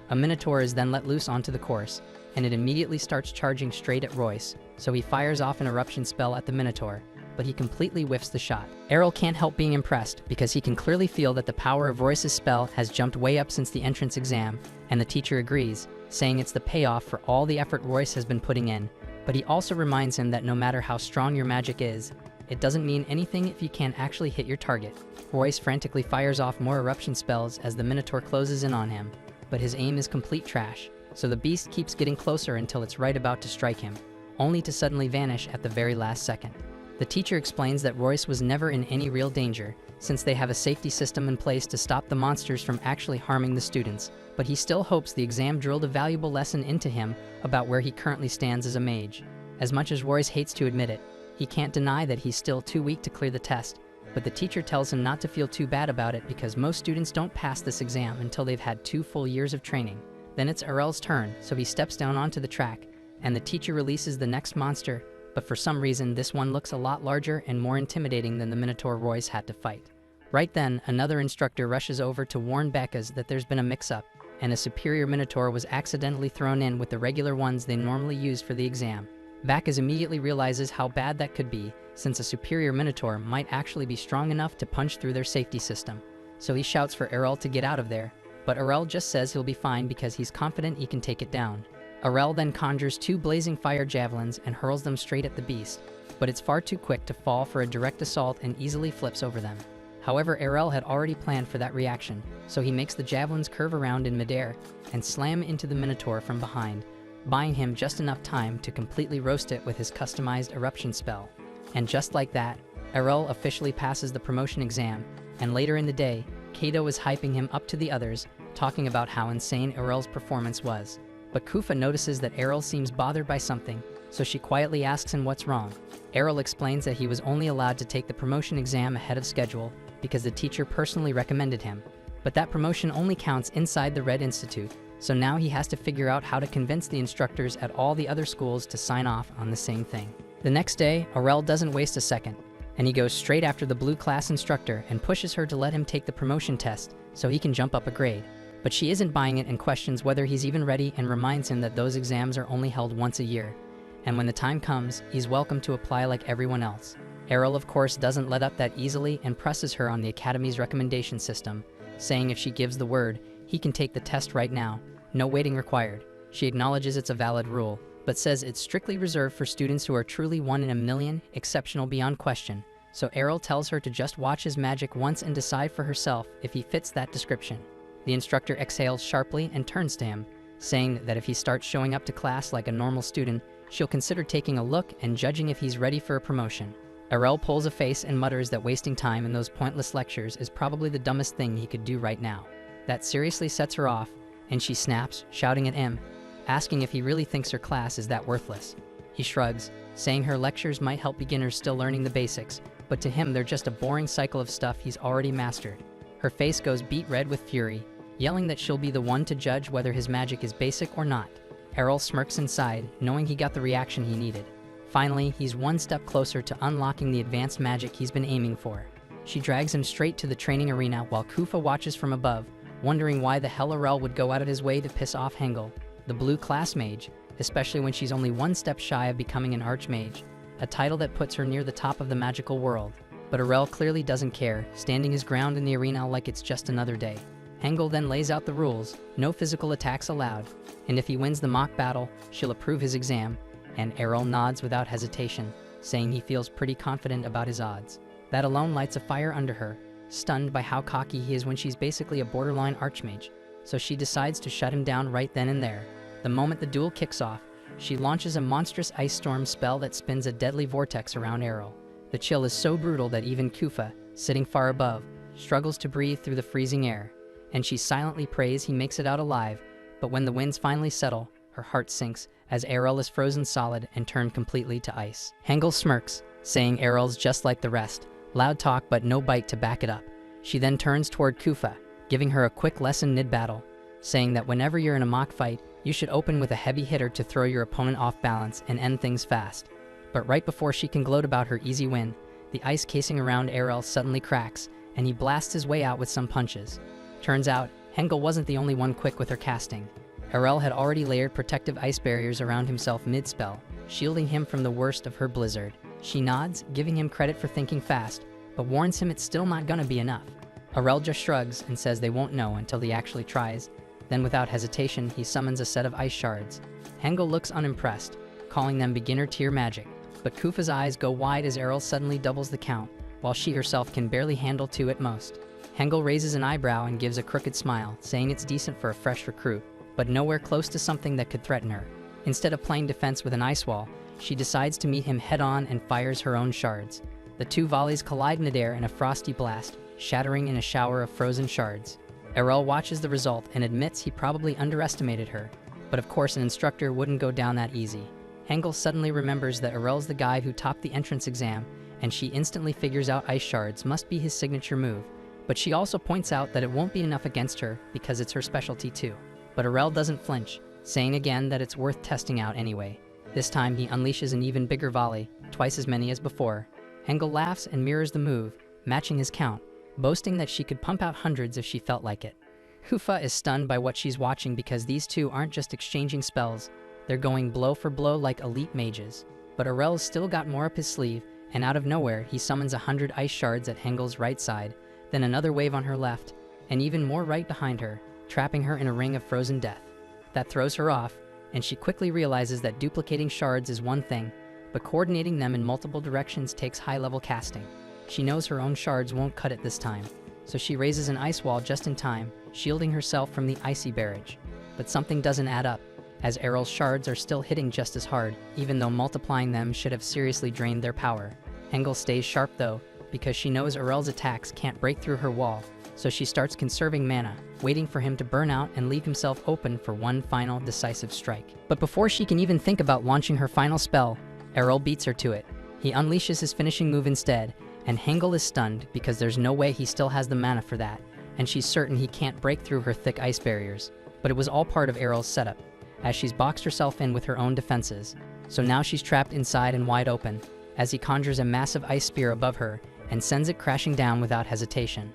A Minotaur is then let loose onto the course, and it immediately starts charging straight at Royce, so he fires off an eruption spell at the Minotaur, but he completely whiffs the shot. Errol can't help being impressed because he can clearly feel that the power of Royce's spell has jumped way up since the entrance exam, and the teacher agrees, saying it's the payoff for all the effort Royce has been putting in, but he also reminds him that no matter how strong your magic is, it doesn't mean anything if you can't actually hit your target. Royce frantically fires off more eruption spells as the Minotaur closes in on him, but his aim is complete trash, so the beast keeps getting closer until it's right about to strike him, only to suddenly vanish at the very last second. The teacher explains that Royce was never in any real danger, since they have a safety system in place to stop the monsters from actually harming the students, but he still hopes the exam drilled a valuable lesson into him about where he currently stands as a mage. As much as Royce hates to admit it, he can't deny that he's still too weak to clear the test, but the teacher tells him not to feel too bad about it because most students don't pass this exam until they've had 2 full years of training. Then it's Errol's turn, so he steps down onto the track, and the teacher releases the next monster, but for some reason this one looks a lot larger and more intimidating than the Minotaur Royce had to fight. Right then, another instructor rushes over to warn Becca's that there's been a mix-up, and a superior Minotaur was accidentally thrown in with the regular ones they normally use for the exam. Bacchus immediately realizes how bad that could be, since a superior Minotaur might actually be strong enough to punch through their safety system. So he shouts for Errol to get out of there, but Errol just says he'll be fine because he's confident he can take it down. Errol then conjures 2 blazing fire javelins and hurls them straight at the beast, but it's far too quick to fall for a direct assault and easily flips over them. However, Erel had already planned for that reaction, so he makes the javelins curve around in midair and slam into the Minotaur from behind, buying him just enough time to completely roast it with his customized eruption spell. And just like that, Erel officially passes the promotion exam, and later in the day, Kato is hyping him up to the others, talking about how insane Erel's performance was. But Kufa notices that Erel seems bothered by something, so she quietly asks him what's wrong. Erel explains that he was only allowed to take the promotion exam ahead of schedule because the teacher personally recommended him. But that promotion only counts inside the Red Institute, so now he has to figure out how to convince the instructors at all the other schools to sign off on the same thing. The next day, Erel doesn't waste a second, and he goes straight after the blue class instructor and pushes her to let him take the promotion test so he can jump up a grade. But she isn't buying it and questions whether he's even ready and reminds him that those exams are only held once a year. And when the time comes, he's welcome to apply like everyone else. Erel, of course, doesn't let up that easily and presses her on the Academy's recommendation system, saying if she gives the word, he can take the test right now, no waiting required. She acknowledges it's a valid rule, but says it's strictly reserved for students who are truly 1 in a million, exceptional beyond question. So Erel tells her to just watch his magic once and decide for herself if he fits that description. The instructor exhales sharply and turns to him, saying that if he starts showing up to class like a normal student, she'll consider taking a look and judging if he's ready for a promotion. Erel pulls a face and mutters that wasting time in those pointless lectures is probably the dumbest thing he could do right now. That seriously sets her off, and she snaps, shouting at him, asking if he really thinks her class is that worthless. He shrugs, saying her lectures might help beginners still learning the basics, but to him they're just a boring cycle of stuff he's already mastered. Her face goes beet red with fury, yelling that she'll be the one to judge whether his magic is basic or not. Erel smirks inside, knowing he got the reaction he needed. Finally, he's one step closer to unlocking the advanced magic he's been aiming for. She drags him straight to the training arena while Kufa watches from above, wondering why the hell Erel would go out of his way to piss off Hengel, the blue class mage, especially when she's only one step shy of becoming an archmage, a title that puts her near the top of the magical world. But Erel clearly doesn't care, standing his ground in the arena like it's just another day. Hengel then lays out the rules, no physical attacks allowed, and if he wins the mock battle, she'll approve his exam, and Erel nods without hesitation, saying he feels pretty confident about his odds. That alone lights a fire under her, stunned by how cocky he is when she's basically a borderline archmage, so she decides to shut him down right then and there. The moment the duel kicks off, she launches a monstrous ice storm spell that spins a deadly vortex around Erel. The chill is so brutal that even Kufa, sitting far above, struggles to breathe through the freezing air, and she silently prays he makes it out alive. But when the winds finally settle, her heart sinks as Erel is frozen solid and turned completely to ice. Hengel smirks, saying Erel's just like the rest, loud talk but no bite to back it up. She then turns toward Kufa, giving her a quick lesson mid-battle, saying that whenever you're in a mock fight, you should open with a heavy hitter to throw your opponent off balance and end things fast. But right before she can gloat about her easy win, the ice casing around Erel suddenly cracks, and he blasts his way out with some punches. Turns out, Hengel wasn't the only one quick with her casting. Erel had already layered protective ice barriers around himself mid-spell, shielding him from the worst of her blizzard. She nods, giving him credit for thinking fast, but warns him it's still not gonna be enough. Erel just shrugs and says they won't know until he actually tries. Then without hesitation, he summons a set of ice shards. Hengel looks unimpressed, calling them beginner-tier magic, but Kufa's eyes go wide as Erel suddenly doubles the count, while she herself can barely handle 2 at most. Hengel raises an eyebrow and gives a crooked smile, saying it's decent for a fresh recruit, but nowhere close to something that could threaten her. Instead of playing defense with an ice wall, she decides to meet him head-on and fires her own shards. The 2 volleys collide midair in a frosty blast, shattering in a shower of frozen shards. Erel watches the result and admits he probably underestimated her, but of course an instructor wouldn't go down that easy. Hengel suddenly remembers that Erel's the guy who topped the entrance exam, and she instantly figures out ice shards must be his signature move, but she also points out that it won't be enough against her because it's her specialty too. But Erel doesn't flinch, saying again that it's worth testing out anyway. This time he unleashes an even bigger volley, twice as many as before. Hengel laughs and mirrors the move, matching his count, boasting that she could pump out hundreds if she felt like it. Kufa is stunned by what she's watching because these 2 aren't just exchanging spells, they're going blow for blow like elite mages. But Erel's still got more up his sleeve, and out of nowhere he summons 100 ice shards at Hengel's right side, then another wave on her left, and even more right behind her, trapping her in a ring of frozen death. That throws her off, and she quickly realizes that duplicating shards is one thing, but coordinating them in multiple directions takes high-level casting. She knows her own shards won't cut it this time, so she raises an ice wall just in time, shielding herself from the icy barrage. But something doesn't add up, as Errol's shards are still hitting just as hard, even though multiplying them should have seriously drained their power. Hengel stays sharp though, because she knows Errol's attacks can't break through her wall, so she starts conserving mana, waiting for him to burn out and leave himself open for one final decisive strike. But before she can even think about launching her final spell, Errol beats her to it. He unleashes his finishing move instead, and Hengel is stunned because there's no way he still has the mana for that, and she's certain he can't break through her thick ice barriers. But it was all part of Errol's setup, as she's boxed herself in with her own defenses. So now she's trapped inside and wide open, as he conjures a massive ice spear above her and sends it crashing down without hesitation.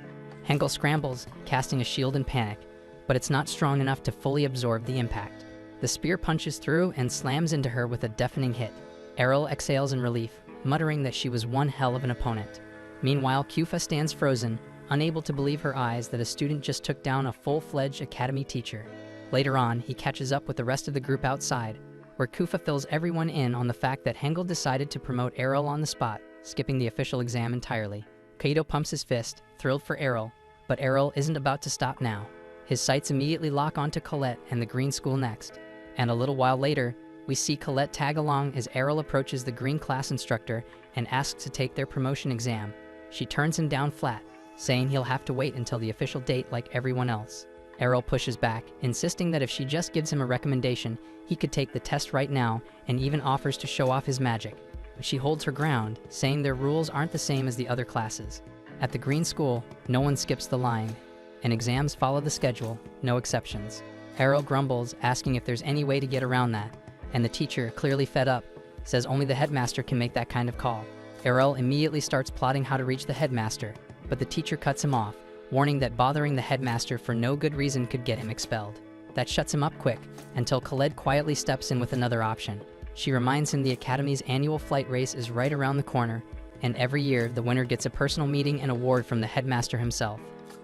Hengel scrambles, casting a shield in panic, but it's not strong enough to fully absorb the impact. The spear punches through and slams into her with a deafening hit. Errol exhales in relief, muttering that she was one hell of an opponent. Meanwhile, Kufa stands frozen, unable to believe her eyes that a student just took down a full-fledged academy teacher. Later on, he catches up with the rest of the group outside, where Kufa fills everyone in on the fact that Hengel decided to promote Errol on the spot, skipping the official exam entirely. Kaito pumps his fist, thrilled for Errol, but Errol isn't about to stop now. His sights immediately lock onto Colette and the Green School next, and a little while later, we see Colette tag along as Errol approaches the Green class instructor and asks to take their promotion exam. She turns him down flat, saying he'll have to wait until the official date like everyone else. Errol pushes back, insisting that if she just gives him a recommendation, he could take the test right now, and even offers to show off his magic. But she holds her ground, saying their rules aren't the same as the other classes. At the Green School, no one skips the line, and exams follow the schedule, no exceptions. Errol grumbles, asking if there's any way to get around that, and the teacher, clearly fed up, says only the headmaster can make that kind of call. Errol immediately starts plotting how to reach the headmaster, but the teacher cuts him off, warning that bothering the headmaster for no good reason could get him expelled. That shuts him up quick, until Khaled quietly steps in with another option. She reminds him the Academy's annual flight race is right around the corner, and every year the winner gets a personal meeting and award from the headmaster himself.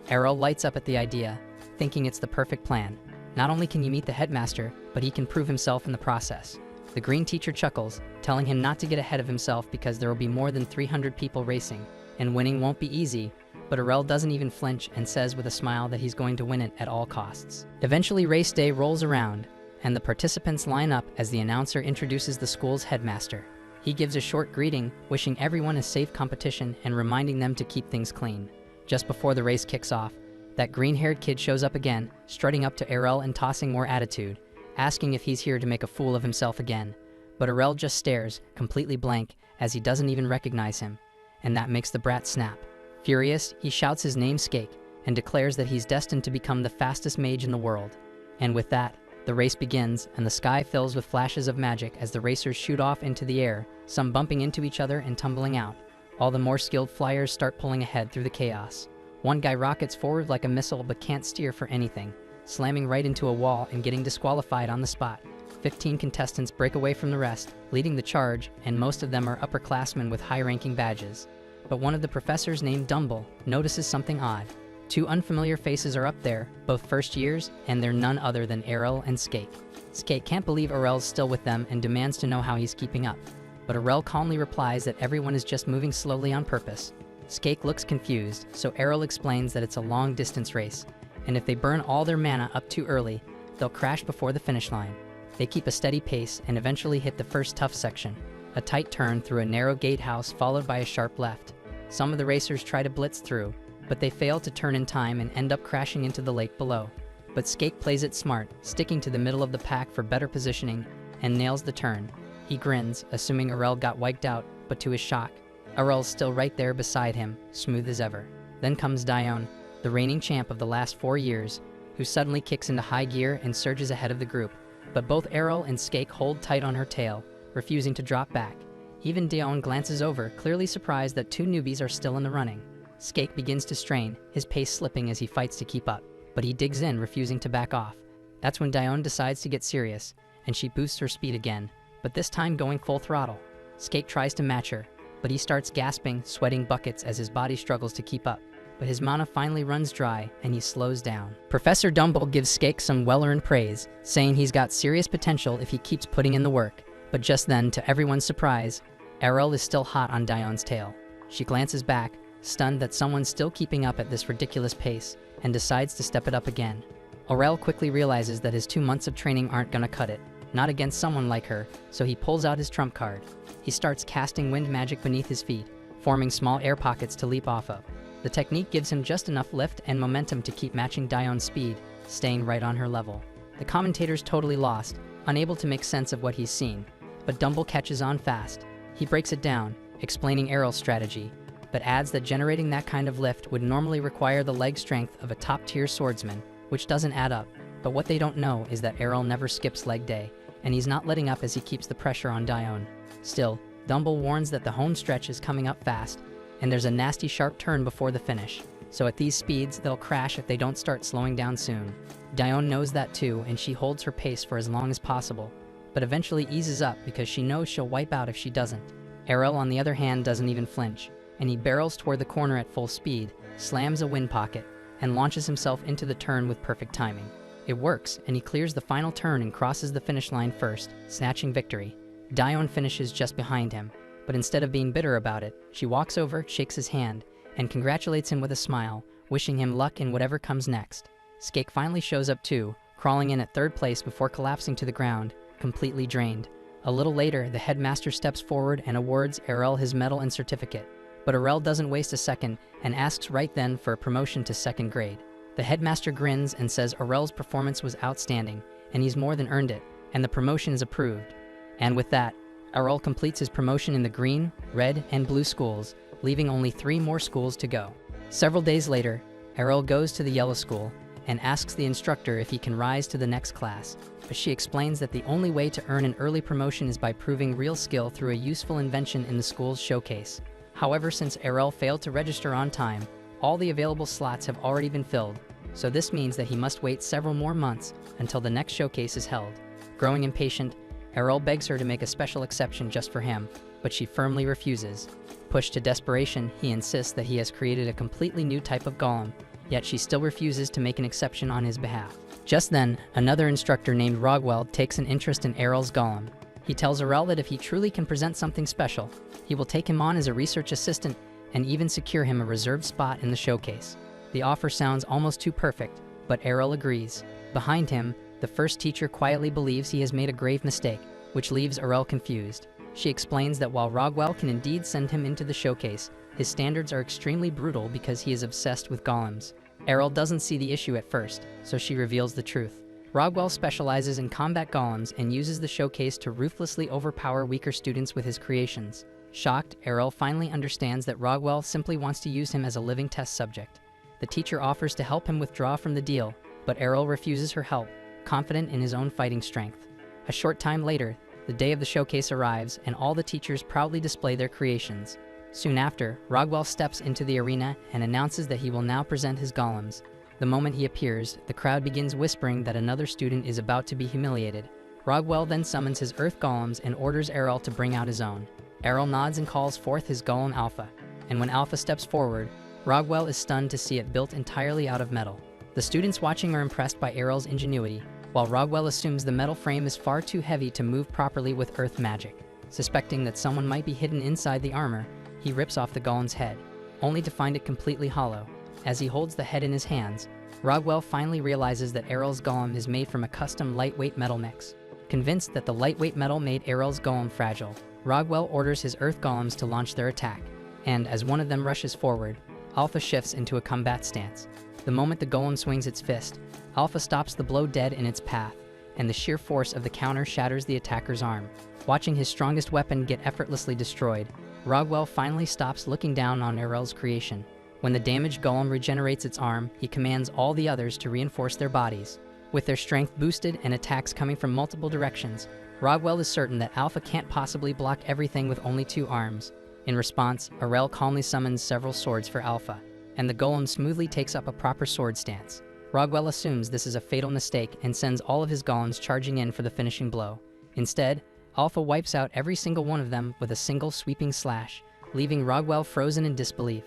Errol lights up at the idea, thinking it's the perfect plan. Not only can you meet the headmaster, but he can prove himself in the process. The green teacher chuckles, telling him not to get ahead of himself because there will be more than 300 people racing, and winning won't be easy, but Errol doesn't even flinch and says with a smile that he's going to win it at all costs. Eventually race day rolls around, and the participants line up as the announcer introduces the school's headmaster. He gives a short greeting, wishing everyone a safe competition and reminding them to keep things clean. Just before the race kicks off, that green-haired kid shows up again, strutting up to Errol and tossing more attitude, asking if he's here to make a fool of himself again. But Errol just stares, completely blank, as he doesn't even recognize him, and that makes the brat snap. Furious, he shouts his name Skake, and declares that he's destined to become the fastest mage in the world. And with that, the race begins, and the sky fills with flashes of magic as the racers shoot off into the air, some bumping into each other and tumbling out. All the more skilled flyers start pulling ahead through the chaos. One guy rockets forward like a missile but can't steer for anything, slamming right into a wall and getting disqualified on the spot. 15 contestants break away from the rest, leading the charge, and most of them are upperclassmen with high-ranking badges. But one of the professors named Dumble notices something odd. Two unfamiliar faces are up there, both first years, and they're none other than Errol and Skake. Skake can't believe Errol's still with them and demands to know how he's keeping up. But Errol calmly replies that everyone is just moving slowly on purpose. Skake looks confused, so Errol explains that it's a long-distance race, and if they burn all their mana up too early, they'll crash before the finish line. They keep a steady pace and eventually hit the first tough section, a tight turn through a narrow gatehouse followed by a sharp left. Some of the racers try to blitz through, but they fail to turn in time and end up crashing into the lake below. But Skake plays it smart, sticking to the middle of the pack for better positioning, and nails the turn. He grins, assuming Errol got wiped out, but to his shock, Errol's still right there beside him, smooth as ever. Then comes Dione, the reigning champ of the last 4 years, who suddenly kicks into high gear and surges ahead of the group. But both Errol and Skake hold tight on her tail, refusing to drop back. Even Dione glances over, clearly surprised that 2 newbies are still in the running. Skake begins to strain, his pace slipping as he fights to keep up, but he digs in, refusing to back off. That's when Dione decides to get serious, and she boosts her speed again, but this time going full throttle. Skake tries to match her, but he starts gasping, sweating buckets as his body struggles to keep up. But his mana finally runs dry, and he slows down. Professor Dumble gives Skake some well-earned praise, saying he's got serious potential if he keeps putting in the work. But just then, to everyone's surprise, Errol is still hot on Dione's tail. She glances back, stunned that someone's still keeping up at this ridiculous pace, and decides to step it up again. Aurel quickly realizes that his 2 months of training aren't gonna cut it, not against someone like her, so he pulls out his trump card. He starts casting wind magic beneath his feet, forming small air pockets to leap off of. The technique gives him just enough lift and momentum to keep matching Dion's speed, staying right on her level. The commentator's totally lost, unable to make sense of what he's seen, but Dumble catches on fast. He breaks it down, explaining Aurel's strategy, but adds that generating that kind of lift would normally require the leg strength of a top-tier swordsman, which doesn't add up. But what they don't know is that Aurel never skips leg day, and he's not letting up as he keeps the pressure on Dion. Still, Dumble warns that the home stretch is coming up fast, and there's a nasty sharp turn before the finish, so at these speeds they'll crash if they don't start slowing down soon. Dion knows that too, and she holds her pace for as long as possible, but eventually eases up because she knows she'll wipe out if she doesn't. Aurel, on the other hand, doesn't even flinch, and he barrels toward the corner at full speed, slams a wind pocket, and launches himself into the turn with perfect timing. It works, and he clears the final turn and crosses the finish line first, snatching victory. Dion finishes just behind him, but instead of being bitter about it, she walks over, shakes his hand, and congratulates him with a smile, wishing him luck in whatever comes next. Skake finally shows up too, crawling in at 3rd place before collapsing to the ground, completely drained. A little later, the headmaster steps forward and awards Aurel his medal and certificate. But Aurel doesn't waste a second and asks right then for a promotion to 2nd grade. The headmaster grins and says Aurel's performance was outstanding, and he's more than earned it, and the promotion is approved. And with that, Aurel completes his promotion in the green, red, and blue schools, leaving only 3 more schools to go. Several days later, Aurel goes to the yellow school and asks the instructor if he can rise to the next class, but she explains that the only way to earn an early promotion is by proving real skill through a useful invention in the school's showcase. However, since Aurel failed to register on time, all the available slots have already been filled, so this means that he must wait several more months until the next showcase is held. Growing impatient, Aurel begs her to make a special exception just for him, but she firmly refuses. Pushed to desperation, he insists that he has created a completely new type of golem, yet she still refuses to make an exception on his behalf. Just then, another instructor named Rogweld takes an interest in Aurel's golem. He tells Aurel that if he truly can present something special, he will take him on as a research assistant and even secure him a reserved spot in the showcase. The offer sounds almost too perfect, but Aurel agrees. Behind him, the first teacher quietly believes he has made a grave mistake, which leaves Aurel confused. She explains that while Rogwell can indeed send him into the showcase, his standards are extremely brutal because he is obsessed with golems. Aurel doesn't see the issue at first, so she reveals the truth. Rogwell specializes in combat golems and uses the showcase to ruthlessly overpower weaker students with his creations. Shocked, Aurel finally understands that Rogwell simply wants to use him as a living test subject. The teacher offers to help him withdraw from the deal, but Aurel refuses her help, confident in his own fighting strength. A short time later, the day of the showcase arrives, and all the teachers proudly display their creations. Soon after, Rogwell steps into the arena and announces that he will now present his golems. The moment he appears, the crowd begins whispering that another student is about to be humiliated. Rogwell then summons his earth golems and orders Aurel to bring out his own. Aurel nods and calls forth his golem Alpha, and when Alpha steps forward, Rogwell is stunned to see it built entirely out of metal. The students watching are impressed by Aurel's ingenuity, while Rogwell assumes the metal frame is far too heavy to move properly with earth magic. Suspecting that someone might be hidden inside the armor, he rips off the golem's head, only to find it completely hollow. As he holds the head in his hands, Rogwell finally realizes that Aurel's golem is made from a custom lightweight metal mix. Convinced that the lightweight metal made Aurel's golem fragile, Rogwell orders his earth golems to launch their attack, and as one of them rushes forward, Alpha shifts into a combat stance. The moment the golem swings its fist, Alpha stops the blow dead in its path, and the sheer force of the counter shatters the attacker's arm. Watching his strongest weapon get effortlessly destroyed, Rogwell finally stops looking down on Aurel's creation. When the damaged golem regenerates its arm, he commands all the others to reinforce their bodies. With their strength boosted and attacks coming from multiple directions, Rogwell is certain that Alpha can't possibly block everything with only 2 arms. In response, Aurel calmly summons several swords for Alpha, and the golem smoothly takes up a proper sword stance. Rogwell assumes this is a fatal mistake and sends all of his golems charging in for the finishing blow. Instead, Alpha wipes out every single one of them with a single sweeping slash, leaving Rogwell frozen in disbelief.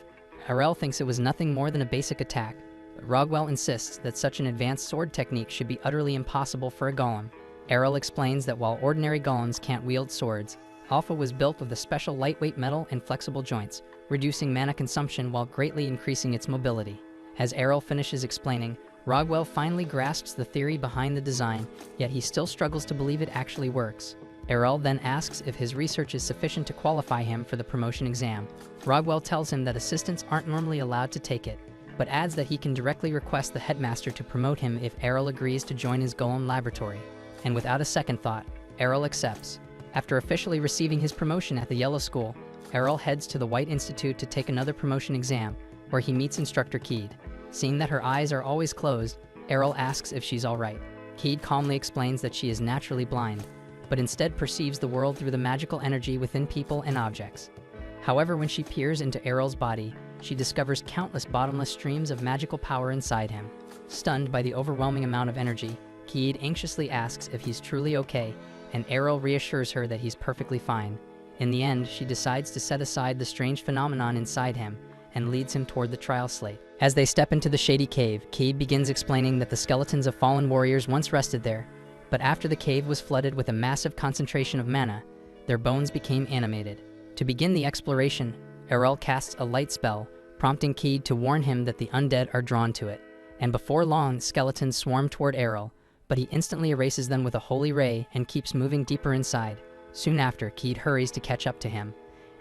Aurel thinks it was nothing more than a basic attack, but Rogwell insists that such an advanced sword technique should be utterly impossible for a golem. Aurel explains that while ordinary golems can't wield swords, Alpha was built with a special lightweight metal and flexible joints, reducing mana consumption while greatly increasing its mobility. As Errol finishes explaining, Rogwell finally grasps the theory behind the design, yet he still struggles to believe it actually works. Errol then asks if his research is sufficient to qualify him for the promotion exam. Rogwell tells him that assistants aren't normally allowed to take it, but adds that he can directly request the headmaster to promote him if Errol agrees to join his golem laboratory. And without a second thought, Errol accepts. After officially receiving his promotion at the Yellow School, Errol heads to the White Institute to take another promotion exam, where he meets Instructor Keed. Seeing that her eyes are always closed, Errol asks if she's alright. Keed calmly explains that she is naturally blind, but instead perceives the world through the magical energy within people and objects. However, when she peers into Errol's body, she discovers countless bottomless streams of magical power inside him. Stunned by the overwhelming amount of energy, Keed anxiously asks if he's truly okay, and Errol reassures her that he's perfectly fine. In the end, she decides to set aside the strange phenomenon inside him and leads him toward the trial slate. As they step into the shady cave, Keed begins explaining that the skeletons of fallen warriors once rested there, but after the cave was flooded with a massive concentration of mana, their bones became animated. To begin the exploration, Errol casts a light spell, prompting Keed to warn him that the undead are drawn to it, and before long, skeletons swarm toward Errol, but he instantly erases them with a holy ray and keeps moving deeper inside. Soon after, Keed hurries to catch up to him,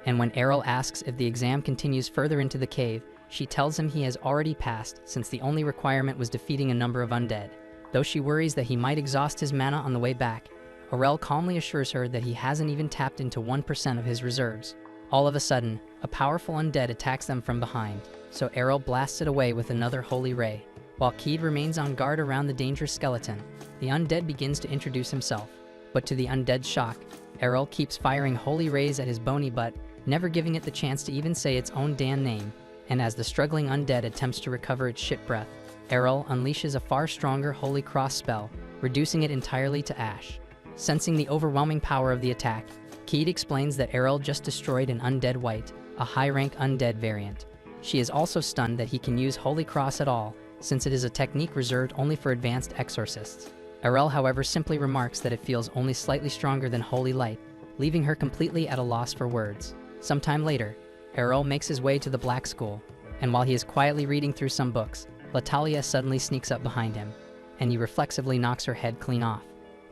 and when Errol asks if the exam continues further into the cave, she tells him he has already passed since the only requirement was defeating a number of undead. Though she worries that he might exhaust his mana on the way back, Errol calmly assures her that he hasn't even tapped into 1% of his reserves. All of a sudden, a powerful undead attacks them from behind, so Errol blasts it away with another holy ray. While Keed remains on guard around the dangerous skeleton, the undead begins to introduce himself. But to the undead's shock, Errol keeps firing holy rays at his bony butt, never giving it the chance to even say its own damn name, and as the struggling undead attempts to recover its shit breath, Errol unleashes a far stronger Holy Cross spell, reducing it entirely to ash. Sensing the overwhelming power of the attack, Keed explains that Errol just destroyed an undead wight, a high-rank undead variant. She is also stunned that he can use Holy Cross at all, since it is a technique reserved only for advanced exorcists. Errol, however, simply remarks that it feels only slightly stronger than Holy Light, leaving her completely at a loss for words. Sometime later, Errol makes his way to the Black School, and while he is quietly reading through some books, Latalia suddenly sneaks up behind him, and he reflexively knocks her head clean off.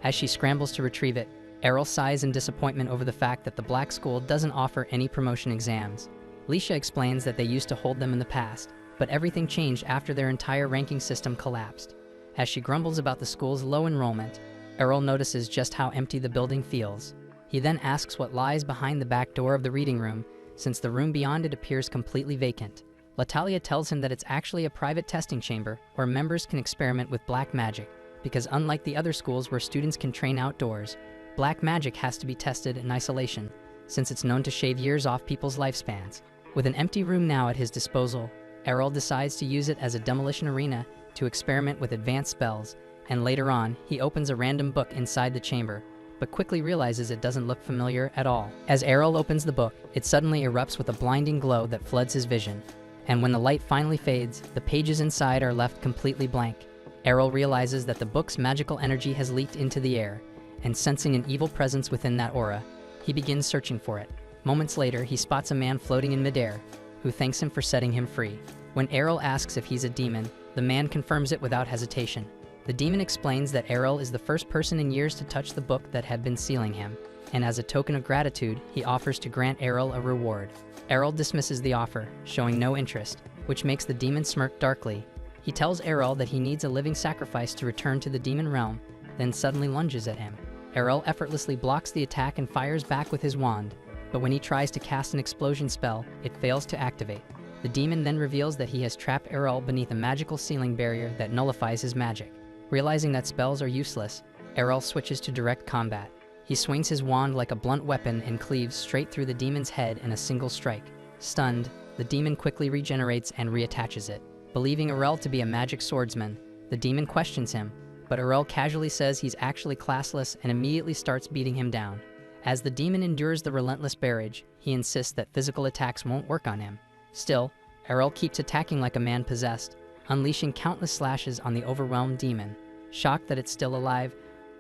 As she scrambles to retrieve it, Errol sighs in disappointment over the fact that the Black School doesn't offer any promotion exams. Leisha explains that they used to hold them in the past, but everything changed after their entire ranking system collapsed. As she grumbles about the school's low enrollment, Errol notices just how empty the building feels. He then asks what lies behind the back door of the reading room, since the room beyond it appears completely vacant. Latalia tells him that it's actually a private testing chamber where members can experiment with black magic, because unlike the other schools where students can train outdoors, black magic has to be tested in isolation, since it's known to shave years off people's lifespans. With an empty room now at his disposal, Errol decides to use it as a demolition arena to experiment with advanced spells, and later on, he opens a random book inside the chamber, but quickly realizes it doesn't look familiar at all. As Errol opens the book, it suddenly erupts with a blinding glow that floods his vision, and when the light finally fades, the pages inside are left completely blank. Errol realizes that the book's magical energy has leaked into the air, and sensing an evil presence within that aura, he begins searching for it. Moments later, he spots a man floating in midair, who thanks him for setting him free. When Errol asks if he's a demon, the man confirms it without hesitation. The demon explains that Errol is the first person in years to touch the book that had been sealing him, and as a token of gratitude, he offers to grant Errol a reward. Errol dismisses the offer, showing no interest, which makes the demon smirk darkly. He tells Errol that he needs a living sacrifice to return to the demon realm, then suddenly lunges at him. Errol effortlessly blocks the attack and fires back with his wand, but when he tries to cast an explosion spell, it fails to activate. The demon then reveals that he has trapped Errol beneath a magical ceiling barrier that nullifies his magic. Realizing that spells are useless, Errol switches to direct combat. He swings his wand like a blunt weapon and cleaves straight through the demon's head in a single strike. Stunned, the demon quickly regenerates and reattaches it. Believing Errol to be a magic swordsman, the demon questions him, but Errol casually says he's actually classless and immediately starts beating him down. As the demon endures the relentless barrage, he insists that physical attacks won't work on him. Still, Errol keeps attacking like a man possessed, unleashing countless slashes on the overwhelmed demon. Shocked that it's still alive,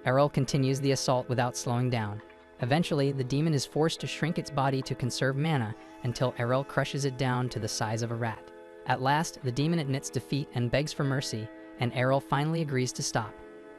Errol continues the assault without slowing down. Eventually, the demon is forced to shrink its body to conserve mana until Errol crushes it down to the size of a rat. At last, the demon admits defeat and begs for mercy, and Errol finally agrees to stop.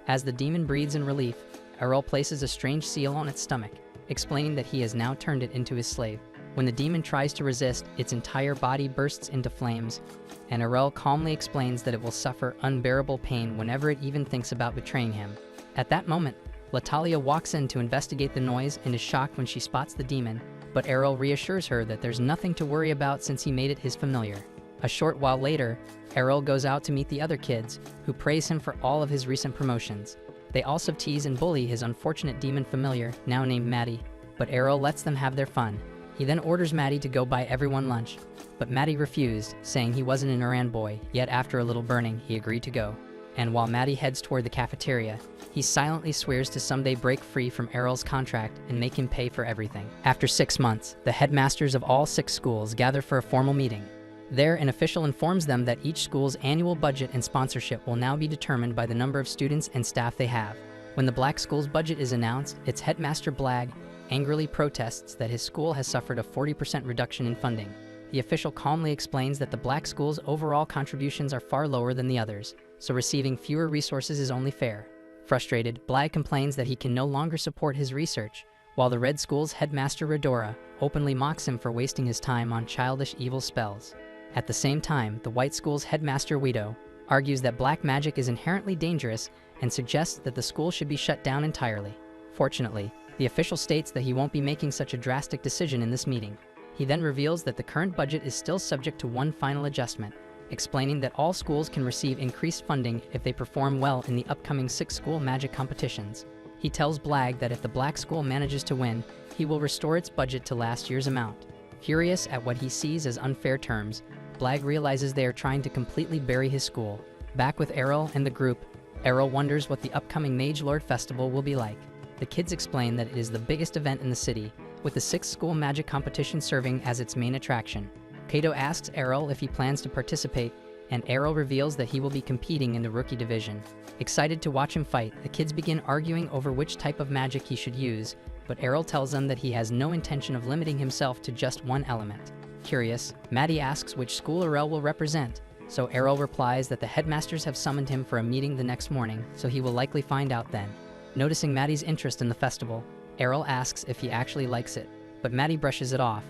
As the demon breathes in relief, Errol places a strange seal on its stomach, explaining that he has now turned it into his slave. When the demon tries to resist, its entire body bursts into flames, and Errol calmly explains that it will suffer unbearable pain whenever it even thinks about betraying him. At that moment, Latalia walks in to investigate the noise and is shocked when she spots the demon, but Errol reassures her that there's nothing to worry about since he made it his familiar. A short while later, Errol goes out to meet the other kids, who praise him for all of his recent promotions. They also tease and bully his unfortunate demon familiar, now named Maddie, but Errol lets them have their fun. He then orders Maddie to go buy everyone lunch, but Maddie refused, saying he wasn't an errand boy, yet after a little burning, he agreed to go. And while Maddie heads toward the cafeteria, he silently swears to someday break free from Errol's contract and make him pay for everything. After 6 months, the headmasters of all 6 schools gather for a formal meeting. There, an official informs them that each school's annual budget and sponsorship will now be determined by the number of students and staff they have. When the Black School's budget is announced, its headmaster Blag angrily protests that his school has suffered a 40% reduction in funding. The official calmly explains that the Black School's overall contributions are far lower than the others, so receiving fewer resources is only fair. Frustrated, Blag complains that he can no longer support his research, while the Red School's headmaster Redora openly mocks him for wasting his time on childish evil spells. At the same time, the White School's headmaster Guido argues that black magic is inherently dangerous and suggests that the school should be shut down entirely. Fortunately, the official states that he won't be making such a drastic decision in this meeting. He then reveals that the current budget is still subject to one final adjustment, explaining that all schools can receive increased funding if they perform well in the upcoming 6 school magic competitions. He tells Blag that if the Black School manages to win, he will restore its budget to last year's amount. Furious at what he sees as unfair terms, Blag realizes they are trying to completely bury his school. Back with Errol and the group, Errol wonders what the upcoming Mage Lord Festival will be like. The kids explain that it is the biggest event in the city, with the 6th school magic competition serving as its main attraction. Kato asks Errol if he plans to participate, and Errol reveals that he will be competing in the rookie division. Excited to watch him fight, the kids begin arguing over which type of magic he should use, but Errol tells them that he has no intention of limiting himself to just one element. Curious, Maddie asks which school Errol will represent, so Errol replies that the headmasters have summoned him for a meeting the next morning, so he will likely find out then. Noticing Maddie's interest in the festival, Errol asks if he actually likes it, but Maddie brushes it off,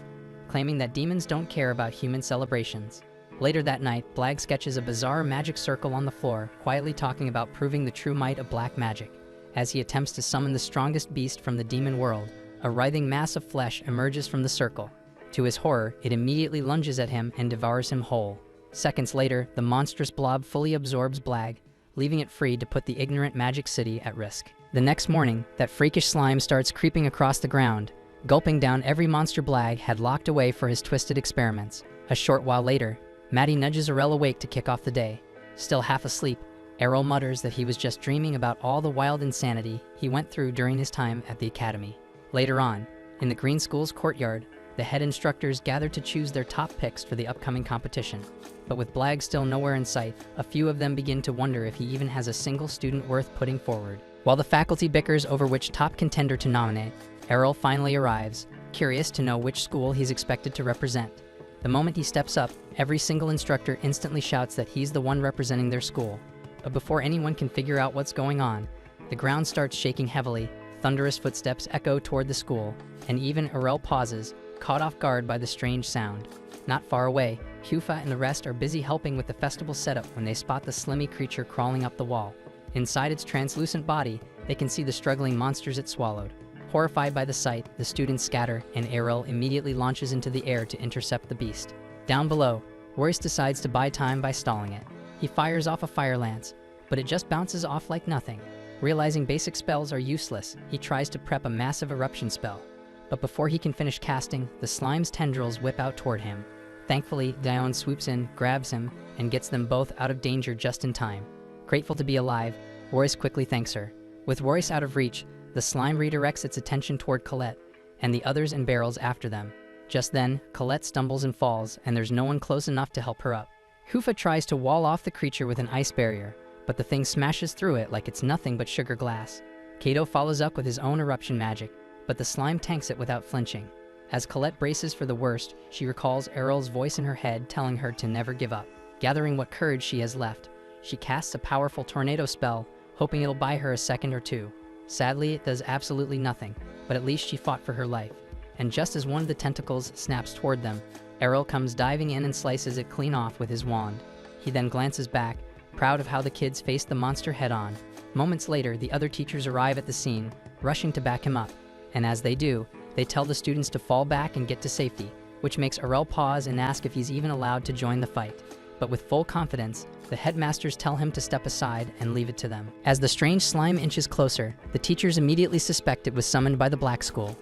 claiming that demons don't care about human celebrations. Later that night, Blag sketches a bizarre magic circle on the floor, quietly talking about proving the true might of black magic. As he attempts to summon the strongest beast from the demon world, a writhing mass of flesh emerges from the circle. To his horror, it immediately lunges at him and devours him whole. Seconds later, the monstrous blob fully absorbs Blag, leaving it free to put the ignorant Magic City at risk. The next morning, that freakish slime starts creeping across the ground, gulping down every monster Blag had locked away for his twisted experiments. A short while later, Maddie nudges Errol awake to kick off the day. Still half asleep, Errol mutters that he was just dreaming about all the wild insanity he went through during his time at the academy. Later on, in the Green School's courtyard, the head instructors gather to choose their top picks for the upcoming competition. But with Blag still nowhere in sight, a few of them begin to wonder if he even has a single student worth putting forward. While the faculty bickers over which top contender to nominate, Errol finally arrives, curious to know which school he's expected to represent. The moment he steps up, every single instructor instantly shouts that he's the one representing their school. But before anyone can figure out what's going on, the ground starts shaking heavily, thunderous footsteps echo toward the school, and even Errol pauses, caught off guard by the strange sound. Not far away, Hufa and the rest are busy helping with the festival setup when they spot the slimy creature crawling up the wall. Inside its translucent body, they can see the struggling monsters it swallowed. Horrified by the sight, the students scatter, and Errol immediately launches into the air to intercept the beast. Down below, Royce decides to buy time by stalling it. He fires off a fire lance, but it just bounces off like nothing. Realizing basic spells are useless, he tries to prep a massive eruption spell. But before he can finish casting, the slime's tendrils whip out toward him. Thankfully, Dione swoops in, grabs him, and gets them both out of danger just in time. Grateful to be alive, Royce quickly thanks her. With Royce out of reach, the slime redirects its attention toward Colette, and the others and barrels after them. Just then, Colette stumbles and falls, and there's no one close enough to help her up. Hufa tries to wall off the creature with an ice barrier, but the thing smashes through it like it's nothing but sugar glass. Kato follows up with his own eruption magic, but the slime tanks it without flinching. As Colette braces for the worst, she recalls Errol's voice in her head telling her to never give up. Gathering what courage she has left, she casts a powerful tornado spell, hoping it'll buy her a second or two. Sadly, it does absolutely nothing, but at least she fought for her life. And just as one of the tentacles snaps toward them, Errol comes diving in and slices it clean off with his wand. He then glances back, proud of how the kids faced the monster head-on. Moments later, the other teachers arrive at the scene, rushing to back him up. And as they do, they tell the students to fall back and get to safety, which makes Errol pause and ask if he's even allowed to join the fight. But with full confidence, the headmasters tell him to step aside and leave it to them. As the strange slime inches closer, the teachers immediately suspect it was summoned by the Black School.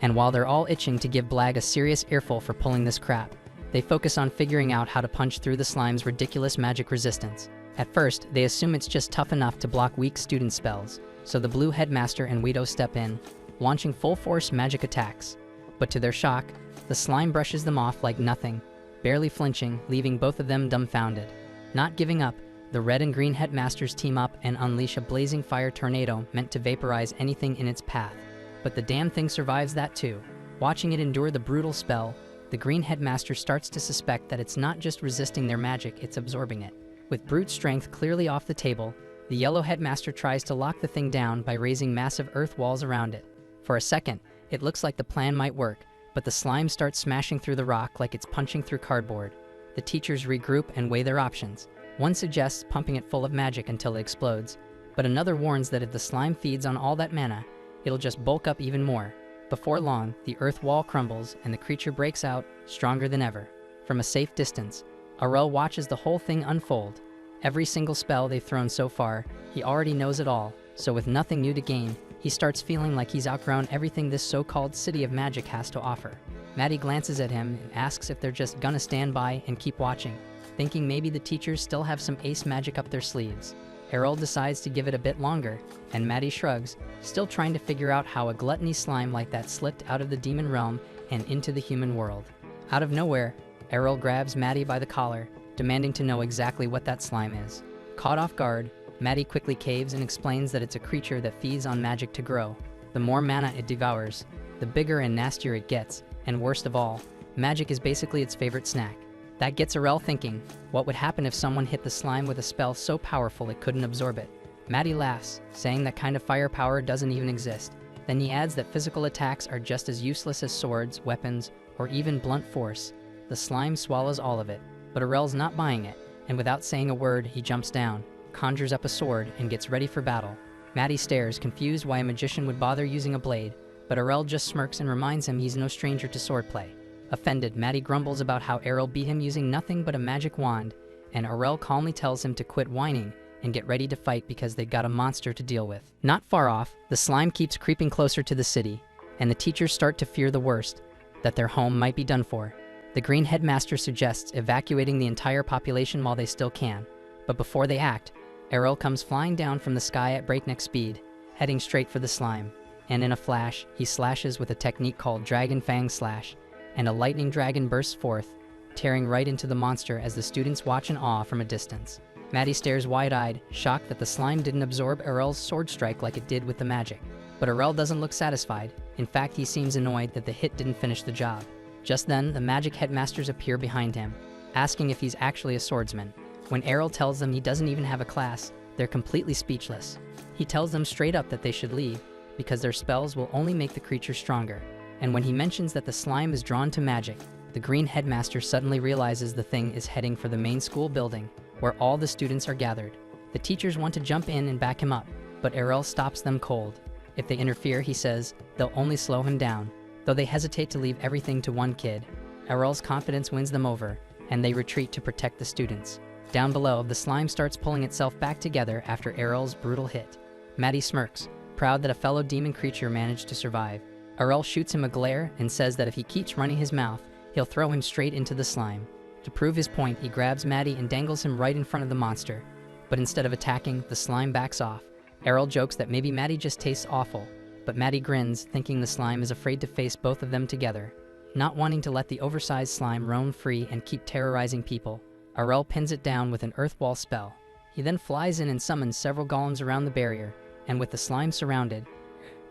And while they're all itching to give Blag a serious earful for pulling this crap, they focus on figuring out how to punch through the slime's ridiculous magic resistance. At first, they assume it's just tough enough to block weak student spells, so the blue headmaster and Guido step in, launching full-force magic attacks. But to their shock, the slime brushes them off like nothing, barely flinching, leaving both of them dumbfounded. Not giving up, the red and green headmasters team up and unleash a blazing fire tornado meant to vaporize anything in its path. But the damn thing survives that too. Watching it endure the brutal spell, the green headmaster starts to suspect that it's not just resisting their magic, it's absorbing it. With brute strength clearly off the table, the yellow headmaster tries to lock the thing down by raising massive earth walls around it. For a second, it looks like the plan might work, but the slime starts smashing through the rock like it's punching through cardboard. The teachers regroup and weigh their options. One suggests pumping it full of magic until it explodes, but another warns that if the slime feeds on all that mana, it'll just bulk up even more. Before long, the earth wall crumbles and the creature breaks out, stronger than ever. From a safe distance, Arel watches the whole thing unfold. Every single spell they've thrown so far, he already knows it all, so with nothing new to gain, he starts feeling like he's outgrown everything this so-called city of magic has to offer. Maddie glances at him and asks if they're just gonna stand by and keep watching, thinking maybe the teachers still have some ace magic up their sleeves. Errol decides to give it a bit longer, and Maddie shrugs, still trying to figure out how a gluttony slime like that slipped out of the demon realm and into the human world. Out of nowhere, Errol grabs Maddie by the collar, demanding to know exactly what that slime is. Caught off guard, Maddie quickly caves and explains that it's a creature that feeds on magic to grow. The more mana it devours, the bigger and nastier it gets, and worst of all, magic is basically its favorite snack. That gets Arel thinking, what would happen if someone hit the slime with a spell so powerful it couldn't absorb it? Maddie laughs, saying that kind of firepower doesn't even exist. Then he adds that physical attacks are just as useless as swords, weapons, or even blunt force. The slime swallows all of it, but Arel's not buying it, and without saying a word, he jumps down, conjures up a sword, and gets ready for battle. Maddie stares, confused why a magician would bother using a blade, but Arel just smirks and reminds him he's no stranger to swordplay. Offended, Maddie grumbles about how Errol beat him using nothing but a magic wand, and Arel calmly tells him to quit whining and get ready to fight because they've got a monster to deal with. Not far off, the slime keeps creeping closer to the city, and the teachers start to fear the worst, that their home might be done for. The green headmaster suggests evacuating the entire population while they still can, but before they act, Errol comes flying down from the sky at breakneck speed, heading straight for the slime, and in a flash, he slashes with a technique called Dragon Fang Slash, and a lightning dragon bursts forth, tearing right into the monster as the students watch in awe from a distance. Maddie stares wide-eyed, shocked that the slime didn't absorb Erel's sword strike like it did with the magic. But Erel doesn't look satisfied. In fact, he seems annoyed that the hit didn't finish the job. Just then, the magic headmasters appear behind him, asking if he's actually a swordsman. When Errol tells them he doesn't even have a class, they're completely speechless. He tells them straight up that they should leave, because their spells will only make the creature stronger. And when he mentions that the slime is drawn to magic, the green headmaster suddenly realizes the thing is heading for the main school building, where all the students are gathered. The teachers want to jump in and back him up, but Errol stops them cold. If they interfere, he says, they'll only slow him down. Though they hesitate to leave everything to one kid, Errol's confidence wins them over, and they retreat to protect the students. Down below, the slime starts pulling itself back together after Errol's brutal hit. Maddie smirks, proud that a fellow demon creature managed to survive. Errol shoots him a glare and says that if he keeps running his mouth, he'll throw him straight into the slime. To prove his point, he grabs Maddie and dangles him right in front of the monster. But instead of attacking, the slime backs off. Errol jokes that maybe Maddie just tastes awful, but Maddie grins, thinking the slime is afraid to face both of them together. Not wanting to let the oversized slime roam free and keep terrorizing people, Errol pins it down with an earth wall spell. He then flies in and summons several golems around the barrier, and with the slime surrounded,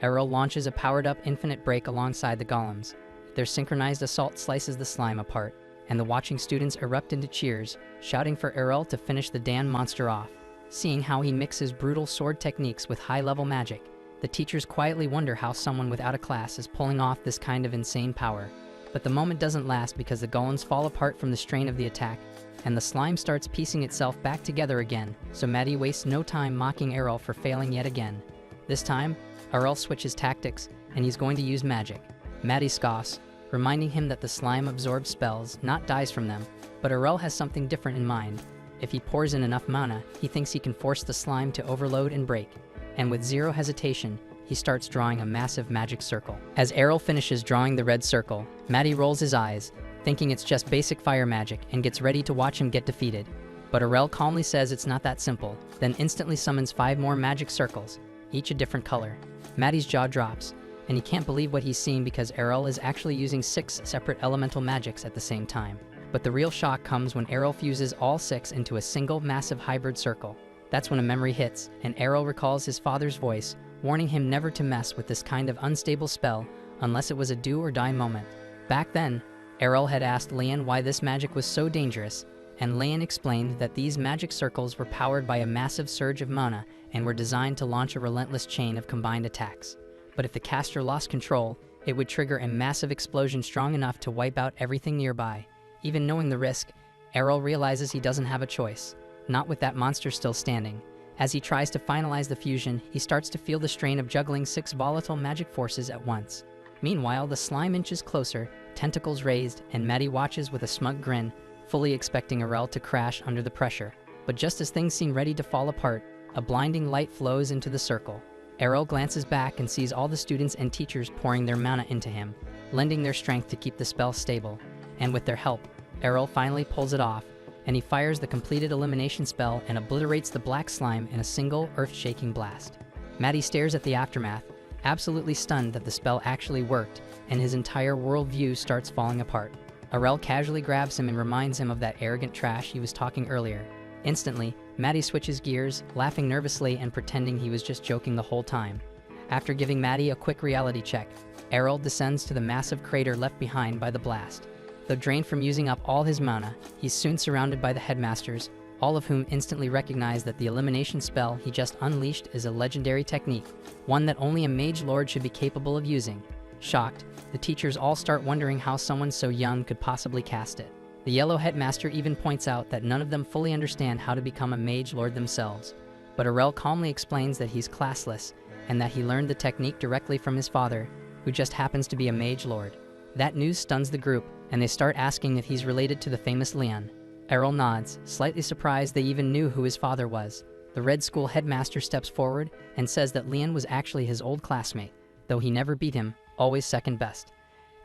Errol launches a powered-up infinite break alongside the golems. Their synchronized assault slices the slime apart, and the watching students erupt into cheers, shouting for Errol to finish the damn monster off. Seeing how he mixes brutal sword techniques with high-level magic, the teachers quietly wonder how someone without a class is pulling off this kind of insane power. But the moment doesn't last because the golems fall apart from the strain of the attack, and the slime starts piecing itself back together again, so Maddie wastes no time mocking Errol for failing yet again. This time, Errol switches tactics, and he's going to use magic. Maddie scoffs, reminding him that the slime absorbs spells, not dies from them, but Errol has something different in mind. If he pours in enough mana, he thinks he can force the slime to overload and break, and with zero hesitation, he starts drawing a massive magic circle. As Errol finishes drawing the red circle, Maddie rolls his eyes, thinking it's just basic fire magic, and gets ready to watch him get defeated. But Errol calmly says it's not that simple, then instantly summons 5 more magic circles, each a different color. Maddie's jaw drops, and he can't believe what he's seeing because Errol is actually using 6 separate elemental magics at the same time. But the real shock comes when Errol fuses all 6 into a single massive hybrid circle. That's when a memory hits, and Errol recalls his father's voice, warning him never to mess with this kind of unstable spell unless it was a do-or-die moment. Back then, Errol had asked Leon why this magic was so dangerous, and Leon explained that these magic circles were powered by a massive surge of mana and were designed to launch a relentless chain of combined attacks. But if the caster lost control, it would trigger a massive explosion strong enough to wipe out everything nearby. Even knowing the risk, Errol realizes he doesn't have a choice, not with that monster still standing. As he tries to finalize the fusion, he starts to feel the strain of juggling 6 volatile magic forces at once. Meanwhile, the slime inches closer, tentacles raised, and Maddie watches with a smug grin, fully expecting Errol to crash under the pressure. But just as things seem ready to fall apart, a blinding light flows into the circle. Errol glances back and sees all the students and teachers pouring their mana into him, lending their strength to keep the spell stable. And with their help, Errol finally pulls it off, and he fires the completed elimination spell and obliterates the black slime in a single earth-shaking blast. Maddie stares at the aftermath, absolutely stunned that the spell actually worked, and his entire worldview starts falling apart. Errol casually grabs him and reminds him of that arrogant trash he was talking earlier. Instantly, Maddie switches gears, laughing nervously and pretending he was just joking the whole time. After giving Maddie a quick reality check, Errol descends to the massive crater left behind by the blast. Though drained from using up all his mana, he's soon surrounded by the headmasters, all of whom instantly recognize that the elimination spell he just unleashed is a legendary technique, one that only a mage lord should be capable of using. Shocked, the teachers all start wondering how someone so young could possibly cast it. The yellow headmaster even points out that none of them fully understand how to become a mage lord themselves. But Errol calmly explains that he's classless, and that he learned the technique directly from his father, who just happens to be a mage lord. That news stuns the group, and they start asking if he's related to the famous Leon. Errol nods, slightly surprised they even knew who his father was. The Red School headmaster steps forward and says that Leon was actually his old classmate, though he never beat him, always second best.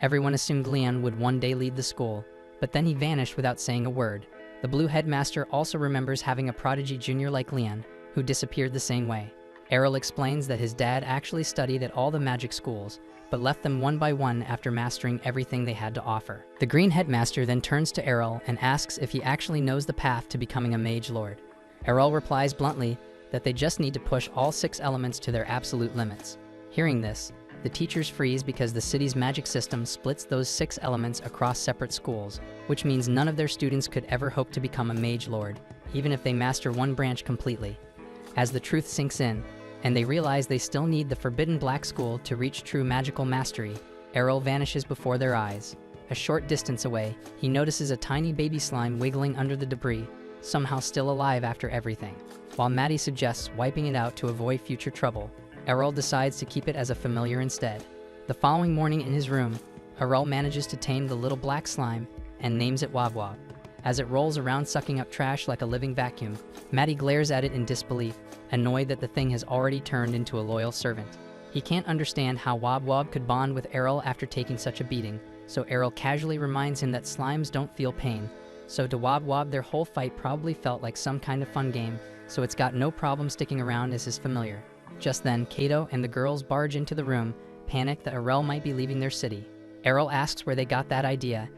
Everyone assumed Leon would one day lead the school, but then he vanished without saying a word. The blue headmaster also remembers having a prodigy junior like Leon, who disappeared the same way. Errol explains that his dad actually studied at all the magic schools, but left them one by one after mastering everything they had to offer. The green headmaster then turns to Errol and asks if he actually knows the path to becoming a mage lord. Errol replies bluntly that they just need to push all 6 elements to their absolute limits. Hearing this, the teachers freeze because the city's magic system splits those 6 elements across separate schools, which means none of their students could ever hope to become a mage lord, even if they master one branch completely. As the truth sinks in, and they realize they still need the Forbidden Black School to reach true magical mastery, Errol vanishes before their eyes. A short distance away, he notices a tiny baby slime wiggling under the debris, somehow still alive after everything. While Maddie suggests wiping it out to avoid future trouble, Errol decides to keep it as a familiar instead. The following morning in his room, Errol manages to tame the little black slime and names it Wob Wob. As it rolls around sucking up trash like a living vacuum, Maddie glares at it in disbelief, annoyed that the thing has already turned into a loyal servant. He can't understand how Wob Wob could bond with Errol after taking such a beating, so Errol casually reminds him that slimes don't feel pain. So to Wob Wob, their whole fight probably felt like some kind of fun game, so it's got no problem sticking around as his familiar. Just then, Kato and the girls barge into the room, panicked that Errol might be leaving their city. Errol asks where they got that idea,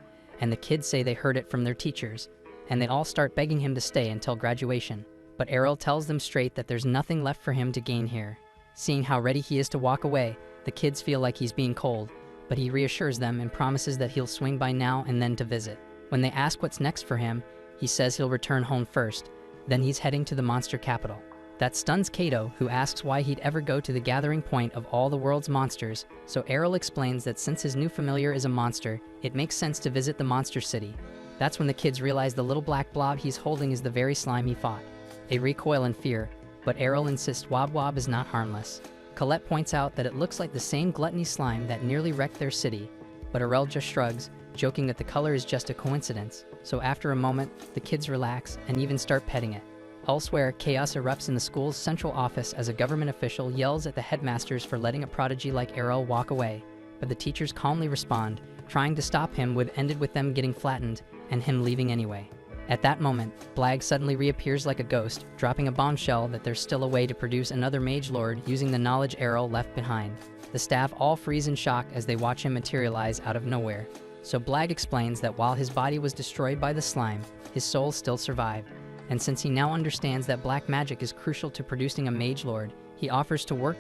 and the kids say they heard it from their teachers, and they all start begging him to stay until graduation. But Errol tells them straight that there's nothing left for him to gain here. Seeing how ready he is to walk away, The kids feel like he's being cold, but he reassures them and promises that he'll swing by now and then to visit. When they ask what's next for him, he says he'll return home first, then he's heading to the monster capital. That stuns Kato, who asks why he'd ever go to the gathering point of all the world's monsters, so Errol explains that since his new familiar is a monster, it makes sense to visit the monster city. That's when the kids realize the little black blob he's holding is the very slime he fought. They recoil in fear, but Errol insists Wob Wob is not harmless. Colette points out that it looks like the same gluttony slime that nearly wrecked their city, but Errol just shrugs, joking that the color is just a coincidence. So after a moment, the kids relax and even start petting it. Elsewhere, chaos erupts in the school's central office as a government official yells at the headmasters for letting a prodigy like Errol walk away, but the teachers calmly respond, trying to stop him would ended with them getting flattened and him leaving anyway. At that moment, Blag suddenly reappears like a ghost, dropping a bombshell that there's still a way to produce another mage lord using the knowledge Errol left behind. The staff all freeze in shock as they watch him materialize out of nowhere. So Blag explains that while his body was destroyed by the slime, his soul still survived. And since he now understands that black magic is crucial to producing a mage lord, he offers to work